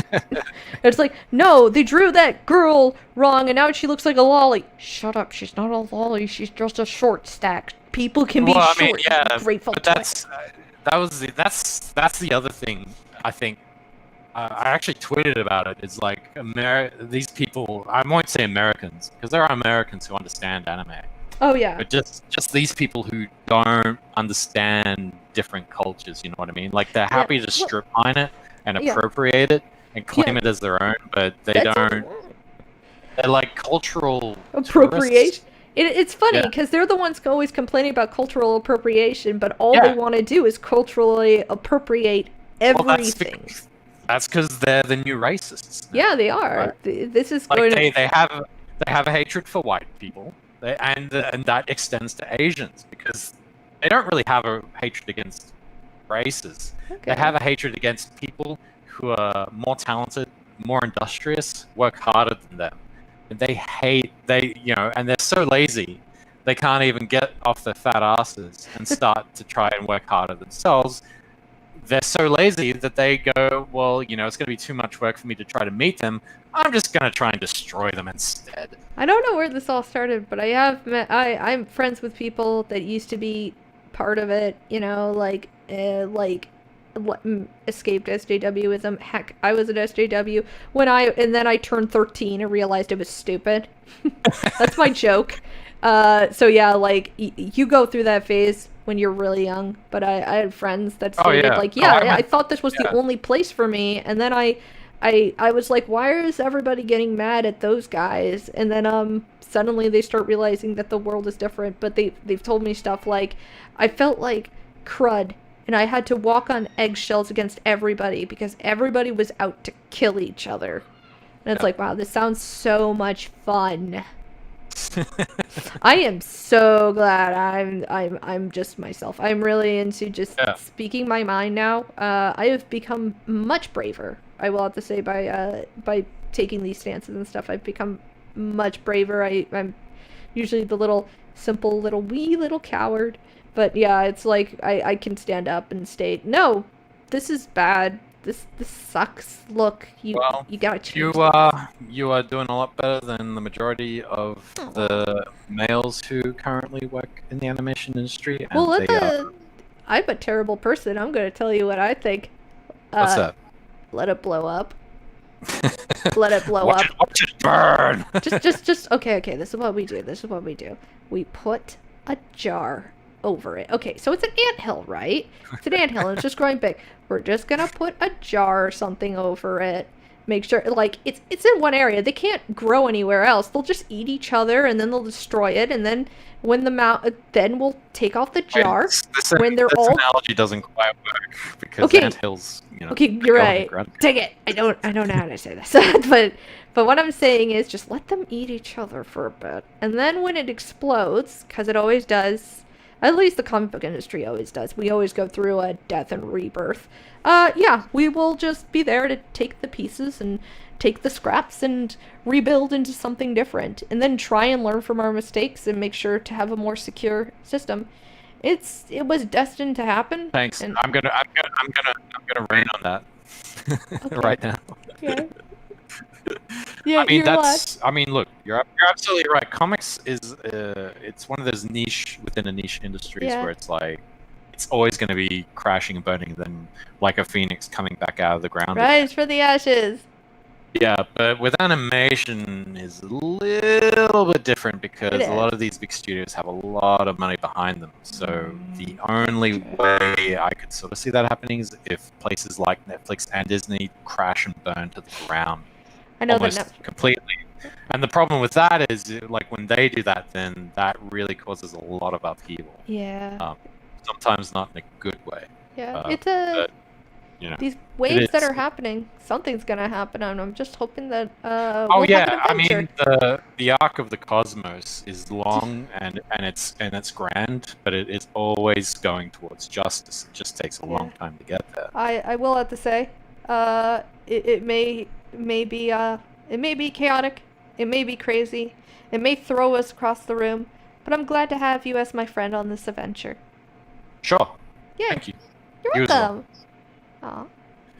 It's like, no, they drew that girl wrong and now she looks like a lolly. Shut up, she's not a lolly, she's just a short stack. People can be short. Grateful. But that's the other thing. I think I actually tweeted about it. It's like these people. I won't say Americans because there are Americans who understand anime. Oh yeah. But just these people who don't understand different cultures. You know what I mean? Like they're happy to strip mine it and appropriate it and claim it as their own, but don't. They're like cultural appropriation. Tourists. It's funny because they're the ones always complaining about cultural appropriation, but all they want to do is culturally appropriate everything. Well, that's because they're the new racists. Yeah, they are. Right? This is like going they have a hatred for white people, and that extends to Asians because they don't really have a hatred against races. Okay. They have a hatred against people who are more talented, more industrious, work harder than them. And and they're so lazy, they can't even get off their fat asses and start to try and work harder themselves. They're so lazy that they go, well, it's going to be too much work for me to try to meet them. I'm just going to try and destroy them instead. I don't know where this all started, but I'm friends with people that used to be part of it, escaped SJWism. Heck, I was an SJW and then I turned 13 and realized it was stupid. That's my joke. So yeah, you go through that phase when you're really young, but I had friends that stated I thought this was the only place for me, and then I was like, why is everybody getting mad at those guys? And then suddenly they start realizing that the world is different, but they've told me stuff like, I felt like crud and I had to walk on eggshells against everybody because everybody was out to kill each other. And it's like, wow, this sounds so much fun. I am so glad I'm just myself. I'm really into just speaking my mind now. I have become much braver. I will have to say by taking these stances and stuff, I've become much braver. I'm usually the simple wee little coward. But yeah, it's like I can stand up and state, no, this is bad. This sucks. Look, you gotta change. You are doing a lot better than the majority of the males who currently work in the animation industry. And I'm a terrible person. I'm gonna tell you what I think. What's that? Let it blow up. Let it blow up. Watch it burn. just okay. This is what we do. We put a jar over it. Okay, so it's an anthill, right? It's an anthill and it's just growing big. We're just gonna put a jar or something over it. Make sure, it's in one area. They can't grow anywhere else. They'll just eat each other and then they'll destroy it. And then when then we'll take off the jar. This analogy doesn't quite work because anthills, Okay, you're right. Dang it. I don't know how to say this. But what I'm saying is just let them eat each other for a bit. And then when it explodes, because it always does, At least the comic book industry always does. We always go through a death and rebirth. Yeah, we will just be there to take the pieces and take the scraps and rebuild into something different, and then try and learn from our mistakes and make sure to have a more secure system. It was destined to happen. Thanks. And I'm gonna rain on that right now. yeah. Yeah, I mean, you're allowed. I mean, look, you're absolutely right. Comics is it's one of those niche within a niche industries Yeah. where it's like it's always going to be crashing and burning, then like a phoenix coming back out of the ground. Rise for the ashes. Yeah, but with animation is a little bit different because It a lot is. of these big studios have a lot of money behind them. So the only way I could sort of see that happening is if places like Netflix and Disney crash and burn to the ground I know almost that. completely. And the problem with that is, like, when they do that, then that really causes a lot of upheaval. Yeah. Sometimes not in a good way. Yeah. but, you know. These waves that is. are happening, something's gonna happen, and I'm just hoping that Oh we'll have yeah, an I adventure. mean the arc of the cosmos is long and it's grand, but it is always going towards justice. It just takes a long time to get there. I will have to say, it may be chaotic, it may be crazy, it may throw us across the room, but I'm glad to have you as my friend on this adventure. Sure. Yeah, Thank you. you're You as well. welcome. Aw,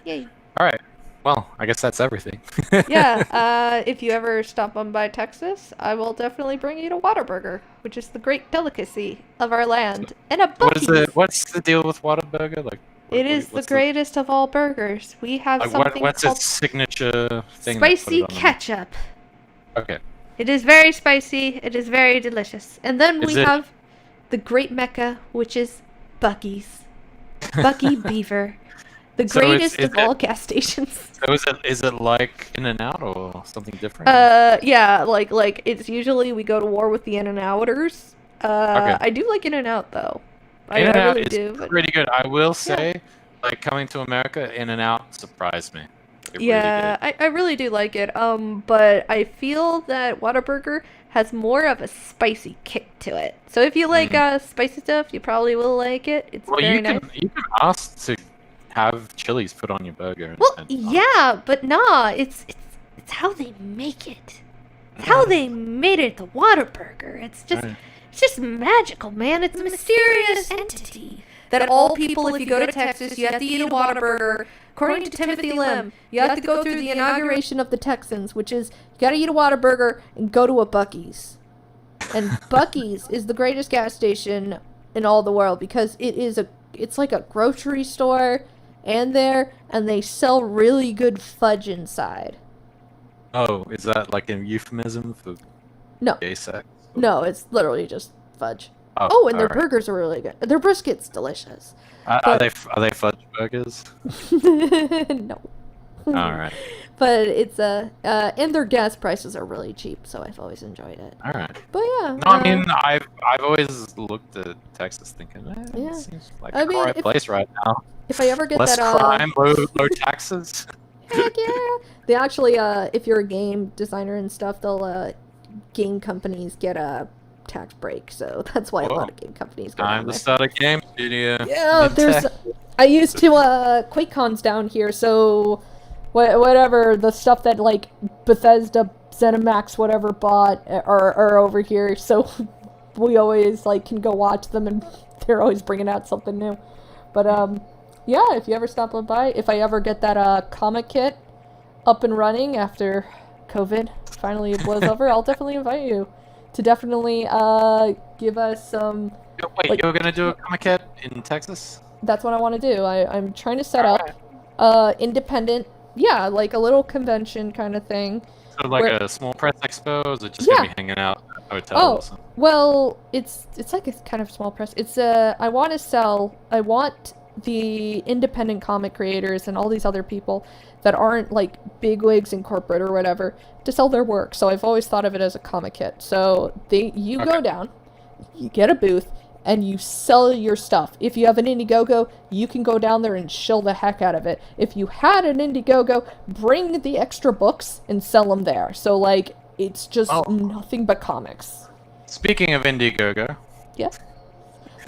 yay. All right. Well, I guess that's everything. Yeah, if you ever stop on by Texas, I will definitely bring you to Whataburger, which is the great delicacy of our land, and a Buc-ee's. What's the deal with Whataburger? Like, It is the what's greatest of all burgers. We have like, something what's called its signature thing? that put spicy it on the- ketchup. Okay. It is very spicy. It is very delicious. And then Is we it- have the great mecca, which is Buc-ee's. Bucky Beaver. The So it's- greatest is of it- all gas stations. So is it like In-N-Out or something different? Yeah, like it's usually we go to war with the In-N-Outers. Okay. I do like In-N-Out though. I In-N-Out really is do. But pretty good. I will say, like, coming to America, In-N-Out surprised me. It yeah, really did. I really do like it. But I feel that Whataburger has more of a spicy kick to it. So if you like spicy stuff, you probably will like it. It's Well, very you nice. can ask to have chilies put on your burger. And, Well, and- yeah, but nah, it's how they make it. It's how they made it the Whataburger. It's just magical, man. It's a mysterious entity that all people, if you go to Texas, you have to eat a Whataburger. According to Timothy Lim, you have to go through the inauguration of the Texans, which is you got to eat a Whataburger and go to a Buc-ee's. And Buc-ee's is the greatest gas station in all the world because it's like a grocery store and they sell really good fudge inside. Oh, is that like a euphemism for No. gay sex? No, it's literally just fudge. Oh, and their alright. burgers are really good. Their brisket's delicious. Are they fudge burgers? No. All right. But it's and their gas prices are really cheap, so I've always enjoyed it. All right. But yeah. No, I mean, I've always looked at Texas thinking, Yeah. it seems like I a mean, alright if- place right now. if I ever get Less that crime, low taxes. heck yeah. They actually if you're a game designer and stuff, they'll game companies get a tax break, so that's why a Whoa. lot of game companies go Time down to there. start a game studio. Yeah, Mid-tech. I used to QuakeCons down here, so whatever the stuff that like Bethesda, ZeniMax, whatever bought are over here, so we always like can go watch them, and they're always bringing out something new. But yeah, if you ever stop by, if I ever get that comic kit up and running after COVID finally blows over, I'll definitely invite you to definitely give us some. Wait, like- you were gonna do a comic kit in Texas? That's what I want to do. I'm trying to set up independent, yeah, like a little convention kind of thing. So like Where- a small press expo, or is it just Yeah. gonna be hanging out at a hotel Oh, or something? well, it's like a kind of small press. It's I want the independent comic creators and all these other people that aren't like bigwigs in corporate or whatever to sell their work. So I've always thought of it as a comic kit. So you go down, you get a booth, and you sell your stuff. If you have an Indiegogo, you can go down there and shill the heck out of it. If you had an Indiegogo, bring the extra books and sell them there. So like it's just Oh. nothing but comics. Speaking of Indiegogo, Yeah.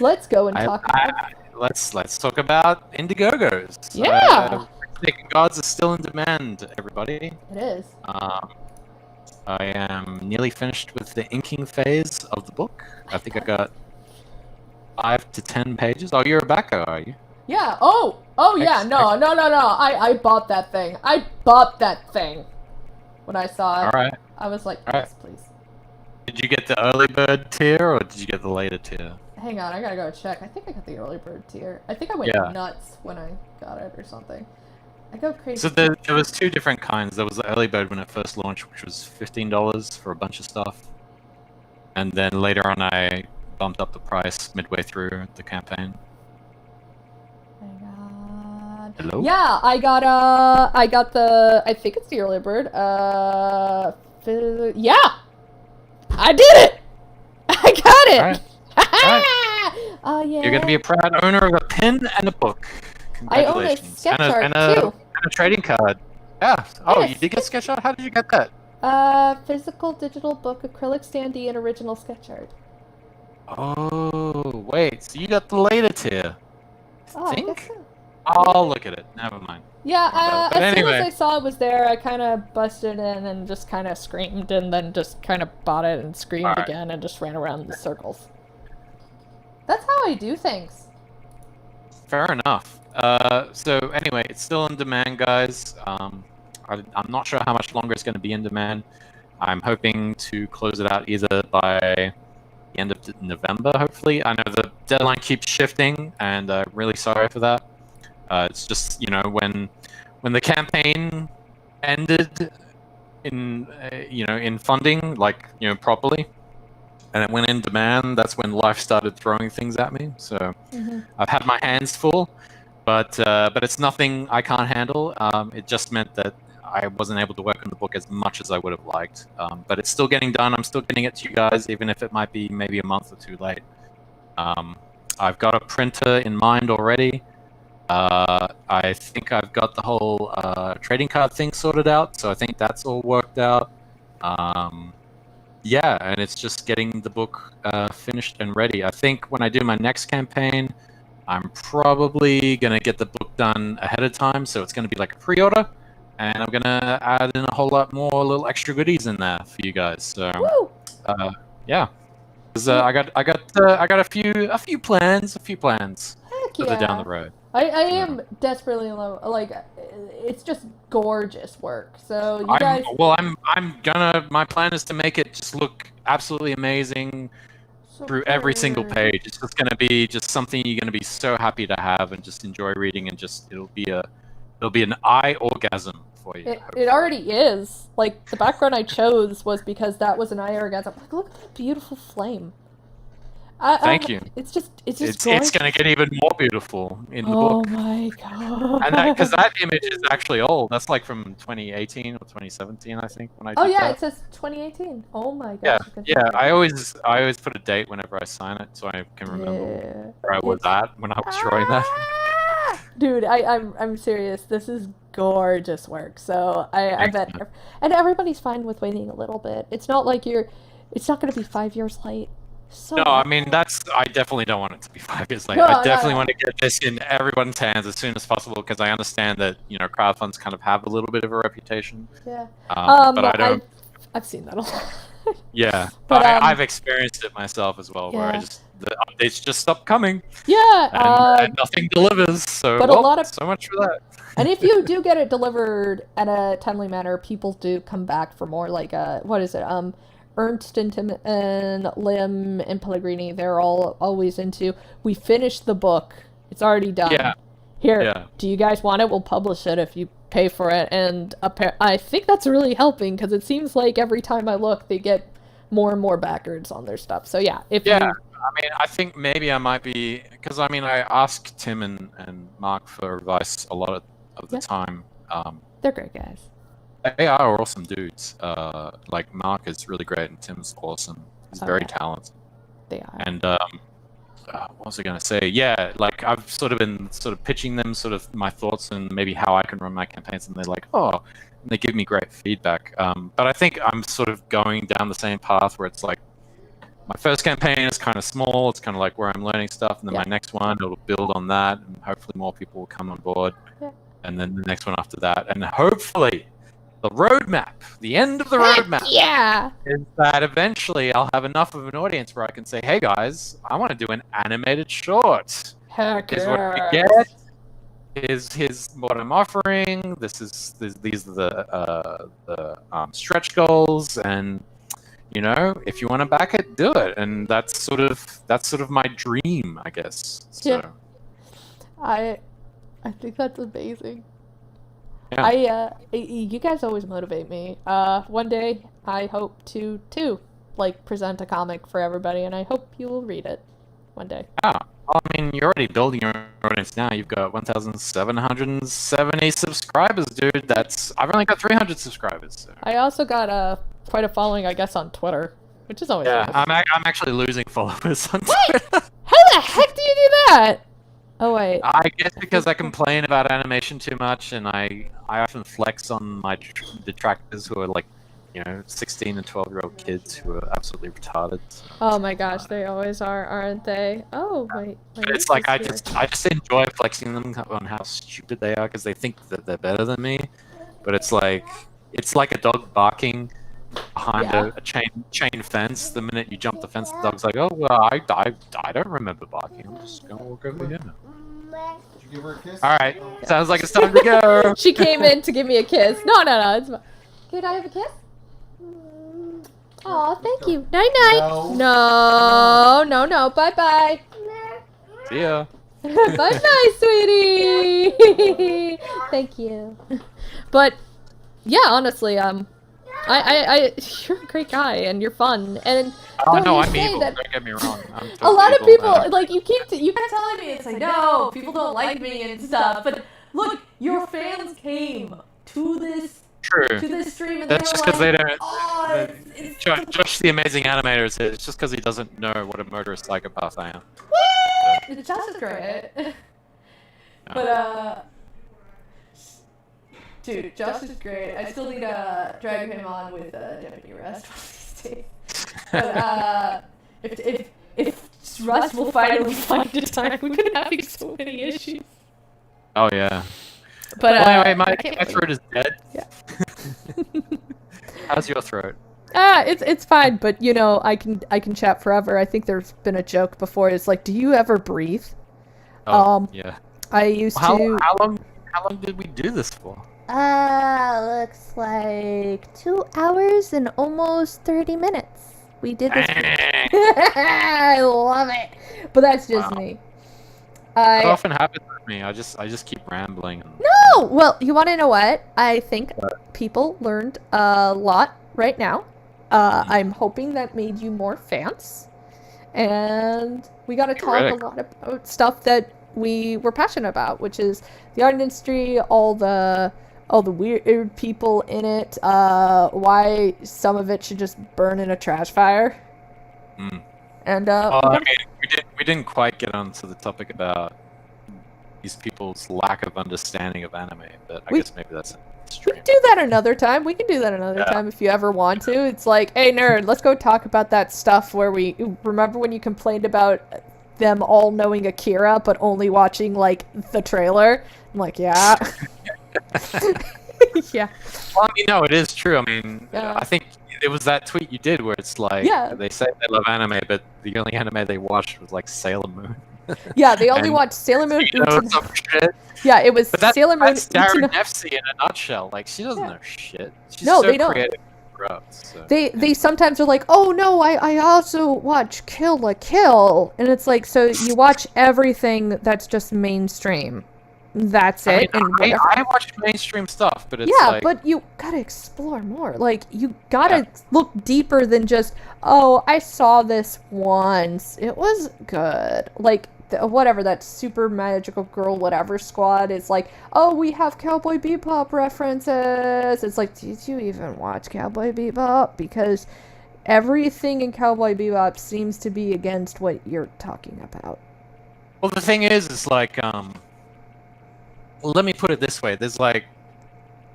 Let's go and talk about... Let's talk about Indiegogos. Yeah! Taken Gods is still in demand, everybody. It is. I am nearly finished with the inking phase of the book. I think I got 5 to 10 pages. Oh, you're a backer, are you? Yeah. Oh, yeah. No. I bought that thing. I bought that thing when I saw it. All right. I was like, All yes, please. Did you get the early bird tier or did you get the later tier? Hang on, I gotta go check. I think I got the early bird tier. I think I went nuts when I got it or something. I go crazy. So there was 2 different kinds. There was the early bird when it first launched, which was $15 for a bunch of stuff. And then later on I bumped up the price midway through the campaign. Hang on. Hello? Yeah, I got the, I think it's the early bird. Yeah! I did it! I got it! Alright. Alright. Oh, yeah. You're gonna be a proud owner of a pen and a book. I own a Congratulations. sketch art, and too. a trading card. Yeah. Oh, Yes. you did get sketch art? How did you get that? Physical, digital book, acrylic standee, and original sketch art. Oh, wait. So you got the later tier. Oh, Think? I guess so. I'll look at it. Never mind. Yeah, But as soon anyway. as I saw it was there, I kind of busted in and just kind of screamed and then just kind of bought it and screamed Alright. again and just ran around in circles. That's how I do things. Fair enough. So anyway, it's still in demand, guys. I'm not sure how much longer it's going to be in demand. I'm hoping to close it out either by the end of November, hopefully. I know the deadline keeps shifting, and I'm really sorry for that. It's just, you know, when the campaign ended in, in funding, like, properly, and it went in demand, that's when life started throwing things at me. So I've had my hands full, but it's nothing I can't handle. It just meant that I wasn't able to work on the book as much as I would have liked. But it's still getting done. I'm still getting it to you guys, even if it might be maybe a month or 2 late. I've got a printer in mind already. I think I've got the whole trading card thing sorted out, so I think that's all worked out. Yeah, and it's just getting the book finished and ready. I think when I do my next campaign, I'm probably going to get the book done ahead of time, so it's going to be like a pre-order, and I'm going to add in a whole lot more little extra goodies in there for you guys. So, yeah. 'Cause, I got a few plans Heck further yeah. down the road. I am desperately low. Like, it's just gorgeous work. So you guys. My plan is to make it just look absolutely amazing through every single page. It's just gonna be just something you're gonna be so happy to have and just enjoy reading, and just it'll be an eye orgasm for you. It already is. Like, the background I chose was because that was an eye orgasm. Like, look at that beautiful flame. Thank you. It's just It's gorgeous. gonna get even more beautiful in the book. Oh my god. And because that image is actually old. That's like from 2018 or 2017, I think, when I did Oh yeah, that. it says 2018. Oh my Yeah, gosh. yeah. I always put a date whenever I sign it, so I can remember where I was at when I was drawing that. Dude, I'm serious. This is gorgeous work. So I bet, Excellent. and everybody's fine with waiting a little bit. It's not like it's not going to be 5 years late. So No, I mean I definitely don't want it to be 5 years later. No, I definitely no. want to get this in everyone's hands as soon as possible, because I understand that crowdfunds kind of have a little bit of a reputation. Yeah. But I don't. I've seen that a lot. Yeah, But, I've experienced it myself as well, where Yeah. the updates just stop coming Yeah. and nothing delivers. So, but a lot of- so much for that. And if you do get it delivered in a timely manner, people do come back for more. Like, what is it? Ernst and Tim and Lim and Pellegrini, they're all always into, we finished the book. It's already done. Yeah. Here, Yeah. do you guys want it? We'll publish it if you pay for it. And I think that's really helping, because it seems like every time I look, they get more and more backers on their stuff. So yeah, if Yeah, you... I mean, I think maybe I might be, because I mean, I ask Tim and Mark for advice a lot of the Yeah. time. They're great guys. They are awesome dudes. Like Mark is really great and Tim's awesome. He's very yeah. talented. They are. And what was I gonna say? Yeah, like I've sort of been pitching them my thoughts and maybe how I can run my campaigns, and they're like, oh, and they give me great feedback. But I think I'm sort of going down the same path where it's like, my first campaign is kind of small. It's kind of like where I'm learning stuff, and then Yeah. my next one, it'll build on that, and hopefully more people will come on board. Yeah. And then the next one after that, and hopefully the roadmap, the end of the Heck roadmap, yeah! is that eventually I'll have enough of an audience where I can say, hey guys, I want to do an animated short. Heck Here's what you yeah! get. Here's what I'm offering. These are the stretch goals, and you know, if you want to back it, do it. And that's sort of my dream, I guess. So, Yeah. I think that's amazing. yeah. You guys always motivate me. One day I hope to too, like present a comic for everybody, and I hope you will read it one day. Yeah. Well, I mean, you're already building your audience now. You've got 1,770 subscribers, dude. I've only got 300 subscribers. So. I also got quite a following, I guess, on Twitter, which is always Yeah, nice. I'm actually losing followers on What? Twitter. How the heck do you do that? Oh wait. I guess because I complain about animation too much, and I often flex on my detractors who are like, 16 and 12-year-old kids who are absolutely retarded. So. Oh my gosh, they always are, aren't they? Oh wait. But it's like I just enjoy flexing them on how stupid they are because they think that they're better than me. But it's like a dog barking behind a chain fence. The minute you jump the fence, the dog's like, "Oh well, I don't remember barking. I'm just gonna walk over here now." Did you give her a kiss? All right, sounds like it's time to go. She came in to give me a kiss. No, it's fine. Could I have a kiss? Oh, thank you. Night night. No. Bye bye. See ya. Bye bye, sweetie. Thank you. But yeah, honestly, you're a great guy and you're fun and. Oh no, you I'm say evil. that- Don't get me wrong. I'm A lot of totally evil, people man. like you keep telling me it's like no, people don't like me and stuff. But look, your fans came to this True. stream and That's they just were because they like, don't. oh, it's Josh, the amazing animator, said it's just because he doesn't know what a murderous psychopath I am. What? Josh is great. But dude, Josh is great. I still need to drag him on with Deputy Rust one of these days. But if Rust will finally find a time, we've been having so many issues. Oh yeah. But Well, anyway, my I can't wait. throat is dead. Yeah. How's your throat? It's fine, but I can chat forever. I think there's been a joke before. It's like, do you ever breathe? Oh, yeah. I used How to. long did we do this for? Looks like 2 hours and almost 30 minutes. We did this. I love it. But that's just Wow. me. That often happens with me. I just keep rambling. No! Well, you want to know what? I think people learned a lot right now. I'm hoping that made you more fans. And we got to talk a lot about stuff that we were passionate about, which is the art industry, all the weird people in it, why some of it should just burn in a trash fire. Mm. And we didn't quite get onto the topic about these people's lack of understanding of anime, but I guess maybe that's we stream. can do that another time. We can do that another time if you ever want to. It's like, hey, nerd, let's go talk about that stuff where we remember when you complained about them all knowing Akira but only watching like the trailer. I'm like, yeah. Yeah. Well, I mean, no, it is true. I mean, Yeah. I think it was that tweet you did where it's like they say they love anime, but the only anime they watched was like Sailor Moon. Yeah, they only And watched Sailor Moon. some shit. Yeah, it was But that's Sailor Moon. Darren Nefsey in a nutshell. Like, she doesn't know shit. She's No, so they don't. creative and corrupt, so. They sometimes are like, oh no, I also watch Kill la Kill, and it's like, so you watch everything that's just mainstream. That's it. I mean, And whatever. I watch mainstream stuff, but it's Yeah, like... but you gotta explore more. Like, you gotta look deeper than just, oh, I saw this once. It was good. Like, whatever, that super magical girl whatever squad is like, oh, we have Cowboy Bebop references. It's like, did you even watch Cowboy Bebop? Because everything in Cowboy Bebop seems to be against what you're talking about. Well, the thing is like, let me put it this way. There's like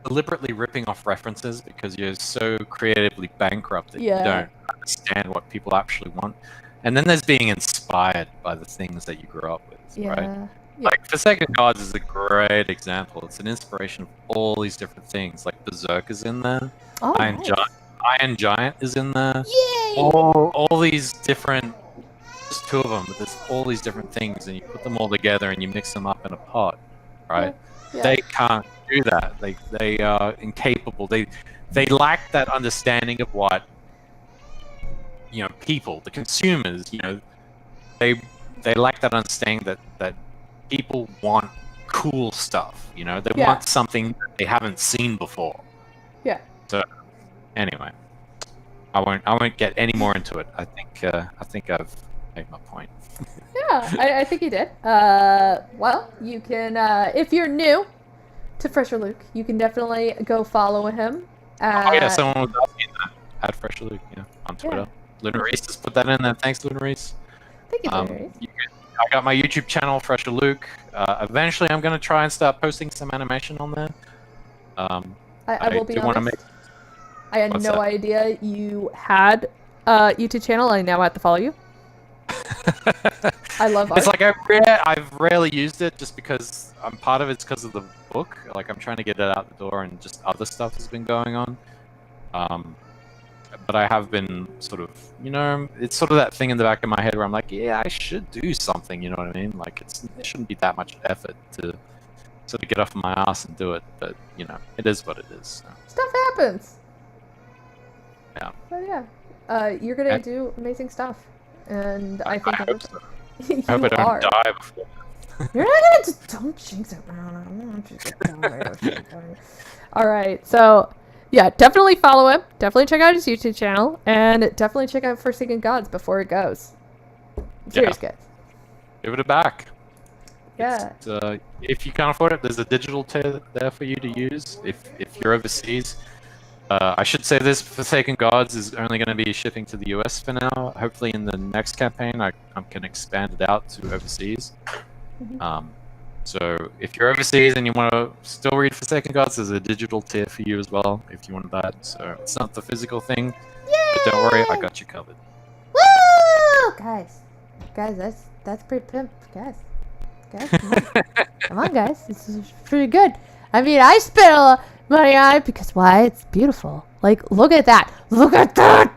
deliberately ripping off references because you're so creatively bankrupt that Yeah. you don't understand what people actually want. And then there's being inspired by the things that you grew up with, right? Yeah. Like Forsaken Gods is a great example. It's an inspiration of all these different things. Like Berserk is in there. Oh, Iron nice. Giant. Iron Giant is in there. Yay! All these different, just two of them, but there's all these different things, and you put them all together and you mix them up in a pot, right? Yeah. They can't do that. They are incapable. They lack that understanding of what, you know, people, the consumers, you know, they lack that understanding that people want cool stuff. You know, they Yeah. want something that they haven't seen before. Yeah. So anyway, I won't get any more into it. I think I've made my point. Yeah, I think you did. Well, you can, if you're new to Fresher Luke, you can definitely go follow him. Oh yeah, someone was asking that. At Fresh Luke, yeah, on Twitter. Yeah. Luna Reese just put that in there. Thanks, Luna Reese. Thank you, Larry. I got my YouTube channel, Fresher Luke. Eventually, I'm going to try and start posting some animation on there. I will be do wanna honest. I had What's no that? idea you had a YouTube channel. I now have to follow you. I love art. It's like I've rarely used it just because part of it's because of the book. Like I'm trying to get it out the door, and just other stuff has been going on. But I have been sort of, you know, it's sort of that thing in the back of my head where I'm like, yeah, I should do something. You know what I mean? Like it shouldn't be that much effort to sort of get off my ass and do it. But you know, it is what it is. So. Stuff happens. Yeah. But yeah, you're gonna And- do amazing stuff, and I think I hope so. you I hope I don't are. die before. You're not gonna just don't jinx it. I don't want you to die. All right, so yeah, definitely follow him. Definitely check out his YouTube channel, and definitely check out Forsaken Gods before it goes. I'm serious, guys. Give it a back. Yeah. If you can't afford it, there's a digital tier there for you to use. If you're overseas, I should say this: Forsaken Gods is only going to be shipping to the US for now. Hopefully, in the next campaign, I can expand it out to overseas. So if you're overseas and you want to still read Forsaken Gods, there's a digital tier for you as well if you want that. So it's not the physical thing, but don't worry, I got you covered. Woo! Guys, that's pretty pimp, guys, come on. Come on, guys, this is pretty good. I mean, I spent a lot of money on it because why? It's beautiful. Like, look at that! Look at that!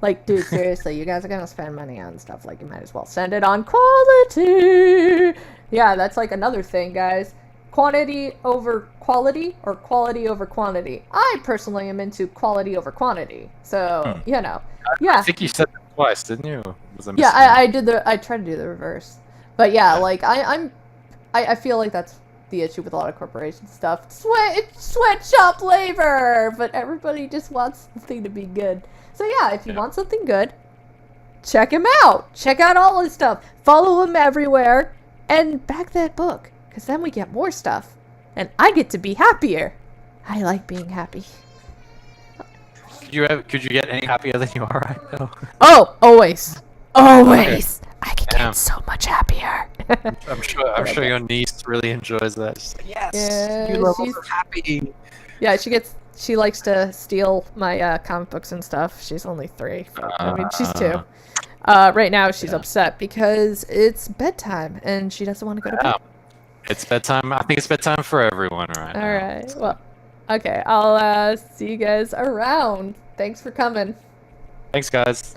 Like, dude, seriously, you guys are gonna spend money on stuff. Like, you might as well spend it on quality. Yeah, that's like another thing, guys. Quantity over quality, or quality over quantity. I personally am into quality over quantity. So, you know, yeah. I think you said that twice, didn't you? Was I Yeah, missing I tried to do the reverse. But yeah, like I feel like that's the issue with a lot of corporation stuff. Sweatshop labor, but everybody just wants something to be good. So yeah, if you want something good, check him out. Check out all his stuff. Follow him everywhere, and back that book, because then we get more stuff, and I get to be happier. I like being happy. Could you get any happier than you are right now? Oh, always. I can Damn. get so much happier. I'm sure your niece really enjoys that. She's like, yes, Yeah, you levels she's- of happy. Yeah, she likes to steal my comic books and stuff. She's only 3. But, I mean, she's 2. Right now, she's upset because it's bedtime and she doesn't want to go to bed. It's bedtime. I think it's bedtime for everyone right now. All right. Well, okay. I'll see you guys around. Thanks for coming. Thanks, guys.